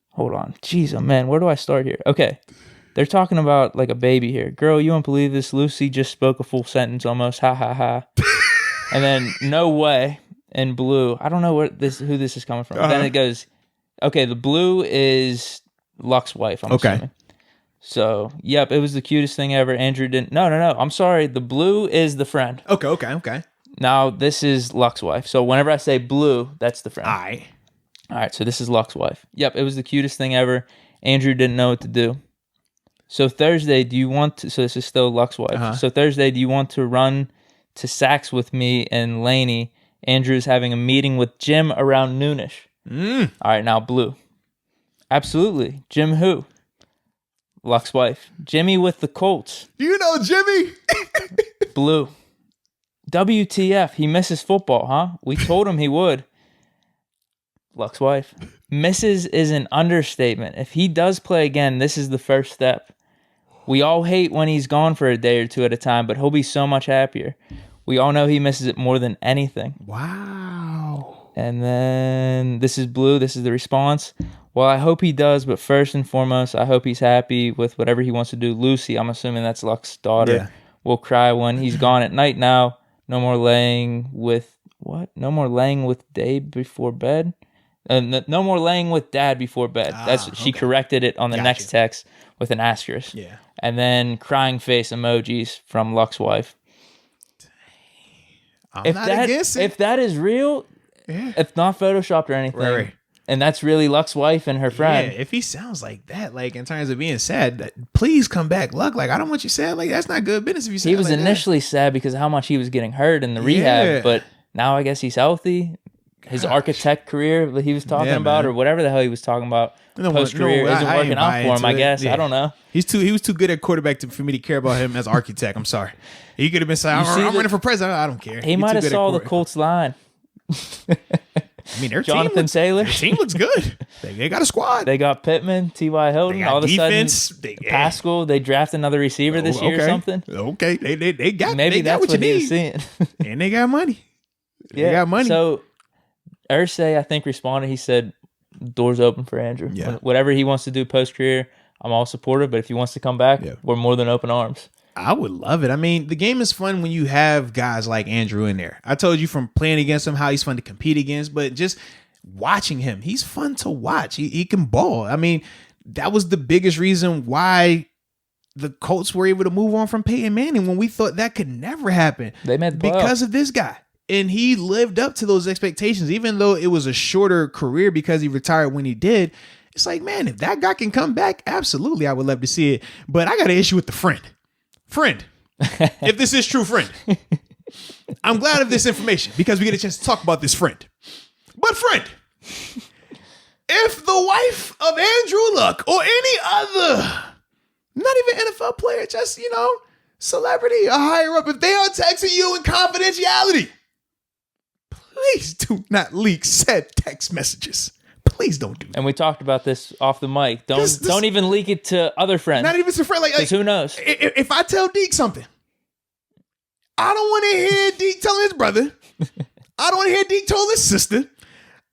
Hold on. Jeez, oh man, where do I start here? Okay. They're talking about like a baby here. Girl, you won't believe this. Lucy just spoke a full sentence almost. Ha ha ha. And then no way. And blue, I don't know who this is coming from. Then it goes, okay, the blue is Luck's wife, I'm assuming. So, yep, it was the cutest thing ever. Andrew didn't, no, I'm sorry. The blue is the friend. Okay. Now, this is Luck's wife. So, whenever I say blue, that's the friend. All right, so this is Luck's wife. Yep, it was the cutest thing ever. Andrew didn't know what to do. So, Thursday, so this is still Luck's wife. So, Thursday, do you want to run to Saks with me and Laney? Andrew's having a meeting with Jim around noonish. All right, now blue. Absolutely. Jim who? Luck's wife. Jimmy with the Colts. You know Jimmy. Blue. WTF, he misses football, huh? We told him he would. Luck's wife. Misses is an understatement. If he does play again, this is the first step. We all hate when he's gone for a day or two at a time, but he'll be so much happier. We all know he misses it more than anything. Wow. And then this is blue. This is the response. Well, I hope he does, but first and foremost, I hope he's happy with whatever he wants to do. Lucy, I'm assuming that's Luck's daughter, will cry when he's gone at night now. No more laying with, what? No more laying with Dave before bed? No more laying with Dad before bed. She corrected it on the next text with an asterisk. Yeah. And then crying face emojis from Luck's wife. If that is real, if not photoshopped or anything, and that's really Luck's wife and her friend. Yeah, if he sounds like that, like in terms of being sad, please come back, Luck. Like, I don't want you sad. Like, that's not good business if you sad. He was initially sad because of how much he was getting hurt in the rehab, but now I guess he's healthy. His architect career that he was talking about, or whatever the hell he was talking about, post-career isn't working out for him, I guess. Yeah. I don't know. He was too good at quarterback for me to care about him as architect. I'm sorry. He could have been saying, I'm running for president. I don't care. He might have saw the Colts line. I mean, Jonathan Taylor. Their team looks good. They got a squad. They got Pittman, T.Y. Hilton. All of a sudden, Pascal. They draft another receiver this year or something. Okay, they got maybe they that's got what you he need. was seeing. And they got money. They got money. So Irsay, I think, responded. He said, doors open for Andrew. Yeah. Whatever he wants to do post-career, I'm all supportive. But if he wants to come back, we're more than open arms. I would love it. I mean, the game is fun when you have guys like Andrew in there. I told you from playing against him how he's fun to compete against, but just watching him, he's fun to watch. He can ball. I mean, that was the biggest reason why the Colts were able to move on from Peyton Manning when we thought that could never happen. They made the playoffs because of this guy. And he lived up to those expectations, even though it was a shorter career because he retired when he did. It's like, man, if that guy can come back, absolutely, I would love to see it. But I got an issue with the friend. If this is true, friend, I'm glad of this information because we get a chance to talk about this friend. But friend, if the wife of Andrew Luck or any other, not even NFL player, just, celebrity or higher up, if they are texting you in confidentiality, please do not leak said text messages. Please don't do that. And we talked about this off the mic. Don't even leak it to other friends. Not even to friends. Like who knows? If I tell Deke something, I don't want to hear Deke telling his brother. I don't want to hear Deke telling his sister.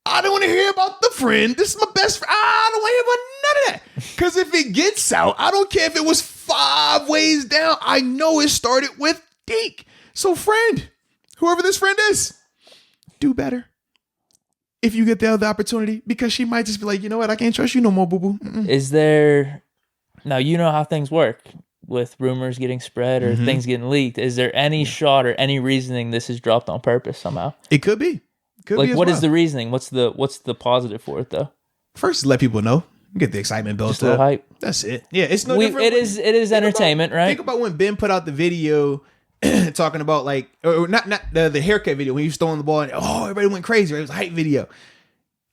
I don't want to hear about the friend. This is my best friend. I don't want to hear about none of that. Because if it gets out, I don't care if it was 5 ways down. I know it started with Deke. So friend, whoever this friend is, do better. If you get the other opportunity, because she might just be like, you know what, I can't trust you no more, boo-boo. Mm-mm. Is there, now you know how things work with rumors getting spread or things getting leaked. Is there any shot or any reasoning this is dropped on purpose somehow? It could be. What is the reasoning? What's the positive for it though? First, let people know. Get the excitement built up. Just a little hype. That's it. Yeah, it's no different. It is entertainment, right? Think about when Ben put out the video talking about like, or not the haircut video when he was throwing the ball and everybody went crazy. Right? It was a hype video.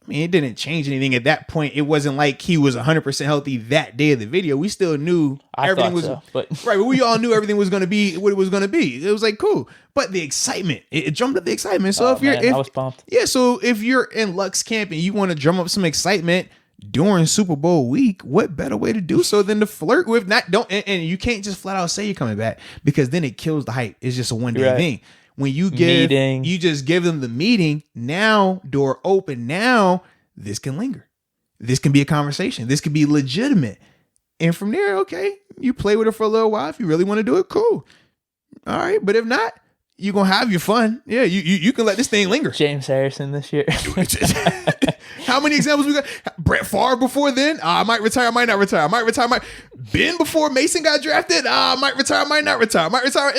I mean, it didn't change anything at that point. It wasn't like he was 100% healthy that day of the video. We still knew everything was but right. But we all knew everything was going to be what it was going to be. It was like cool, but the excitement it jumped up the excitement. So I was pumped. Yeah, so if you're in Luck's camp and you want to drum up some excitement during Super Bowl week, what better way to do so than to flirt with and you can't just flat out say you're coming back because then it kills the hype. It's just a one-day thing. When you just give them the meeting, now door open, now this can linger. This can be a conversation. This can be legitimate. And from there, okay, you play with it for a little while. If you really want to do it, cool. All right. But if not, you're going to have your fun. Yeah, you can let this thing linger. James Harrison this year. How many examples we got? Brett Favre before then? I might retire, I might not retire. I might retire, Ben before Mason got drafted? I might retire, I might not retire. I might retire.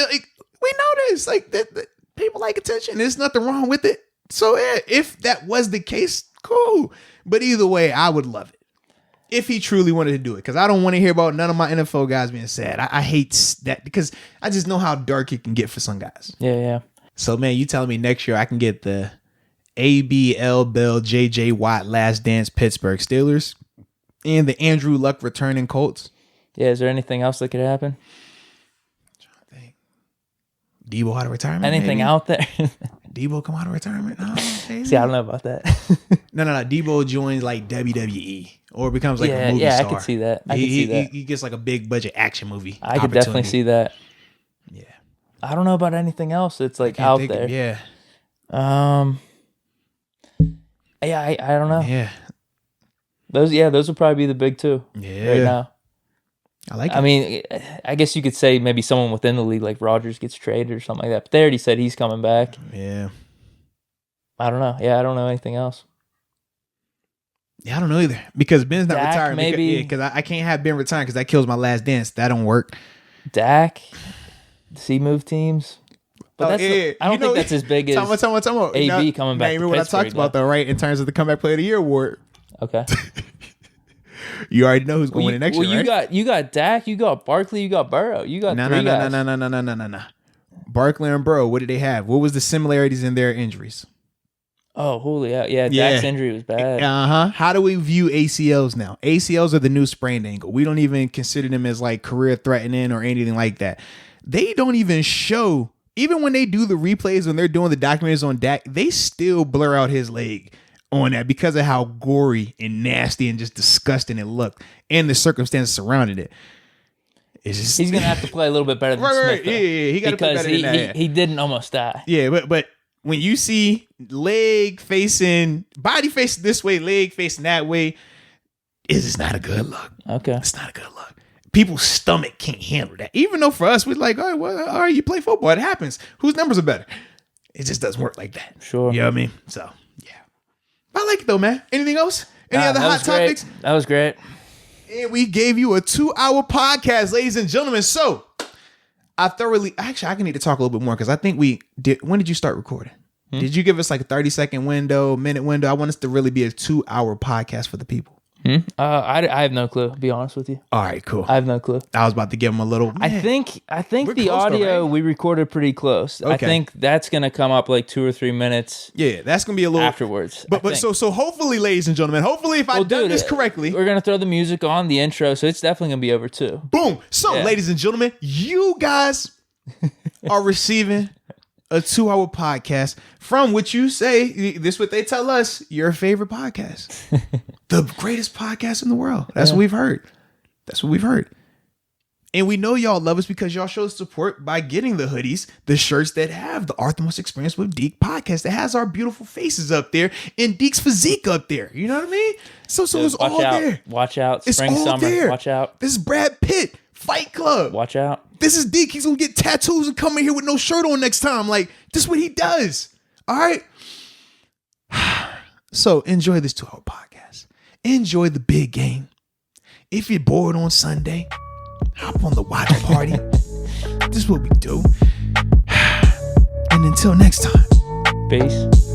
We know this. Like, that people like attention. There's nothing wrong with it. So, yeah, if that was the case, cool. But either way, I would love it. If he truly wanted to do it. Because I don't want to hear about none of my NFL guys being sad. I hate that because I just know how dark it can get for some guys. Yeah. So, man, you telling me next year I can get the ABL Bell JJ Watt Last Dance Pittsburgh Steelers and the Andrew Luck returning Colts? Yeah, is there anything else that could happen? Debo out of retirement? Anything maybe? Out there? Debo come out of retirement? No, see, I don't know about that. No. Debo joins like WWE or becomes like a movie star. Yeah, I could see that. He gets like a big budget action movie. I could definitely see that. Yeah. I don't know about anything else that's like out there. Yeah. Yeah, I don't know. Yeah. Those would probably be the big two. Yeah. Right now. I like it. I mean, I guess you could say maybe someone within the league like Rodgers gets traded or something like that. But they already said he's coming back. Yeah. I don't know. Yeah, I don't know anything else. Yeah, I don't know either. Because Ben's not Dak, retiring. Maybe. Because I can't have Ben retiring because that kills my Last Dance. That don't work. Dak? Does he move teams? But I don't think that's as big as AB coming back. Remember what I talked about though, right? In terms of the Comeback Player of the Year award. Okay. You already know who's going to win it next year, right? You got Dak, you got Barkley, you got Burrow. You got three guys. No. Barkley and Burrow, what did they have? What was the similarities in their injuries? Oh, Julio. Yeah, Dak's injury was bad. How do we view ACLs now? ACLs are the new sprained ankle. We don't even consider them as like career threatening or anything like that. They don't even show, even when they do the replays, when they're doing the documentaries on Dak, they still blur out his leg on that because of how gory and nasty and just disgusting it looked and the circumstances surrounding it. It's just, he's gonna have to play a little bit better than Smith. Yeah. He got to play better than that. He didn't almost die. Yeah, but when you see body facing this way, leg facing that way, it's just not a good look. Okay. It's not a good look. People's stomach can't handle that. Even though for us, we're like, all right, you play football. It happens. Whose numbers are better? It just doesn't work like that. Sure. You know what I mean? So, yeah. I like it though, man. Anything else? Any other hot topics? That was great. And we gave you a 2-hour podcast, ladies and gentlemen. So, I need to talk a little bit more because I think when did you start recording? Did you give us like a 30-second window, minute window? I want us to really be a 2-hour podcast for the people. I have no clue, to be honest with you. All right, cool. I have no clue. I was about to give them a little. Man, I think the audio we recorded pretty close. Okay. I think that's gonna come up like 2 or 3 minutes. Yeah, that's gonna be a little afterwards. But so hopefully, ladies and gentlemen, if I've done this correctly, we're gonna throw the music on the intro, so it's definitely gonna be over 2. Boom. So, ladies and gentlemen, you guys are receiving a 2-hour podcast from which you say, this is what they tell us, your favorite podcast. The greatest podcast in the world. That's what we've heard. That's what we've heard. And we know y'all love us because y'all show support by getting the hoodies, the shirts that have the Arthur's Experience with Deke podcast that has our beautiful faces up there and Deke's physique up there. You know what I mean? So it's all there. Watch out. Spring, it's all summer. There. Watch out. This is Brad Pitt. Fight Club. Watch out. This is Deke. He's going to get tattoos and come in here with no shirt on next time. Like, this is what he does. All right? So, enjoy this 2-hour podcast. Enjoy the big game. If you're bored on Sunday, hop on the watch party. This is what we do. And until next time. Peace.